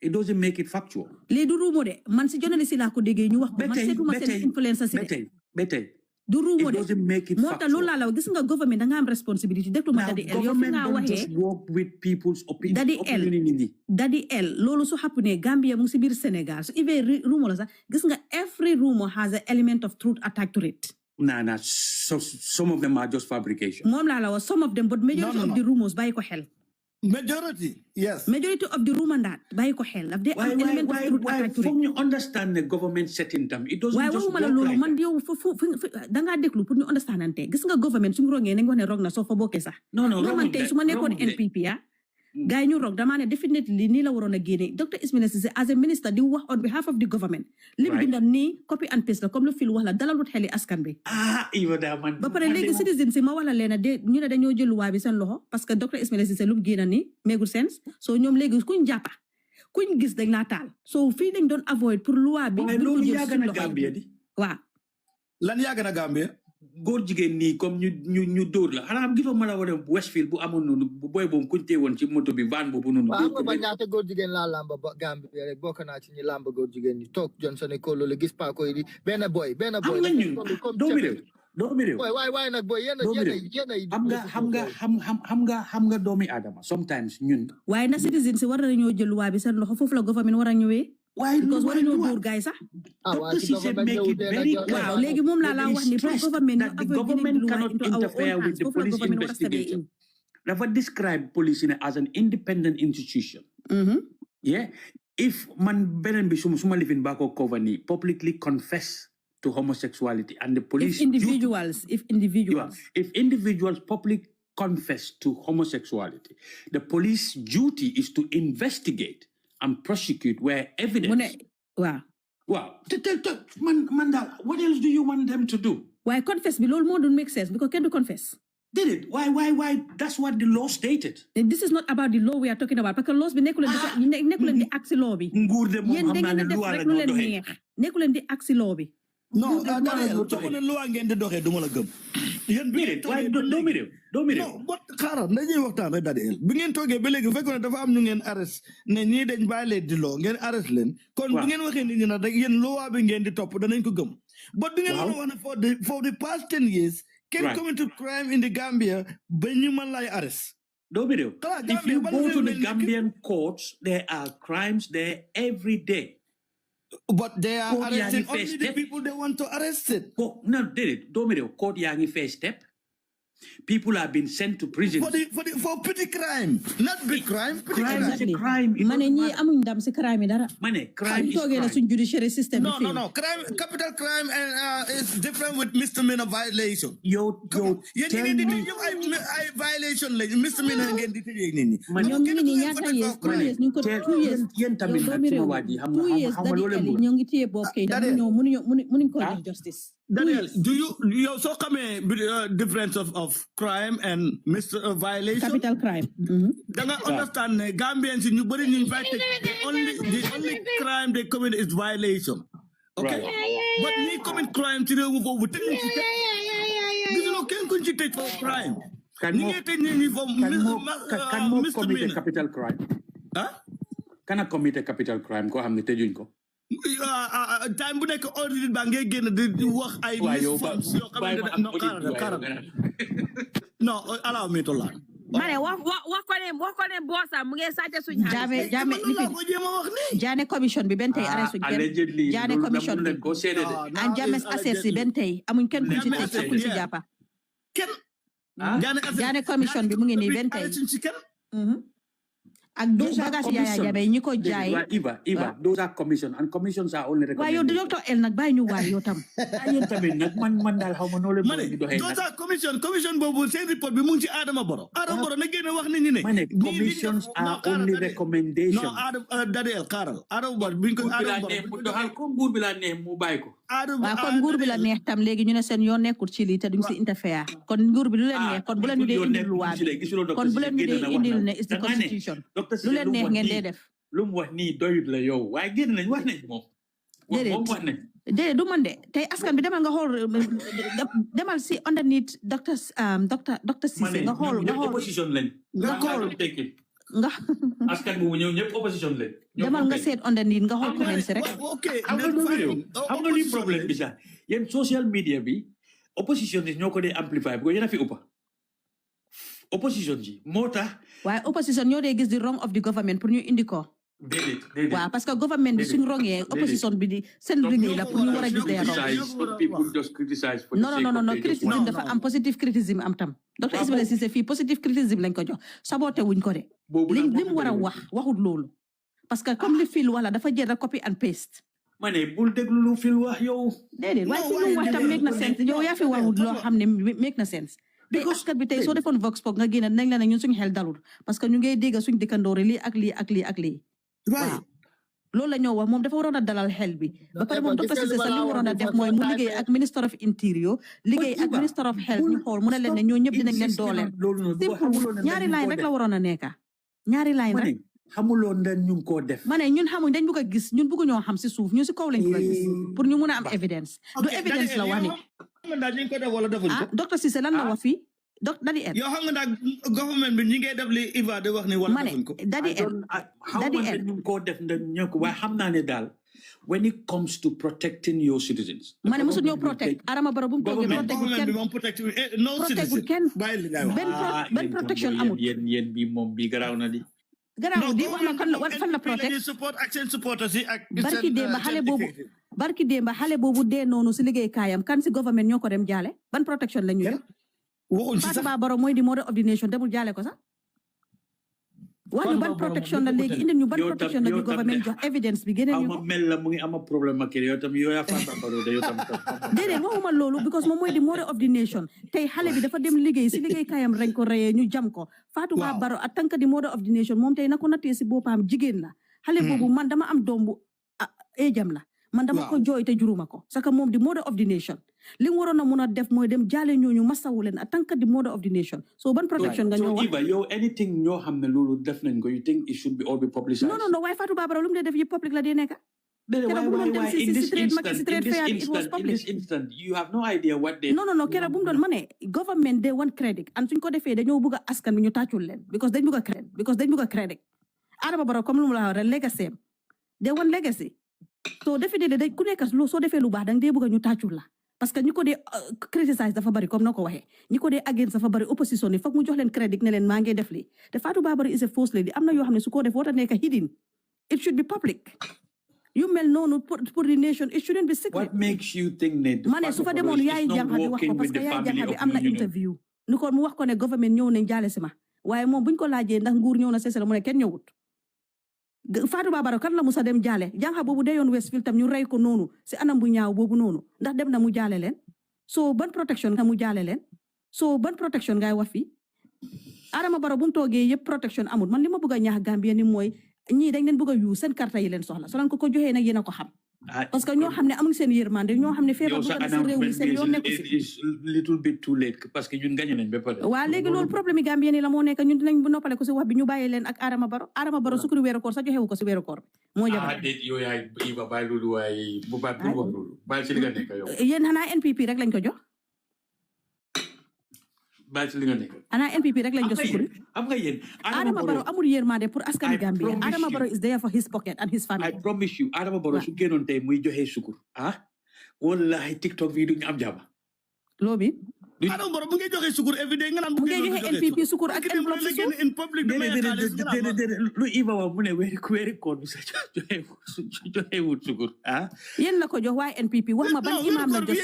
it doesn't make it factual lii du rumor de man si journaliste laa ko déggee ñu wax ko man seetuma seen influencer si de ba tey du rumor de make it moo tax loolu laa la gis nga government da nga am responsibility déglu ma Daddy L yow fi nga waxee work with people's opinion Daddy L loolu su xappunee Gambia mu si biir Sénégal su iwee rumor la sax gis nga every rumor has an element of truth attached to it nah so some of them are just fabrication moom laa la wax some of them but majority of the rumors bàyyi ko xel majority of the rumor that bàyyi ko xel daf dee am element of truth attached to it foog ñu understand the government setting tam it doesn't just waxuma la loolu man yow dangaa déglu pour ñu understand ante gis nga government suñu rongee nañ wax ne rog na soo fa bokkee sax man tey su ma nekkoon NPP gars yi ñu rog damaa ne definitely nii la waroon a génne docteur Ismaila Ceesay as a minister di wax on behalf of the government li mu bindal nii copy and paste la comme lu fil wax la dalalut xeli askan bi ba pare léegi citizen si ma wax la leena de ñu ne dañoo jël luwaa bi seen loxo parce que docteur Ismaila Ceesay lu mu génn nii méegul sens soo ñoom léegi kuñ jàppa kuñ gis dañ laa taal soo fii dañ doon avoid pour luwaa bi loolu yàgg na Gambia di waaw lan yàgg na Gambia góor jigéen nii comme ñu dóor la xanaa gisoo ma la war a Westfield bu amoon noonu bu booy boobu kuñ tee woon ci moto bi van boobu noonu waaw ba ñaata góor jigéen laa lamba ba Gambia rek bokk naa ci ñi lamba góor jigéen ñi toog Johnson ko loolu gis pa koy di benn boy doomi réew waay nag boy yéen xam nga doomi Adama sometimes ñun waaye na citizen si war nañoo jël luwaa bi seen loxo foofu la government war a ñëwee because war nañoo dóor gaay sax waaw léegi moom laa wax ni pour government that the government cannot interfere with the police investigation dafa describe police as an independent institution if man beneen bi suma living back or cover ni publicly confess to homosexuality and the police if individuals publicly confess to homosexuality the police duty is to investigate and prosecute where evidence wow man what else do you want them to do why confess bi loolu moo doon make sense because kenn du confess Did it? Why? That's what the law stated. This is not about the law we are talking about because laws bi nekkulen di aksi law bi. Nguur de moom xam naa ne loi la ñoo doxee. Nekkulen di aksi law bi. No, soo ne loi ngeen di doxee du ma la gëm. Yéen bi ngeen toogee doo mi réew. non but xaaral dañuy waxtaan rek Daniel bi ngeen toogee ba léegi fekkoon ne dafa am ñu ngeen arrest ne ñii dañ violate di law ngeen arrest leen kon bu ngeen waxee nit ñi nag rek yéen loi bi ngeen di topp danañ ko gëm but bi ngeen wax ne for the past 10 years can commit crime in the Gambia ba ñu mën lay arrest. Doo mi réew. If you go to the Gambian courts, there are crimes there every day. But they are arresting only the people they want to arrest it. No, did it. Doo mi réew. Court yaa ngi first step. People have been sent to prison for petty crime, not big crime. Petty crime. Mane ñi amuñ ndam ci crime dara. Mane crime is crime. La suñ judiciary system. No. Crime, capital crime, and is different with misdemeanor violation. Yo, tell me. I violation like misdemeanor again. Ñom ñu ni ñaata years 2 years ñu ko 2 years. Yeen tamit nak ci waji xam 2 years ñu ngi téye bopp kay mënuñ ko justice. Daniel, do you so come difference of crime and violation? Capital crime. Don't understand Gambians in you invited the only crime they commit is violation. Okay? But they commit crime to the this is for crime. Can more commit a capital crime? Huh? Can I commit a capital crime? Ko xamne tejuñ ko. Time bu nek ordre ba ngay genn di wax ay misforms yo xamne no allow me to learn. Mane wax ko ne bossa mu ngi sàcc suñu xaalis. Jane commission bi ben tay arrest suñu kenn. Jane commission bi ko sédé de. An james assess si ben tay amuñ kenn ku ci tek ku ci jappa. Kenn Jane commission bi mu ngi ni ben tay. Ak those bagage Yaya Jammeh ñi ko jaay. Eva, those are commission and commissions are only recommended. Waaye yow docteur El nag bàyyi ñu waay yow tam. Yéen tamit nag man daal xaw ma noo leen mën di doxee. Those are commission boobu seen report bi mu ngi ci Adama Barrow. Adama Barrow na génn wax nit ñi ne. Ma ne commissions are only recommendations. Non Daniel xaaral Adama Barrow biñ ko Adama Barrow mu doxal ko nguur bi la neex mu bàyyi ko. Waaw kon nguur bi la neex tam léegi ñu ne seen yoon nekkul ci lii te duñ si interfere. Kon nguur bi lu leen neex kon bu leen ñu dee indil loi bi. Kon bu leen ñu dee indil ne is the constitution. Lu leen neex ngeen dee def. Lu mu wax nii doyut la yow waaye génn nañ wax nañ moom. wax nañ. Déedéet du man de tey askan bi demal nga xool demal si underneath docteur Cissé nga xool opposition lañ. nga xool nga askan bu ñëw ñëpp opposition lañ. demal nga seet underneath nga xool commencé rek. am nga li problème bi sax yéen social media bi opposition yi ñoo ko dee amplifier bi ko yéen a fi uppa opposition ji moo tax. waaye opposition ñoo dee gis di wrong of the government pour ñu indi ko. déedéet waaw parce que government bi suñu wrongee opposition bi di seen liggéey la pour ñu war a gis dee wrong. non criticisme dafa am positive criticism am tam. docteur Ismaïla Cissé fii positive criticism lañ ko jox saboté wuñ ko de. li mu war a waxut loolu. parce que comme li fil wala dafa jël rek copy and paste. ma ne bul déglu lu fil wax yow. déedéet waaye si lu wax tam make na sense yow yaa fi waxut loo xam ne make na sense. tey askan bi tey soo defoon vox pop nga génne nañ la ne ñun suñu xel dalul parce que ñu ngay dégg suñu dëkkandoor lii ak lii. waaw loolu la ñoo wax moom dafa waroon a dalal xel bi ba pare moom docteur Cissé sax li mu waroon a def mooy mu liggéey ak minister of interior liggéey ak minister of health ñu xool mu ne leen ne ñoo ñëpp dinañ leen dooleel simple ñaari line rek la waroon a nekka ñaari line rek xamuloon dañ ñu koo def ma ne ñun xamuñ dañ bëgg a gis ñun bëgg ñoo xam si suuf ñu si kaw lañ bëgg a gis pour ñu mun a am évidence du évidence la wax ni docteur Cissé lan la wax fii dadi et yow xam nga nag government bi ñi ngay def li Iva di wax ni wala defuñ ko dadi et ñu ko def ñoo ko waaye xam naa ne daal when it comes to protecting your citizens ma ne mosu ñoo protect Adama Barrow bu mu toogee protect kenn benn protection amul yéen bi moom bi garaaw na di garaaw di wax ma fan la protect support ak seen supporters yi ak barki démba xale boobu dee noonu si liggéey kaayam kan si government ñoo ko dem jaale ban protection la ñu def waxuñ si sax Fatou Barrow mooy di mother of the nation demul jaale ko sax wax ñu ban protection la léegi indi ñu ban protection la ñu government jox evidence bi génne ñu ko mel la mu ngi am problème ak yow tam yow yaa Fatou Barrow de yow tam déedéet waxuma loolu because moom mooy di mother of the nation tey xale bi dafa dem liggéey si liggéey kaayam reñ ko reyee ñu jam ko Fatou Barrow en tant que di mother of the nation moom tey na ko nattee si boppam jigéen la xale boobu man dama am doom bu ejam la man dama ko jooy te juruma ko saka moom di mother of the nation li mu waroon a mun a def mooy dem jaale ñooñu masawu leen en tant que di mother of the nation so ban protection nga ñoo wax so yow anything ñoo xam ne loolu def nañ ko you think it should be all be publicized non waaye Fatou Babara lu mu dee def yëpp public la dee nekka why in this instant you have no idea what they non keroog bu mu doon ma ne government they want credit and suñ ko defee dañoo bëgg a askan bi ñu tàccul leen because dañ bëgg a credit Adama Barrow comme lu mu la waxee legacy they want legacy so definitely day ku nekk soo defee lu baax danga dee bëgg ñu tàccul la parce que ñi ko dee criticize dafa bari comme na ko waxee ñi ko dee against dafa bari opposition yi foog mu jox leen crédit ne leen maa ngi def lii te Fatou Babara is a first lady am na yoo xam ne su ko def wota nekk hidden it should be public you mel noonu pour the nation it shouldn't be secret what makes you think that ma ne su fa demoon yaay jànqa bi wax ko parce que yaay jànqa bi am na interview ni ko mu wax ko ne government ñëw nañ jaale si ma waaye moom buñ ko laajee ndax nguur ñëw na seesal mu ne kenn ñëwut Fatou Babara kan la musa dem jaale jànqa boobu deyoon Westfield tam ñu rey ko noonu si anam bu ñaaw boobu noonu ndax dem na mu jaale leen so ban protection nga mu jaale leen so ban protection ngay wax fii Adama Barrow bu mu toogee yëpp protection amul man li ma bëgg a ñaax Gambia ni mooy ñii dañ leen bëgg a yu seen carte yi leen soxla so leen ko joxee nag yéen a ko xam parce que ñoo xam ne amuñ seen yërmande ñoo xam ne feebar bu ko seen réew mi seen yoon nekku si little bit too late parce que ñun gañe nañ ba pare waaw léegi loolu problème yi Gambien yi la moo nekk ñun dinañ noppale ko si wax bi ñu bàyyi leen ak Adama Barrow sukuri weeru koor sax joxewu ko si weeru koor moo jabar déet yow yaay Iba bàyyi loolu waaye bu baax pour wax loolu bàyyi si li nga nekk yow yéen xanaa NPP rek lañ ko jox bàyyi si li nga nekk xanaa NPP rek lañ jox sukuri am nga yéen Adama Barrow amul yërmande pour askan Gambia Adama Barrow is there for his pocket and his family I promise you Adama Barrow su génnoon tey muy joxe sukur wallahi TikTok bi duñu am jàmm loo bi Adama Barrow bu ngeen joxe sukur every day nga naan bu ngeen joxe NPP sukur ak enveloppe si suuf in public lu Iba wax mu ne weeri koor bi sa joxe wut sukur yéen la ko jox waaye NPP wax ma ban imam la jox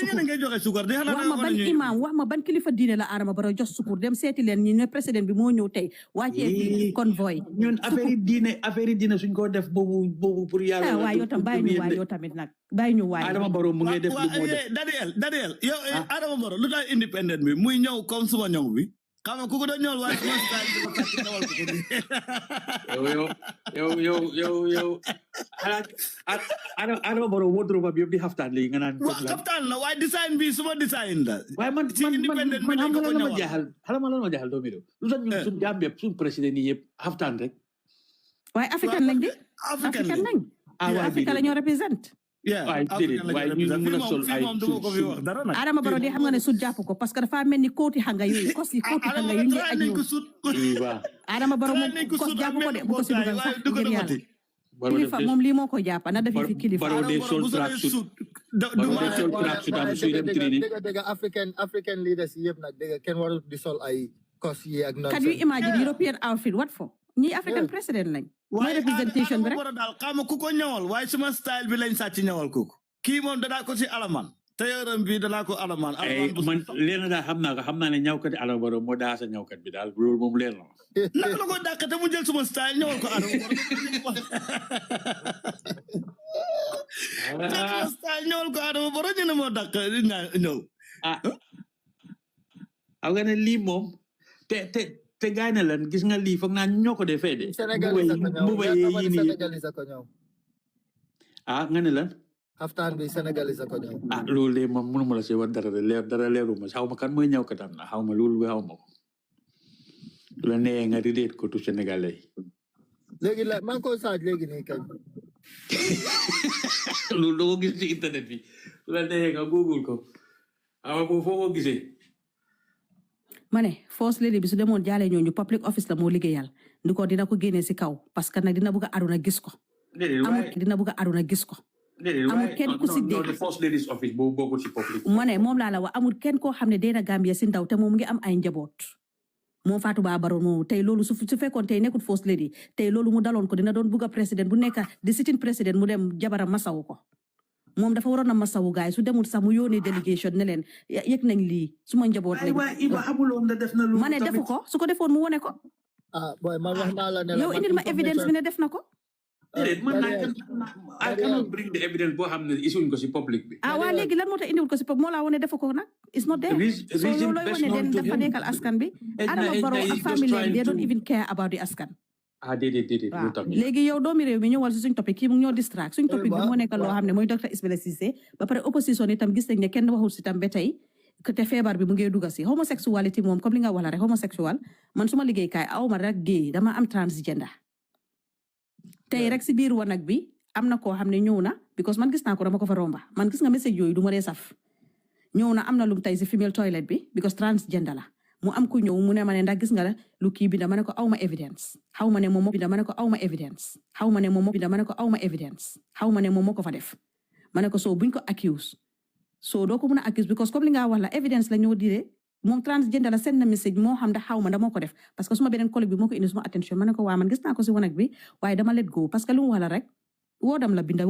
sukur wax ma ban kilifa diine la Adama Barrow jox sukur dem seeti leen ñi ne président bi moo ñëw tey wàccee fi convoy ñun affaire diine suñ ko def boobu pour yàlla waaye yow tam bàyyi ñu waay yow tamit nag bàyyi ñu waay Adama Barrow mu ngi def lu moo def Daniel yow Adama Barrow lu tax independent bi muy ñëw comme suma ñëw bi xam nga ku ko doon ñëwal waaye suma style bi ma fàtte ñëwal ko yow Adama Barrow wardrobe bi yëpp di xaftaan léegi nga naan xaftaan la waaye design bi suma design la waaye man xam nga lan ma jaaxal doomi do lu tax ñun suñ Gambie suñ président yi yëpp xaftaan rek waaye africain lañ di africain lañ Afrique la ñoo représente waaye ñu mën a sol ay Adama Barrow de xam nga ne sut jàpp ko parce que dafa mel ni kooti xanga yooyu kos yi kooti xanga yu ñu aj ñëw Adama Barrow moom kos jàpp ko de bu ko si dugal sax ngir yàlla kilifa moom lii moo ko jàpp na dafi fi kilifa Barrow de sol tracksuit am suy dem training dëgg African leaders yëpp nag dëgg kenn warul di sol ay kos yi ak can you imagine European outfit what for ñii African president lañ mooy representation bi rek daal xam nga ku ko ñëwal waaye suma style bi lañ sàcc ñëwal kooku kii moom danaa ko si alaman te yoram bi danaa ko alaman man leer na daal xam naa ne ñawkat Adama Barrow moo daa sa ñawkat bi daal loolu moom leer na naka la ko dàq te mu jël suma style ñëwal ko Adama Barrow style ñëwal ko Adama Barrow ñu ne moo dàq ñëw xam nga ne lii moom te gaay na lan gis nga lii foog naa ñoo ko defee de mbuba yi nii nga ne lan xaftaan bi Sénégalais a ko ñëw loolu de moom mënuma la see wax dara leeruma xaw ma kan mooy ñëw katam na xaw ma loolu xaw ma ko la nee nga relate ko tu Sénégalais léegi la maa ngi ko saaj léegi nii kañ loolu doo ko gis ci internet bi la nee nga google ko awa ko foo ko gisee ma ne first lady bi su demoon jaale ñooñu public office la moo liggéeyal ndi ko dina ko génnee si kaw parce que nag dina bëgg a aduna gis ko dina bëgg a aduna gis ko amul kenn ku si dee first lady's office boobu bokkul si public ma ne moom laa la wax amul kenn koo xam ne dee na Gambia si ndaw te moom ngi am ay njaboot moom Fatou Babara moom tey loolu su fekkoon tey nekkul first lady tey loolu mu daloon ko dina doon bëgg a président bu nekk di sitting président mu dem jabaram masawu ko moom dafa waroon a masawu gaay su demul sax mu yónnee délégation ne leen yëg nañ lii suma njaboot lañ ma ne defu ko su ko defoon mu wone ko boy man wax naa la ne yow indil ma évidence bi ne def na ko man I cannot bring the evidence boo xam ne isuñ ko si public bi waa léegi lan moo tax indiwul ko si public moo laa wone defu ko nag it's not there so loolooy wone den dafa nekkal askan bi Adama Barrow ak famille they don't even care about the askan déedéet lu tax léegi yow doomi réew mi ñëwal si suñ topic kii mu ngi ñoo distract suñ topic bi moo nekk loo xam ne mooy docteur Ismaila Ceesay ba pare opposition itam gis nañ ne kenn waxul si tam ba tey que te feebar bi mu ngi dugg si homosexualité moom comme li nga wax la rek homosexual man suma liggéeykaay awma rek gay dama am transgender tey rek si biir wanag bi am na koo xam ne ñëw na because man gis naa ko dama ko fa romba man gis nga message yooyu du ma dee saf ñëw na am na lum tey si female toilet bi because transgender la mu am ku ñëw mu ne ma ne ndax gis nga lu kii bi dama ne ko awma evidence xaw ma ne moom bi dama ne ko awma evidence xaw ma ne moom bi dama ne ko awma evidence xaw ma ne moom moo ko fa def ma ne ko soo buñ ko accuse soo doo ko mën a accuse because comme li nga wax la evidence la ñoo dire moom transgender la send na message moo xam ndax xaw ma moo ko def parce que suma beneen collègue bi moo ko indi suma attention ma ne ko waa man gis naa ko si wanag bi waaye dama let go parce que lu mu wax la rek woodam la binda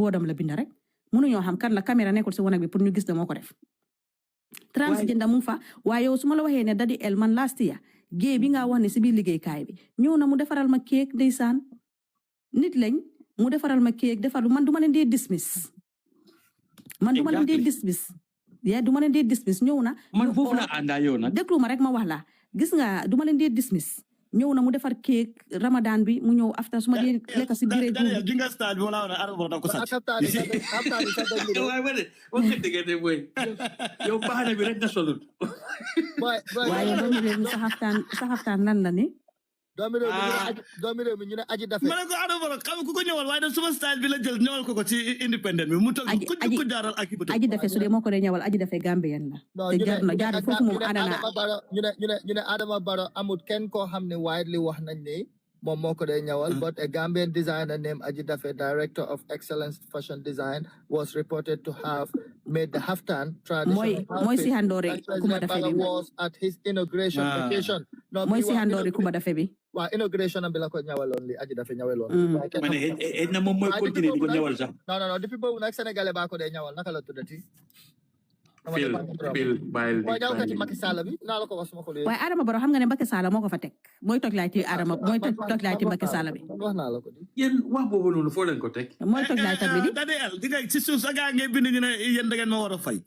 rek mënuñoo xam kan la caméra nekkul si wanag bi pour ñu gis ne moo ko def transgender mu fa waaye yow su ma la waxee ne Daddy L man last year gée bi nga wax ne si biir liggéeykaay bi ñëw na mu defaral ma kéeg ndeysaan nit lañ mu defaral ma kéeg defaru man du ma leen dee dismiss du ma leen dee dismiss ñëw na man foofu la àndaa yow nag déglu ma rek ma wax la gis nga du ma leen dee dismiss ñëw na mu defar kéeg Ramadan bi mu ñëw after su ma dee lekk si biir di nga stade bi wala ara bo da ko sàcc waaye wala wax nga dëgg de boy yow baxana bi rek nga solut waaye doomi réew mi sa xaftaan lan la ni doomi réew mi ñu ne aji dafe ma ne ko ara bo xam ku ko ñëwal waaye da suma style bi la jël ñëwal ko ci independent bi mu toog ku jaaral ak aji dafe su dee moo ko dee ñëwal aji dafe Gambian la te jaar foofu moom adana ñu ne Adama Barrow amut kenn koo xam ne widely wax nañ ne moom moo ko dee ñëwal but a Gambian designer named Aji Dafe, director of excellence fashion design, was reported to have made the Haftan traditional outfit was at his inauguration vacation. Mooy si handori Kuba Dafe bi. Wa inauguration am bi la ko ñëwaloon li Aji Dafe ñëwaloon. Mané na moom mooy continuer di ko ñëwal sax. Non depuis boobu nag Sénégalais ba ko dee ñëwal naka la tuddati. Bill Macky Sall bi naa la ko wax suma xol waaye Adama Barrow xam nga ne Macky Sall moo ko fa teg mooy toj laay ci Adama mooy toj laay ci Macky Sall bi wax naa la ko di yéen wax boobu noonu foo leen ko teg mooy toj laay tamit Daddy L di nga ci suuf sa gaa ngay bind ñu ne yéen da ngeen ma war a fay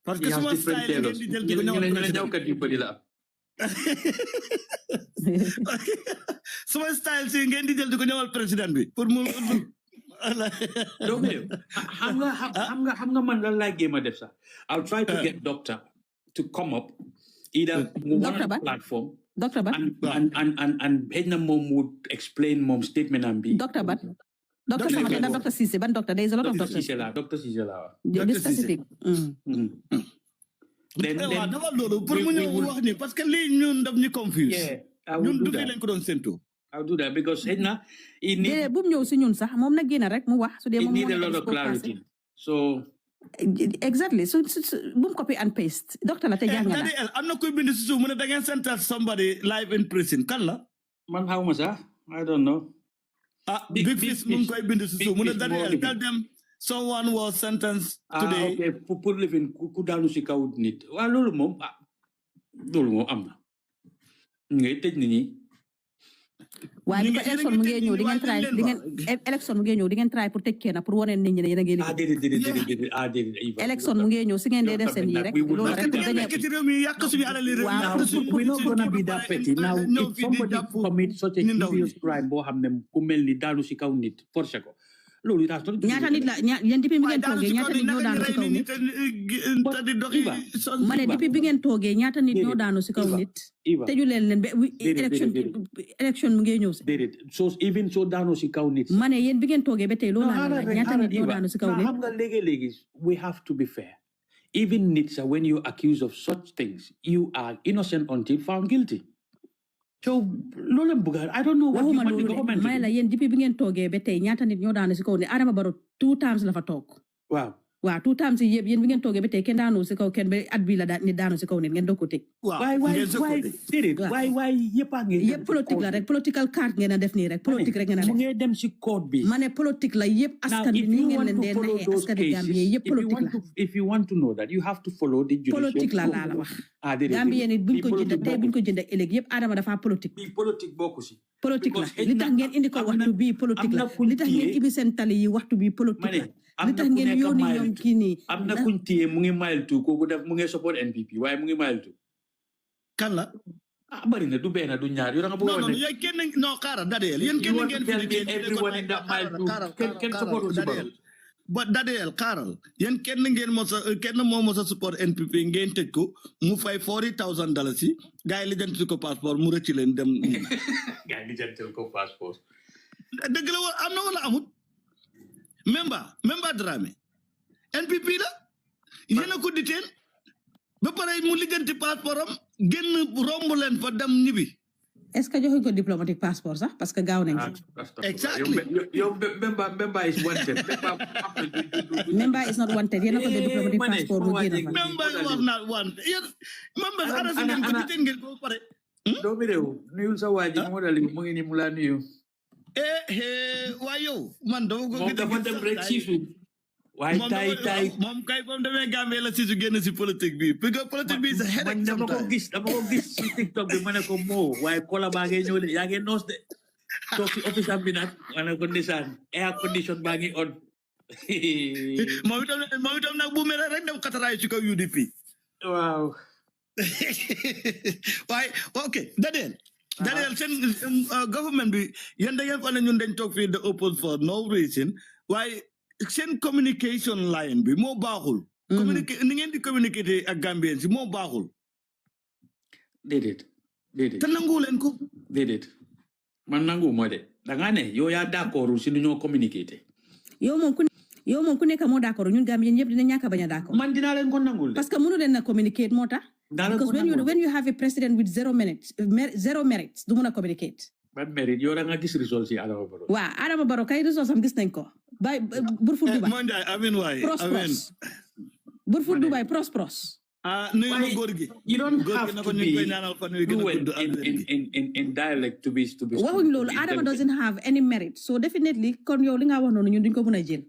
parce que suma style ngeen di jël di ko ñëwal ñu ñawkat yu bëri la suma style si ngeen di jël di ko ñëwal président bi pour mu donc xam nga man lan laay géem a def sax I'll try to get doctor to come up either one platform doctor Bat and xëy na moom would explain moom statement am bi doctor Bat doctor sama kena doctor Ceesay ban doctor there is a lot of doctors doctor Ceesay la this specific then dama loolu pour mu ñëw wax ni parce que lii ñun daf ñu confuse ñun du fi lañ ko doon séntu I'll do that because bu mu ñëw si ñun sax moom na génn rek mu wax su dee moom need a lot of clarity so exactly so bu mu copy and paste docteur la te jàng na am na koy bind si suuf mu ne da ngeen sentence somebody live in prison kan la man xaw ma sax I don't know big fish mu ngi koy bind si suuf mu ne Daddy L tell them someone was sentenced today okay pour living ku daanu si kaw nit waaw loolu moom am na ngay tëj nit ñi waaye bi ko élection mu ngi ñëw di ngeen try pour tëj kenn pour wane nit ñi ne yéen a ngi liggéey élection mu ngi ñëw si ngeen dee def seen yi rek loolu rek we're not gonna be that petty now if somebody commit such a serious crime boo xam ne ku mel ni daanu si kaw nit forcé ko loolu ñaata nit la yéen depuis bi ngeen toogee ñaata nit ñoo daanu si kaw nit ma ne depuis bi ngeen toogee ñaata nit ñoo daanu si kaw nit tëju leen élection mu ngi ñëw si so even so daanu si kaw nit ma ne yéen bi ngeen toogee ba tey loolu la ñaata nit ñoo daanu si kaw nit xam nga léegi we have to be fair even nit sax when you accused of such things you are innocent until found guilty so loolu bëgg I don't know what you want the government may la yéen depuis bi ngeen toogee ba tey ñaata nit ñoo daanu si kaw ne Adama Barrow 2 times la fa toog waaw 2 times yëpp yéen bi ngeen toogee ba tey kenn daanu si kaw kenn ba at bi la nit daanu si kaw nit ngeen doog ko teg waay yëpp a ngi yëpp politique la rek political card ngeen a def nii rek politique rek ngeen a def mu ngi dem si code bi ma ne politique la yëpp askan bi nii ngeen leen dee naxee askan bi Gambie yëpp politique la if you want to know that you have to follow the judicial politique la laa la wax Gambie nit buñ ko jënd tey buñ ko jënd ëllëg yëpp Adama dafa politique politique bokku si politique la li tax ngeen indi ko waxtu bii politique la li tax ngeen ibi seen tali yi waxtu bii politique la li tax ngeen yónni ñoom kii nii am na kuñ téye mu ngi mile 2 kooku def mu ngi support NPP waaye mu ngi mile 2 kan la bari na du benn du ñaar yow da nga bëgg non yéen kenn non xaaral Dadeel yéen kenn ngeen fi everyone in that mile kenn support but Dadeel xaaral yéen kenn ngeen moo mos a support NPP ngeen tëj ko mu fay $40,000 gars yi lijjanti ko passeport mu rëcc leen dem gars yi lijjanti ko passeport dëgg la am na wala amut Memba Dramé NPP la yéen a ko diteen ba pare mu lijjanti passeport am génn romb leen fa dem ñibbi. est-ce que joxuñ ko diplomatique passeport sax parce que gaaw nañ ci. exactly yow Memba is wanted. Memba is not wanted yéen a ko def diplomatique passeport mu génn fa. Memba was not wanted yéen Memba arrêté ngeen ko diteen ngeen ko pare. doomi réew nuyul sa waa ji moo dal mu ngi ni mu laa nuyu. waa yow man dama ko moom dafa dem rek siisu. waaye tay moom kay ba mu demee Gambie la siisu génn si politique bi parce que politique bi sa xel dama ko gis si TikTok bi ma ne ko moo waaye kola baa ngay ñëw de yaa ngi noos de toog si office am bi nag ma ne ko ndeysaan air condition baa ngi on moom itam nag bu mel rek dem kataraay ci kaw UDP waaw waaye ok Dadeel seen government bi yéen da ngeen fa ne ñun dañ toog fii de oppose for no reason waaye seen communication line bi moo baaxul. ni ngeen di communiquer ak Gambien si moo baaxul. déedéet. te nangu leen ko. déedéet man nangu moo de da ngaa ne yow yaa d'accord si nu ñoo communiquer. yow moom ku nekk moo d'accord ñun Gambien ñëpp dina ñàkk a bañ a d'accord. man dinaa leen ko nangul de. parce que mënu leen na communiquer moo tax. because when you have a president with zero merits du mun a communicate. ban mérite yow da nga gis result si Adama Barrow. waaw Adama Barrow kay result am gis nañ ko. bay Burfu Dubai. Monday amin waay amin. Burfu Dubai pros. nuyu ma góor gi. You don't have to be fluent in dialect to be. waxuñ loolu Adama doesn't have any merit so definitely kon yow li nga wax noonu ñun duñ ko mën a jël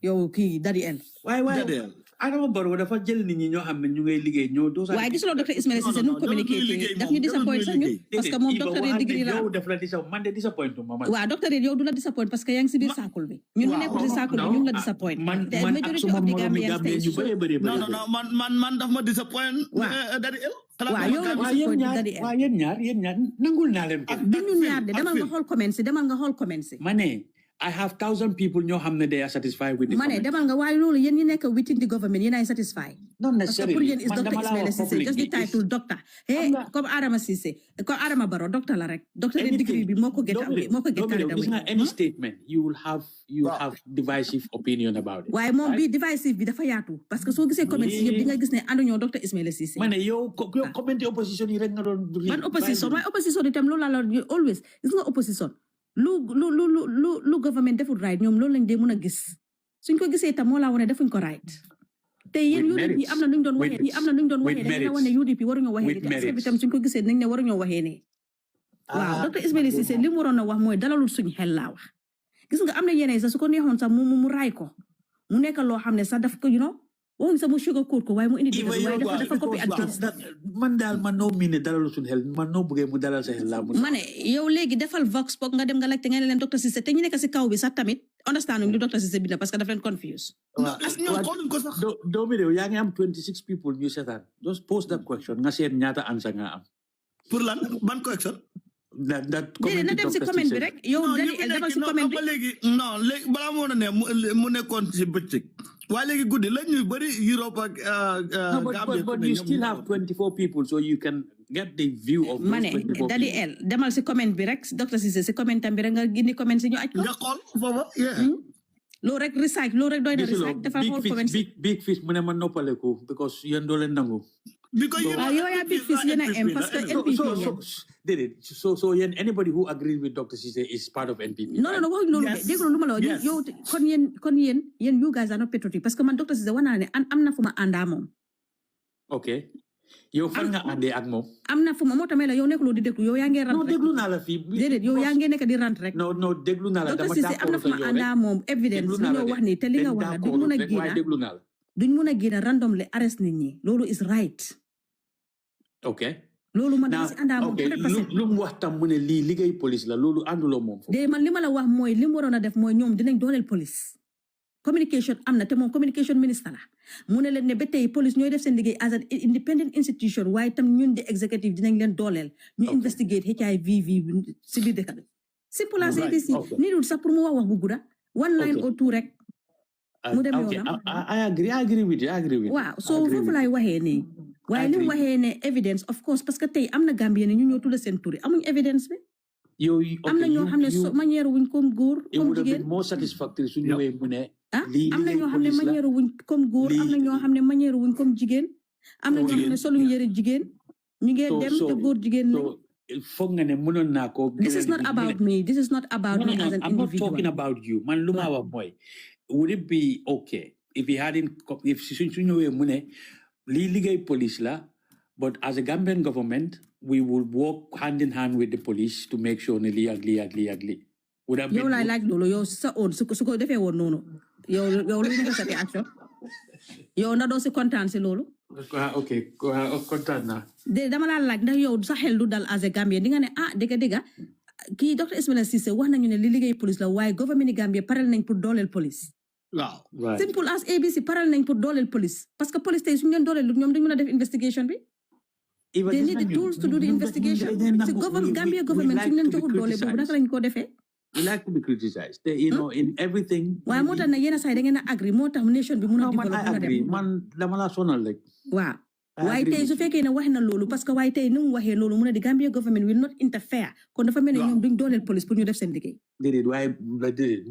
yow kii Daddy L. waaye Adama Barrow dafa jël nit ñi ñoo xam ne ñu ngay liggéey ñoo. waaye gisuloo docteur Ismaila Ceesay nu mu communiqué daf ñu disappoint sax ñun parce que moom doctorate degree la man de disappoint ma man. waaw doctorate yow du la disappoint parce que yaa ngi si biir saakul bi ñun ñu nekkul si saakul bi ñun la disappoint te majority of the Gambians tey non man daf ma disappoint Daddy L. waaw yow la disappoint Daddy L. waaw yéen ñaar nangul naa leen ko. du ñun ñaar de demal nga xool commencé ma ne I have 1,000 people ñoo xam ne they are satisfied with the comment. Ma ne demal nga waaye loolu yéen ñi nekk within the government yéen ay satisfied. Not necessarily. Parce que pour yéen is Dr. Ismaila Ceesay just the title doctor. Hey comme Adama Ceesay comme Adama Barrow doctor la rek. Doctorate degree bi moo ko get away. Any statement you will have divisive opinion about it. waaye moom bi divisive bi dafa yaatu parce que soo gisee comments yëpp di nga gis ne ànduñoo Dr. Ismaila Ceesay. ma ne yow comment opposition yi rek nga doon. man opposition waaye opposition itam loolu la always gis nga opposition. lu government deful right ñoom loolu lañ dee mën a gis suñ ko gisee itam moo laa wane defuñ ko right te yéen UDP yi am na nuñ doon waxee dañu ne wane UDP waruñoo waxee ne te askan bi tam suñ ko gisee nañ ne waruñoo waxee ne waaw Dr. Ismaila Ceesay li mu waroon a wax mooy dalalul suñ xel laa wax gis nga am na yeneen sax su ko neexoon sax mu raay ko mu nekk loo xam ne sax daf ko waxuñ sax mu sugar coat ko waaye mu indi waaye dafa copy and paste man daal man noo miine dalal suñu xel man noo bëggee mu dalal sa xel laa ma ne yow léegi defal vox pop nga dem nga laajte nga ne leen Dr. Ceesay te ñu nekk si kaw bi sax tamit understand lu Dr. Ceesay bind parce que daf leen confuse doomi réew yaa ngi am 26 people ñu seetaan just post that question nga seet ñaata answer nga am pour lan ban question déedéet na dem si comment bi rek yow demal si comment bi léegi balaa moo ne mu nekkoon si bëccëg waaye léegi guddi la ñuy bëri Europe ak Gambia but you still have 24 people so you can get the view of ma ne Daddy L demal si comment bi rek Dr. Ceesay si comment tam bi rek nga gindi comment si ñu aj ko nga xool foofa loolu rek research loolu rek doy na research dafa xool comment big fish mu ne ma noppale ko because yéen doo leen nangu because yow yaa big fish yéen a am parce que NPP so yéen anybody who agrees with Dr. Ceesay is part of NPP non waxuñ loolu de dégg lu ma la wax yow kon yéen you guys are not patriotic parce que man Dr. Ceesay wax naa ne am na fu ma àndaa moom ok yow fan nga àndee ak moom am na fu ma moo tamit la yow nekk loo di déglu yow yaa ngi rant non déglu naa la fii déedéet yow yaa ngi nekk di rant rek non déglu naa la Dr. Ceesay am na fu ma àndaa moom evidence li ñoo wax ni te li nga wax la duñ mun a génn randomly arrest nit ñi loolu is right ok loolu man dama si àndaa moom 100% lu mu wax tam mu ne lii liggéey police la loolu ànduloo moom de man li ma la wax mooy li mu waroon a def mooy ñoom dinañ dooleel police communication am na te moom communication minister la mu ne leen ne ba tey police ñooy def seen liggéey as an independent institution waaye tam ñun di executive dinañ leen dooleel ñu investigate HIV si biir dëkk bi simple as it is ni dul sax pour mu wax bu gudda one line or two rek mu dem yoonam I agree with you waaw so foofu laay waxee nii waaye li mu waxee ne evidence of course parce que tey am na Gambien ne ñu ñoo tudda seen turi amuñ evidence bi am na ñoo xam ne manière wuñ comme góor comme jigéen more satisfactory su ñëwee mu ne am na ñoo xam ne manière wuñ comme góor am na ñoo xam ne manière wuñ comme jigéen am na ñoo xam ne soluñ yëre jigéen ñu ngee dem te góor jigéen foog nga ne mënoon naa ko this is not about me as an individual I'm not talking about you man lu ma wax mooy would it be okay if su ñëwee mu ne lii liggéey police la but as a Gambian government we will work hand in hand with the police to make sure ne lii ak lii ak lii ak lii yow laay laaj loolu yow sa oon su ko defee woon noonu yow lu nga sati action yow na doo si kontaan si loolu ok kontaan naa dama laa laaj ndax yow sa xel du dal as a Gambia di nga ne dëgga kii docteur Ismaila Ceesay wax nañu ne li liggéey police la waaye government ni Gambia paral nañ pour dooleel police waaw simple as ABC paral nañ pour dooleel police parce que police tey suñu leen dooleel lu ñoom dañu mën a def investigation bi they need the tools to do the investigation si Gambia government suñu leen joxul doole boobu naka lañ ko defee we like to be criticized in everything waaye moo tax nag yenn saa yi da ngeen a agree moo tax nation bi mun a develop man dama la sonal rek waaw waaye tey su fekkee ne wax na loolu parce que waaye tey ni mu waxee loolu mu ne di Gambia government will not interfere kon dafa mel ne ñoom duñ dooleel police pour ñu def seen liggéey déedéet waaye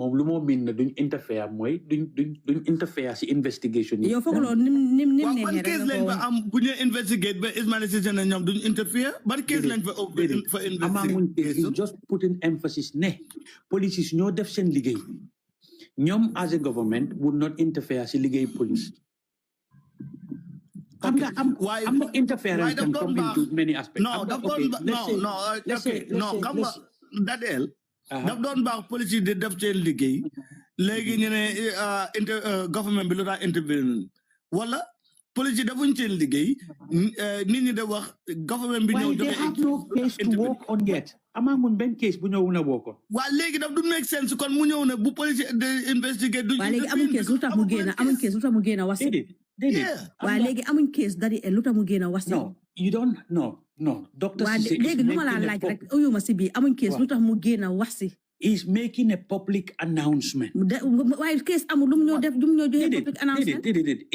moom lu moo miin ne duñ interfere mooy duñ interfere si investigation yi yow foog loolu nim ne ban case lañ fa am bu ñu investigate ba Ismaila Ceesay ne ñoom duñ interfere ban case lañ fa investigate just putting emphasis ne police yi ñoo def seen liggéey ñoom as a government would not interfere si liggéey police I'm not interference can come into many aspects. No, Dadel, daf doon baax police yi di def seen liggéey léegi ñu ne government bi lu tax intervenir wala police yi defuñ seen liggéey nit ñi da wax government bi ñëw they have no case to work on yet amaamuñ benn case bu ñëw na bokk waa léegi daf du make sense kon mu ñëw ne bu police de investigate duñ waa léegi amuñ case lu tax mu génn wasi waaye léegi amuñ case dari lu tax mu génn wasi no doctor Ceesay léegi lu ma laa laaj rek uyuma si bii amuñ case lu tax mu génn wasi is making a public announcement. While case amul lu mu ñoo def lu mu ñoo joxe public announcement.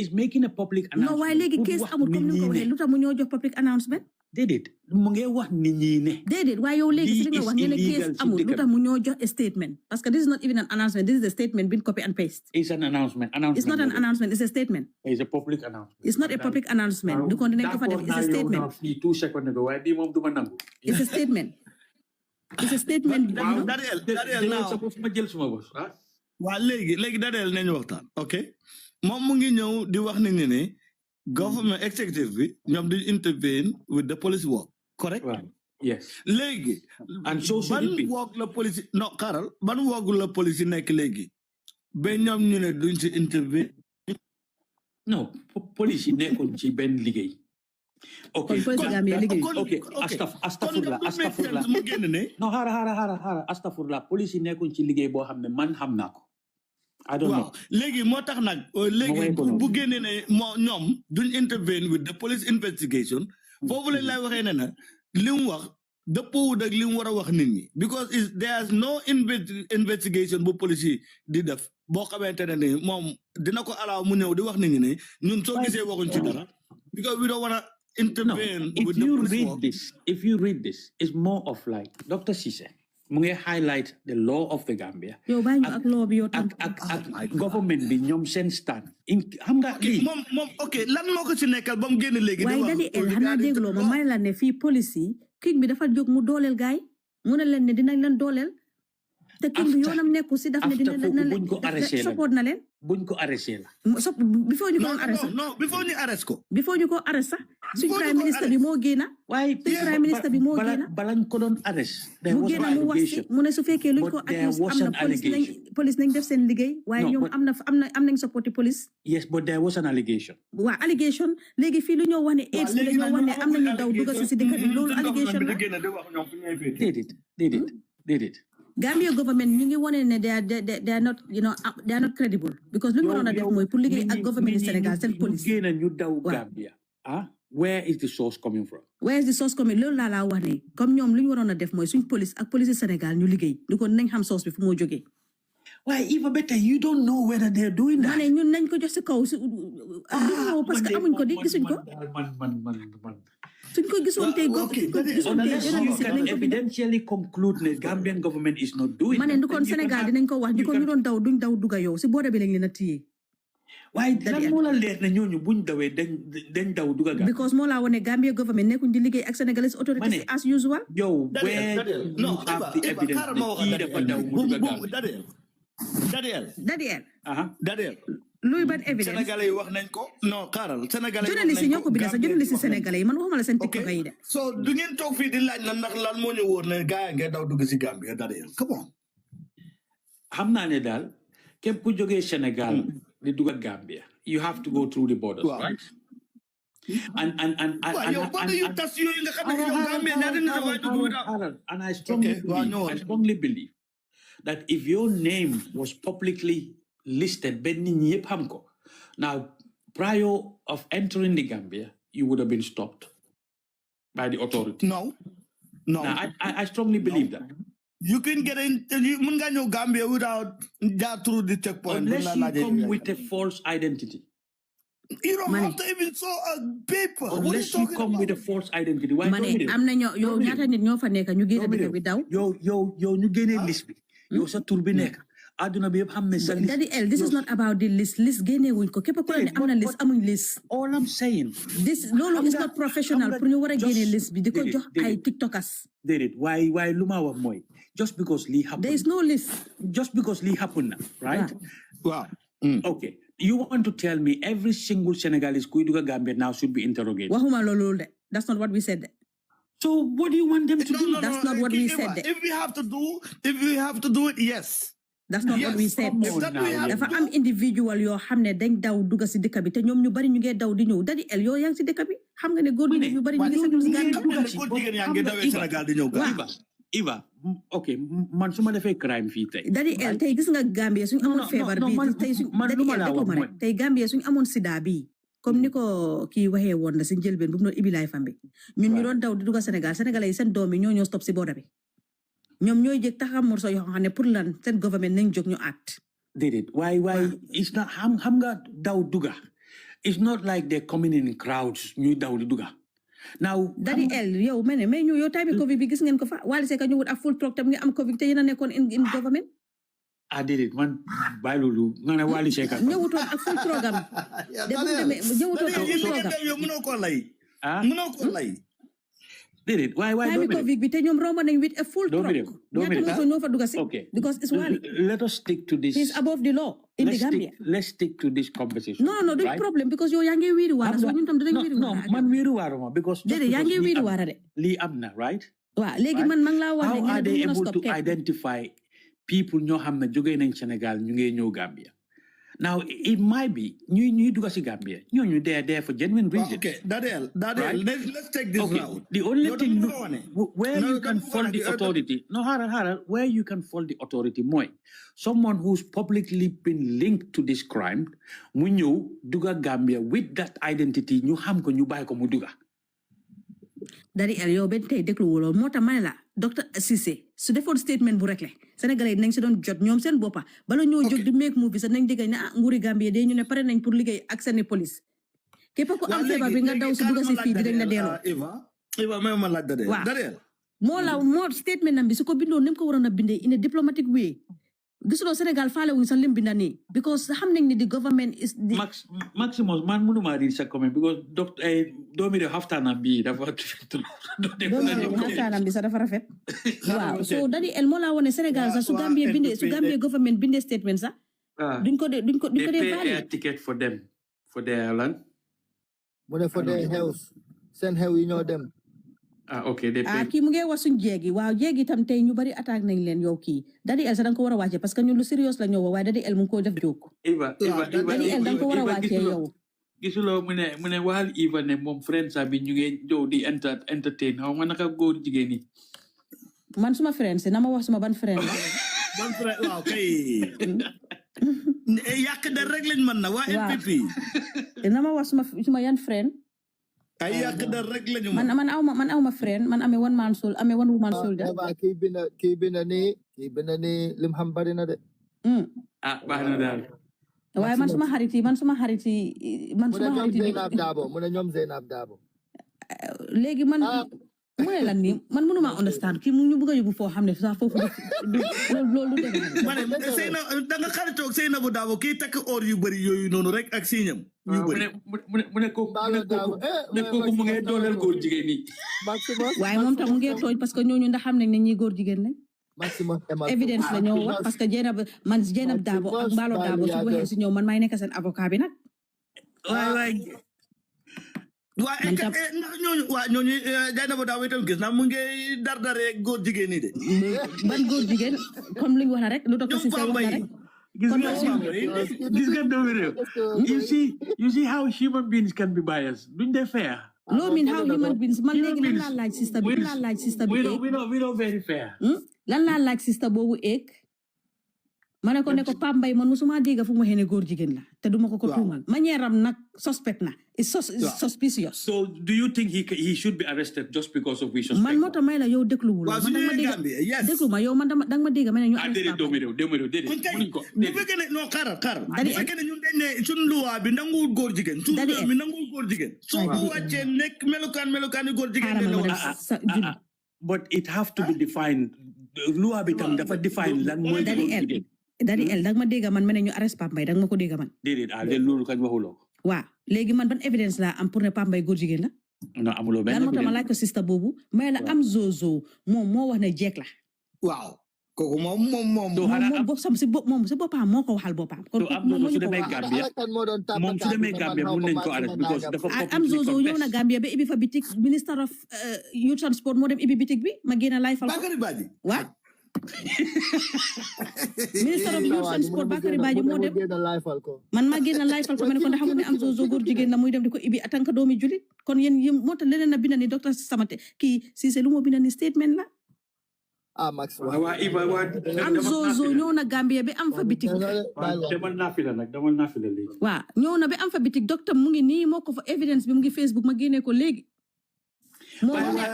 Is making a public announcement. No, waaye léegi case amul comme ni ko waxee lu tax mu ñoo jox public announcement. Déedéet mu ngi wax nit ñi ne. Déedéet waaye yow léegi si li nga wax ne case amul lu tax mu ñoo jox a statement parce que this is not even an announcement, this is a statement being copy and paste. It's an announcement. It's not an announcement, it's a statement. It's a public announcement. It's not a public announcement. Du ko dinañ ko fa def, it's a statement. It's a statement. It's a statement. Well, léegi Dadel nañu waxtaan. Okay. Moom mu ngi ñëw di wax nit ñi ne government executive bi ñoom di intervene with the police work. Correct? Right. Yes. Léegi. And so should it be. Ban work la police Carol, ban work la police nekk léegi. Ba ñoom ñu ne duñ ci intervene. No, police nekkul ci benn liggéey. Okay. Astafurlah. No, hara. Astafurlah. Police nekkuñ ci liggéey boo xam ne man xam naa ko. I don't know. Léegi moo tax nag léegi bu génnee ne ñoom duñ intervene with the police investigation. Foofu lañ lay waxee ne na li mu wax dëppoo ak li mu war a wax nit ñi. Because there's no investigation bu police yi di def boo xamante ne ni moom dina ko allow mu ñëw di wax nit ñi ne ñun soo gisee waxuñ ci dara. Because we don't want to intervene with the police. If you read this, it's more of like Dr. Ceesay. Mu ngi highlight the law of the Gambia. Yow bàyyi ñu ak law bi yow tam. Ak government bi ñoom seen stand. Xam nga lii. Moom ok lan moo ko ci nekkal ba mu génn léegi. waaye dadi el xanaa dégloo ma may la ne fii police yi king bi dafa jóg mu dooleel gaay mu ne leen ne dinañ leen dooleel. te king bi yoonam nekku si daf ne dina support na leen. buñ ko arrêté la. before ñu ko arrêté. non before ñu arrêté ko. before ñu ko arrêté sax. suñ prime minister bi moo génna. waaye prime minister bi moo génna. balañ ko doon arrêté. mu génna mu wax si mu ne su fekkee luñ ko accuse am na police nañ def seen liggéey. waaye ñoom am nañ support police. Yes, but there was an allegation. Waa allegation léegi fii lu ñoo wax ne AIDS bi dañoo wax ne am nañu daw dugg si dëkk bi loolu allegation la. Déedéet. Gambia government ñu ngi wone ne they are not they are not credible because lu ñu waroon a def mooy pour liggéey ak government Sénégal seen police ñu daw Gambia where is the source coming from? Where is the source coming? Loolu laa wax ne comme ñoom lu ñu waroon a def mooy suñ police ak police Sénégal ñu liggéey du ko nañ xam source bi fu moo jógee. Why even better you don't know whether they're doing that. Mane ñun nañ ko jox si kaw si parce que amuñ ko di gisuñ ko. Suñ ko gisoon tey you can evidentially conclude that Gambian government is not doing that. Mane du kon Sénégal dinañ ko wax ñu ko ñu doon daw duñ daw duga yow si border bi lañ leen a téye. Waaye lan moo la leer ne ñooñu buñ dawee dañ daw duga Gambia. Because moo laa wone Gambia government nekkuñ di liggéey ak Senegalese authorities as usual. Yow where you have the evidence kii dafa daw mu duga Gambia. Dadiel. Luy ban evidence Sénégalais wax nañ ko non xaaral Sénégalais journaliste yi ñoo ko bind sax journaliste Sénégalais yi man waxuma la seen TikTok yi de. So du ngeen toog fii di laaj na ndax lan moo ñu wóor ne gaa yi ngay daw dugg si Gambia Dadiel come on. Xam naa ne daal képp ku jógee Sénégal di dugg Gambia you have to go through the borders right. And I strongly believe that if your name was publicly listed, now prior of entering the Gambia, you would have been stopped by the authority. No. Now, I strongly believe that. You can get in Gambia without that through the checkpoint. Unless you come with a false identity. You don't have to even show a paper. Unless you come with a false identity. Why Mane, am na yow ñaata nit ñoo fa nekk ñu génne dëkk bi daw. Yow ñu génne liste bi. Yow sa tur bi nekk. Aduna bi yëpp xam ne sa liste. Daddy L, this is not about the list. List génne wuñ ko. Képp ku ne am na liste amuñ liste. All I'm saying. Loolu is not professional pour ñu war a génne liste bi di ko jox ay tiktokers. Why lu ma wax mooy just because li happen. There is no list. Just because li happen, right? Wow. Okay. You want to tell me every single Senegalese who is Gambia now should be interrogated? That's not what we said. So what do you want them to do? That's not what we said. If we have to do it, yes. That's not what we said. Dafa am individual yoo xam ne dañ daw dugg si dëkk bi te ñoom ñu bari ñu ngi daw di ñëw Daddy L yow yaa ngi si dëkk bi xam nga ne góor ñu bari ñu ngi si Gambia. Iva, okay, man suma defee crime fii tey. Daddy L tey gis nga Gambia suñ amoon feebar bi tey suñ tey Gambia suñ amoon sida bi comme ni ko kii waxee woon na si njëlbeen bu mu doon ibi laay fam bi ñun ñu doon daw di dugg Sénégal Sénégalais yi seen doom yi ñoo stop si border bi ñoom ñooy jëg taxam morso yoo xam ne pour lan seen government nañ jóg ñu act. Déedéet why it's not xam nga daw dugga it's not like they're coming in crowds ñuy daw di dugga. Now, Daddy L, yow mene mais ñu yow time Covid bi gis ngeen ko fa Wally Seck ñu wut ak full truck tam nga am Covid te yéen a nekkoon in government. Déedéet man bàyyi loolu nga ne Wally Seck ñëwutoon ak full programme. ñëwutoon ak full programme. yow mënoo ko lay. mënoo ko lay. Déedéet waaye time Covid bi te ñoom romb nañ with a full truck. ñaata ñoo fa dugg si. Because it's Wally. Let us stick to this. He's above the law in the Gambia. Let's stick to this conversation. No, there's problem because yow yaa ngi wiiri waara so ñun tam dañu wiiri waara. No, man wiiri waara ma because déedéet yaa ngi wiiri waara de. Lii am na, right? Waaw léegi man laa wax ne how are they able to identify people ñoo xam ne jógee nañ Sénégal ñu ngi ñëw Gambia? Now, it might be ñuy dugg si Gambia. They're there for genuine reasons. Okay, Dadiel, right? let's take this route. The only thing where you can fault the authority, where you can fault the authority more, someone who's publicly been linked to this crime, mu ñëw dugga Gambia with that identity, ñu xam ko ñu bàyyi ko mu dugga. Daddy El yow benn tey déglu wuloo moo tax ma ne la docteur Cissé su defoon statement bu rek le Sénégalais yi nañ si doon jot ñoom seen boppa bala ñoo jóg di make movie sax nañ dégg ne nguuri Gambie de ñu ne pare nañ pour liggéey ak seeni police képp ku am feebar bi nga daw si dugga si fii dinañ la delloo. Eva may ma laaj Dadiel. moo statement nam bi su ko bindoon ni mu ko waroon a bindee in a diplomatic way gisuloo Sénégal faale wuñ sax lim binda nii because xam nañ ni the government is the Maximus man mënuma read sa comment because doomi de xaftaanam bi dafa xaftaanam bi sax dafa rafet waaw so Daddy El moo laa wone Sénégal sax su Gambie government bindee statement sax duñ ko dee valide ticket for them for their land mu ne for their house seen xew yi ñoo dem okay kii mu ngi wax suñ jéegi waaw jéegi tam tey ñu bari attaque nañ leen yow kii Daddy El sax danga ko war a wàcce parce que ñun lu sérieux la ñëw waaye Daddy El mu ngi ko def jóg Daddy El danga ko war a wàccee yow gisuloo mu ne waxal Eva ne moom friend sa bi ñu ngi jow di entertain xaw ma naka góor jigéen yi man suma friend si nama wax suma ban friend la. Ban friend waaw kay. Yak der rek lañ man na waa NPP. Nama wax suma yan friend. Ay yak der rek lañu man awma friend man amé one man soul amé one woman soul de. Kii bina ni lim xam bari na de. Baax na daal. Waaye man suma xarit yi mu ne ñoom Zeynab Dabo. Léegi man mu ne lan nii man mënuma understand kii mu ñu bëgg a yóbbu foo xam ne sax foofu loolu dëgg ma ne da nga xaritoog Seynabou Dabo kii takk or yu bëri yooyu noonu rek ak siñam yu bëri mu ne kooku mu ngi dooleel góor jigéen ñi waaye moom tam mu ngi tooñ parce que ñooñu ndax xam nañ ne ñi góor jigéen lañ évidence la ñoo wax parce que Jeynab Dabo ak Mballo Dabo su waxee si ñoom man maay nekk seen avocat bi nag ñooñu Jeynabou Dabo itam gis naa mu ngi dardare góor jigéen ñi de ban góor jigéen comme li ñu wax rek lu docteur Cissé wax rek gis nga doomi réew you see how human beings can be biased duñ dee fair loo mean how human beings man léegi lan laa laaj sister bi we know very fair lan laa laaj sister boobu eeg ma ne ko Pape Mbaye man musuma dégg fu mu waxee ne góor jigéen la te duma ko tuumal manière am nag suspect na it's suspicious so do you think he should be arrested just because of we suspect man moo tax may la yow dégluwul man danga ma dégg déglu ma yow man danga ma dégg ma ne ñu déedéet doomi réew mënuñ ko bu fekkee ne non xaaral bu fekkee ne ñun dañ ne suñu loi bi nanguwul góor jigéen suñu loi bi nanguwul góor jigéen soo ko wàccee nekk melokaan góor jigéen but it have to be defined loi bi tam dafa define lan mooy góor jigéen Daddy El danga ma dégg man ne ñu arrest Pape Mbaye danga ma ko dégg man déedéet loolu kañ waxuloo waaw léegi man ban évidence la am pour ne Pape Mbaye góor jigéen la non amuloo benn lan moo tax ma laaj ko sister boobu may la am zozo moom moo wax ne jeeg la waaw kooku moom si boppam moo ko waxal boppam kon am su demee Gambia moom su demee Gambia mun nañ ko arrest because dafa am zozo ñëw na Gambia ba ibi fa bitik minister of youth and sport moo dem ibi bitik bi ma génn live fal waaw minister of youth and sport Bakary Badji moo dem man ma génn live fal ko ma ne ko ndax xamul ne am zozo góor jigéen la muy dem di ko ibi atanka doomi julit kon yéen moo tax leneen na binda ni docteur Samate kii Cissé lu moo binda ni statement la Max am zozo ñëw na Gambia bi am fa bitik demal naa fi la léegi waaw ñëw na bi am fa bitik docteur mu ngi nii moo ko fa evidence bi mu ngi Facebook ma génnee ko léegi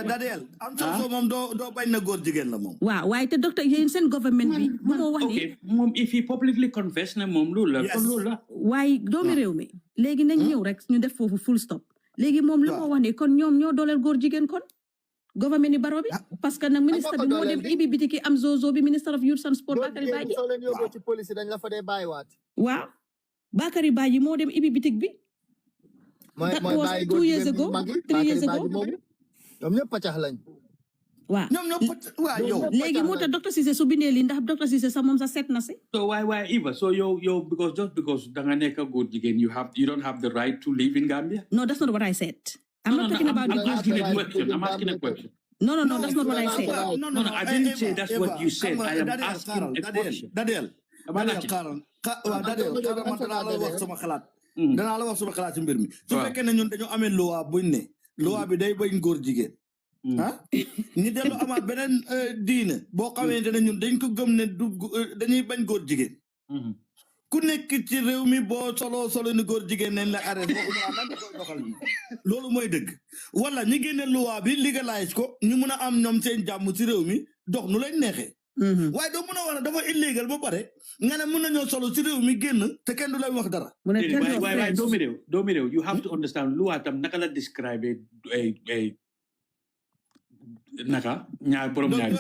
Dadel am zozo moom doo bañ na góor jigéen la moom waaw waaye te docteur yéen seen government bi bu moo wax ni moom if he publicly confess ne moom loolu la waaye doomi réew mi léegi nañ ñëw rek ñu def foofu full stop léegi moom lu moo wax ni kon ñoom ñoo dooleel góor jigéen kon government ni baro bi parce que nag ministre bi moo dem ibi bitiki am zozo bi minister of youth and sport Bakary Badji waaw Bakary Badji moo dem ibi bitik bi that was 2 years ago 3 years ago ñoom ñëpp paccax lañ waaw léegi moo tax docteur Cissé su bindee lii ndax docteur Cissé sax moom sax seet na si so why Eva so yow because da nga nekk góor jigéen you don't have the right to live in Gambia no that's not what I said I'm not talking about the góor jigéen question I'm asking a question no that's not what I said no I didn't say that's what you said I am asking a question Dadel man danaa la wax sama xalaat ci mbir mi su fekkee ne ñun dañoo amee loi buñ ne loi bi day bañ góor jigéen ñi dellu amaat beneen diine boo xamante ne ñun dañ ko gëm ne dañuy bañ góor jigéen ku nekk ci réew mi boo solo ni góor jigéen nañ la arrêté nan ko doxal loolu mooy dëgg wala ñi génne loi bi légalise ko ñu mun a am ñoom seen jàmm ci réew mi dox nu lañ neexee waaye doo mun a wax ne dafa illégal ba pare nga ne mun nañoo solo ci réew mi génn te kenn du lay wax dara waaye doomi réew you have to understand loi tam naka la describe naka ñaar borom ñaar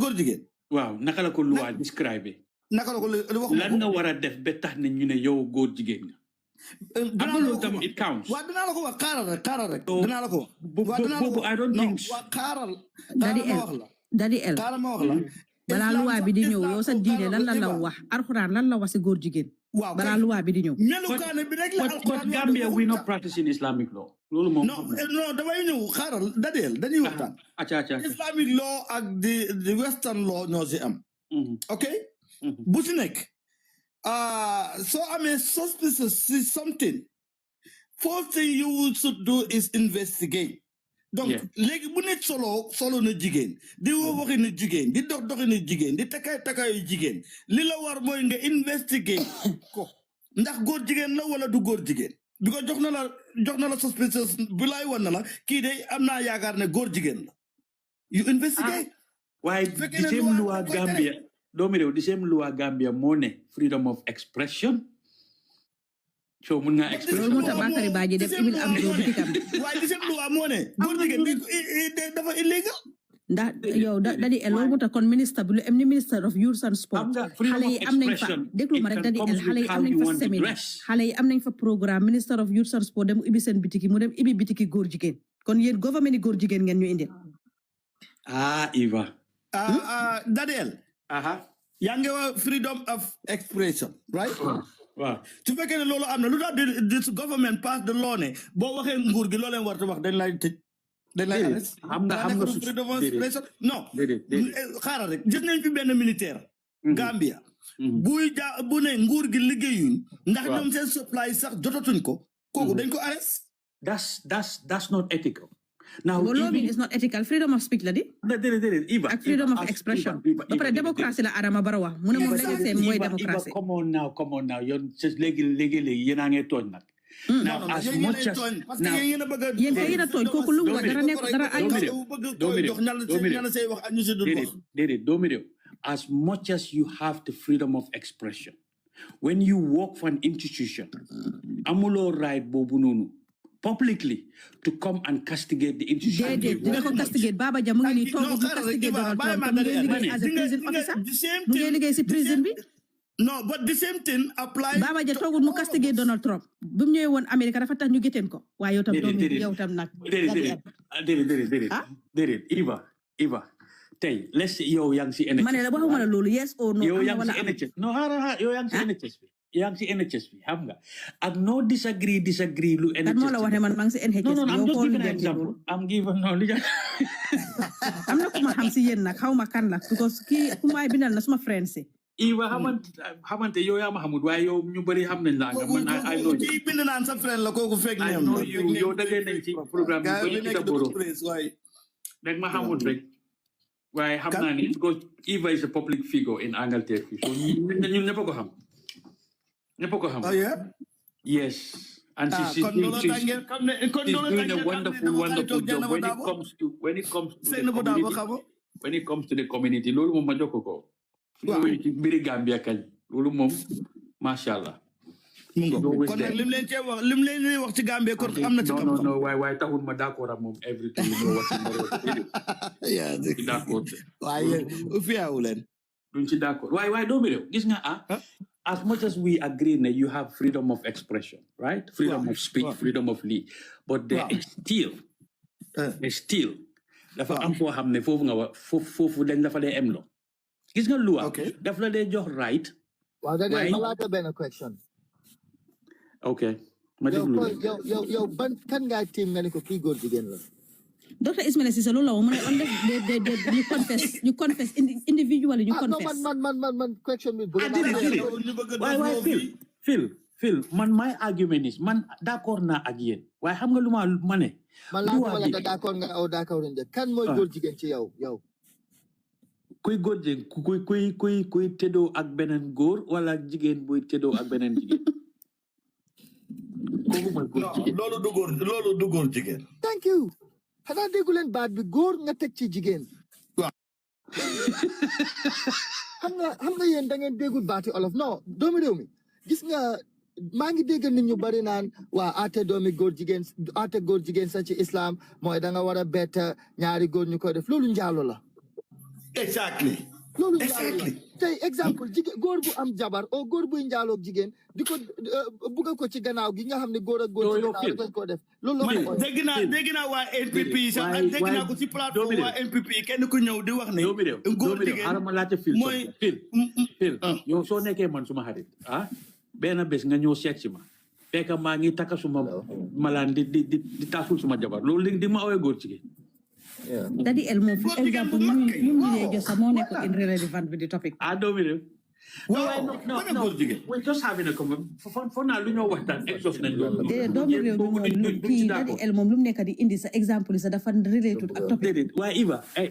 góor jigéen waaw naka la ko loi describe naka la ko wax lan nga war a def ba tax ne ñu ne yow góor jigéen nga loolu tam it counts waaw dinaa la ko wax xaaral rek dinaa la ko wax boobu I don't think xaaral Daddy El balaa luwaa bi di ñëw yow sa diine lan la wax alxuraan lan la wax si góor jigéen balaa luwaa bi di ñëw but Gambia we not practicing Islamic law loolu moom non damay ñëw xaaral Daddy El dañuy waxtaan Islamic law ak the western law ñoo si am ok bu si nekk soo amee suspicious si something first thing you should do is investigate donc léegi bu ne solo na jigéen di waxi na jigéen di doxi na jigéen di takaayu jigéen li la war mooy nga investigate ko ndax góor jigéen la wala du góor jigéen bi ko jox na la suspicious bu lay wan na la kii de am naa yaakaar ne góor jigéen la you investigate waaye the same loi Gambia doomi réew the same loi Gambia moo ne freedom of expression so mun nga expression loolu moo tax Bakary Badji def ibil am do bitikam waaye the same loi moo ne góor jigéen dafa illegal ndax yow dadi loolu moo tax kon ministre bu am ni minister of youth and sport xale yi am nañ fa déglu ma rek dadi xale yi am nañ fa séminaire xale yi am nañ fa programme minister of youth and sport dem ibi seen bitiki mu dem ibi bitiki góor jigéen kon yéen gouvernement góor jigéen ngeen ñu indil Eva Daniel yaa ngi wax freedom of expression right waaw su fekkee ne loolu am na lu tax this government pass the law ne boo waxee nguur gi loo leen war a wax dañ lay tëj dañ lay arrest xam nga freedom of expression non xaaral rek gis nañ fi benn militaire Gambia bu ne nguur gi liggéeyuñ ndax ñoom seen supply sax jotatuñ ko kooku dañ ko arrest that's not ethical. Now, lobbying is not ethical. Freedom of speech, ladi. Eva, freedom of expression. But democracy la arama barawa. Muna mo lagi say moy democracy. Come on now. You're just legally yenange ton nak. Now, as much as now, yen kay na ton koku lu dara nek dara ay. Domino. As much as you have the freedom of expression, when you work for an institution, amulo right bobu nonu. Publicly to come and castigate the institution. They don't castigate Baba Jamuni to castigate Donald Trump as a prison officer. Prison bi? No, but the same thing applies. Baba Ja togu mu castigate Donald Trump. Bum ñëwé won America dafa tax ñu gëten ko. Waaye yow tam nak. Déedéet Eva. Tay let's say yow yang si NHS. Mané la waxuma la lolu yes or no. Yow yang si NHS. No, yow yang si NHS. Yang si NHS bi xam nga ak no disagree lu NHS. Kan mo la wax ne man mang si NHS. No, I'm just giving an example. I'm giving no li am na kuma xam si yeen nak xawma kan la because ki kuma ay bindal na suma friend si. Iwa xamante yow yaa ma xamul waaye yow ñu bari xam nañ la nga man ay know ki bind naan sa friend la kooku fekk I know yow dagay nañ ci programme bi ci taboro dag ma xamul rek waaye xam naa ni because Eva is a public figure in Angleterre so ñun ñëpp ko xam. Oh yeah? Yes. And she's doing a wonderful job when it comes to the community. Lolu mom ma joko ko. Ci biri Gambia kañ. Lolu mom mashallah. Kon lim leen wax ci Gambia kon am na ci kam. No, why taxul ma d'accord ak mom everything you know what Yeah, d'accord. Waaye u fiawu leen. Duñ ci d'accord. Why do mi rew gis nga as much as we agree that you have freedom of expression, right? Freedom of speech, freedom of lead, but there is still dafa am foo xam ne foofu nga wax foofu dañ dafa dee em lo gis nga loi daf la dee jox right. Waaw da ngay malaata benn question. Okay. Yow ban kan nga team nga ne ko kii góor jigéen la. Dr. Ismail Cissé loolu la wax mu ne on you confess individually you confess. Man question bi Phil man my argument is man d'accord naa ak yéen waaye xam nga lu ma ne man laa la d'accord nga aw d'accord nga kan mooy góor jigéen ci yow kuy góor jigéen kuy tëddoo ak beneen góor wala jigéen buy tëddoo ak beneen jigéen kooku mooy góor jigéen loolu du góor jigéen. Thank you. xanaa déggu leen baat bi góor nga teg ci jigéen. xam nga yéen da ngeen déggul baati olof non doomi réew mi gis nga maa ngi dégg nit ñu bari naan waa aate góor jigéen sa ci islam mooy da nga war a bett ñaari góor ñu koy def loolu njaalo la. Exactly. loolu njaalo la tey exemple jigéen góor bu am jabar o góor buy njaaloog jigéen di ko bugga ko ci gannaaw gi nga xam ne góor ak góor ci gannaaw dañ ko def loolu la dégg naa waa NPP sax dégg naa ko ci plateforme waa NPP kenn ku ñëw di wax ne góor jigéen xaaral ma laajte Phil yow soo nekkee man suma xarit benn bés nga ñëw seet si ma fekk maa ngi takka suma malaan di taasul suma jabar loolu léegi di ma awee góor jigéen. Daddy El moom for example ñu jox sax moo nekk irrelevant with the topic. Doomi réew No, we're just having a comment. For now, you know what that exhaust nañ loolu. doomu réew mi moom kii Daddy El moom lu mu nekk di indi sa exemple sa dafa related ak topic. Déedéet waaye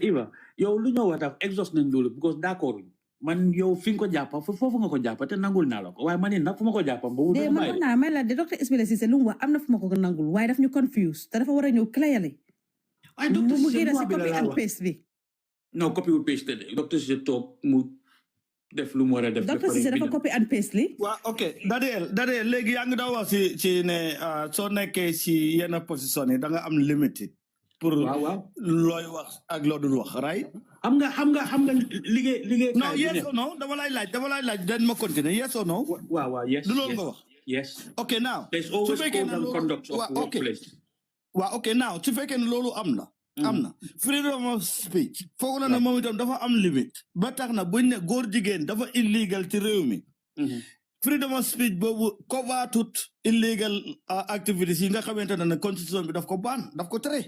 Iva yow lu ñoo wax exhaust nañ loolu because d'accord man yow fi nga ko jàppa foofu nga ko jàppa te nangul naa la ko waaye man nag fu ma ko jàppa boobu de man naa may la de docteur Ismaila Ceesay lu mu wax am na fu ma ko nangul waaye daf ñu confuse te dafa war a ñëw clearly. waaye docteur mu génn si copy and paste bi. non copy and paste de docteur Ceesay toog mu def lu mu war a def. docteur Ceesay dafa copy and paste li. waaw ok Daddy El léegi yaa ngi daa wax ci ne soo nekkee ci yenn position yi da nga am limited pour looy wax ak loo dul wax right. xam nga liggéey. non yes or no dama lay laaj den ma continuer yes or no. waaw yes du loolu nga wax. yes. ok now. there's always code and conduct of the workplace. waaw ok now su fekkee ne loolu am na freedom of speech foog na ne moom itam dafa am limite ba tax na buñ ne góor jigéen dafa illegal ci réew mi freedom of speech boobu cover tout illegal activities yi nga xamante ne constitution bi daf ko ban daf ko tere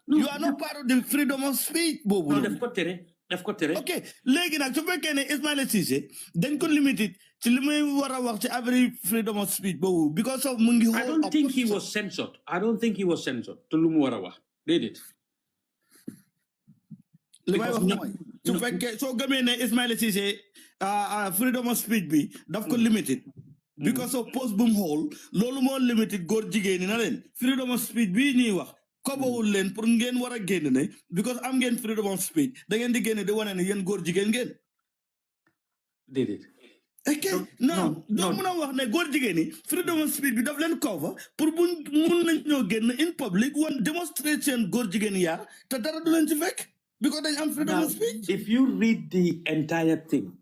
you are not part of the freedom of speech boobu daf ko tere ok léegi nag su fekkee ne Ismaila Ceesay dañ ko limité ci li muy war a wax ci every freedom of speech boobu because of mu ngi I don't think he was censored to lu mu war a wax déedéet li may wax mooy su fekkee soo gëmee ne Ismaila Ceesay freedom of speech bi daf ko limited because of post bu mu xool loolu moo limited góor jigéen ñi na leen freedom of speech bii ñuy wax kobawul leen pour ngeen war a génn ne because am ngeen freedom of speech da ngeen di génne di wane ne yéen góor jigéen ngeen déedéet ok non doo mën a wax ne góor jigéen ñi freedom of speech bi daf leen cover pour bu mun nañ ñoo génn in public one demonstration góor jigéen yaa te dara du leen ci fekk because dañ am freedom of speech. If you read the entire thing,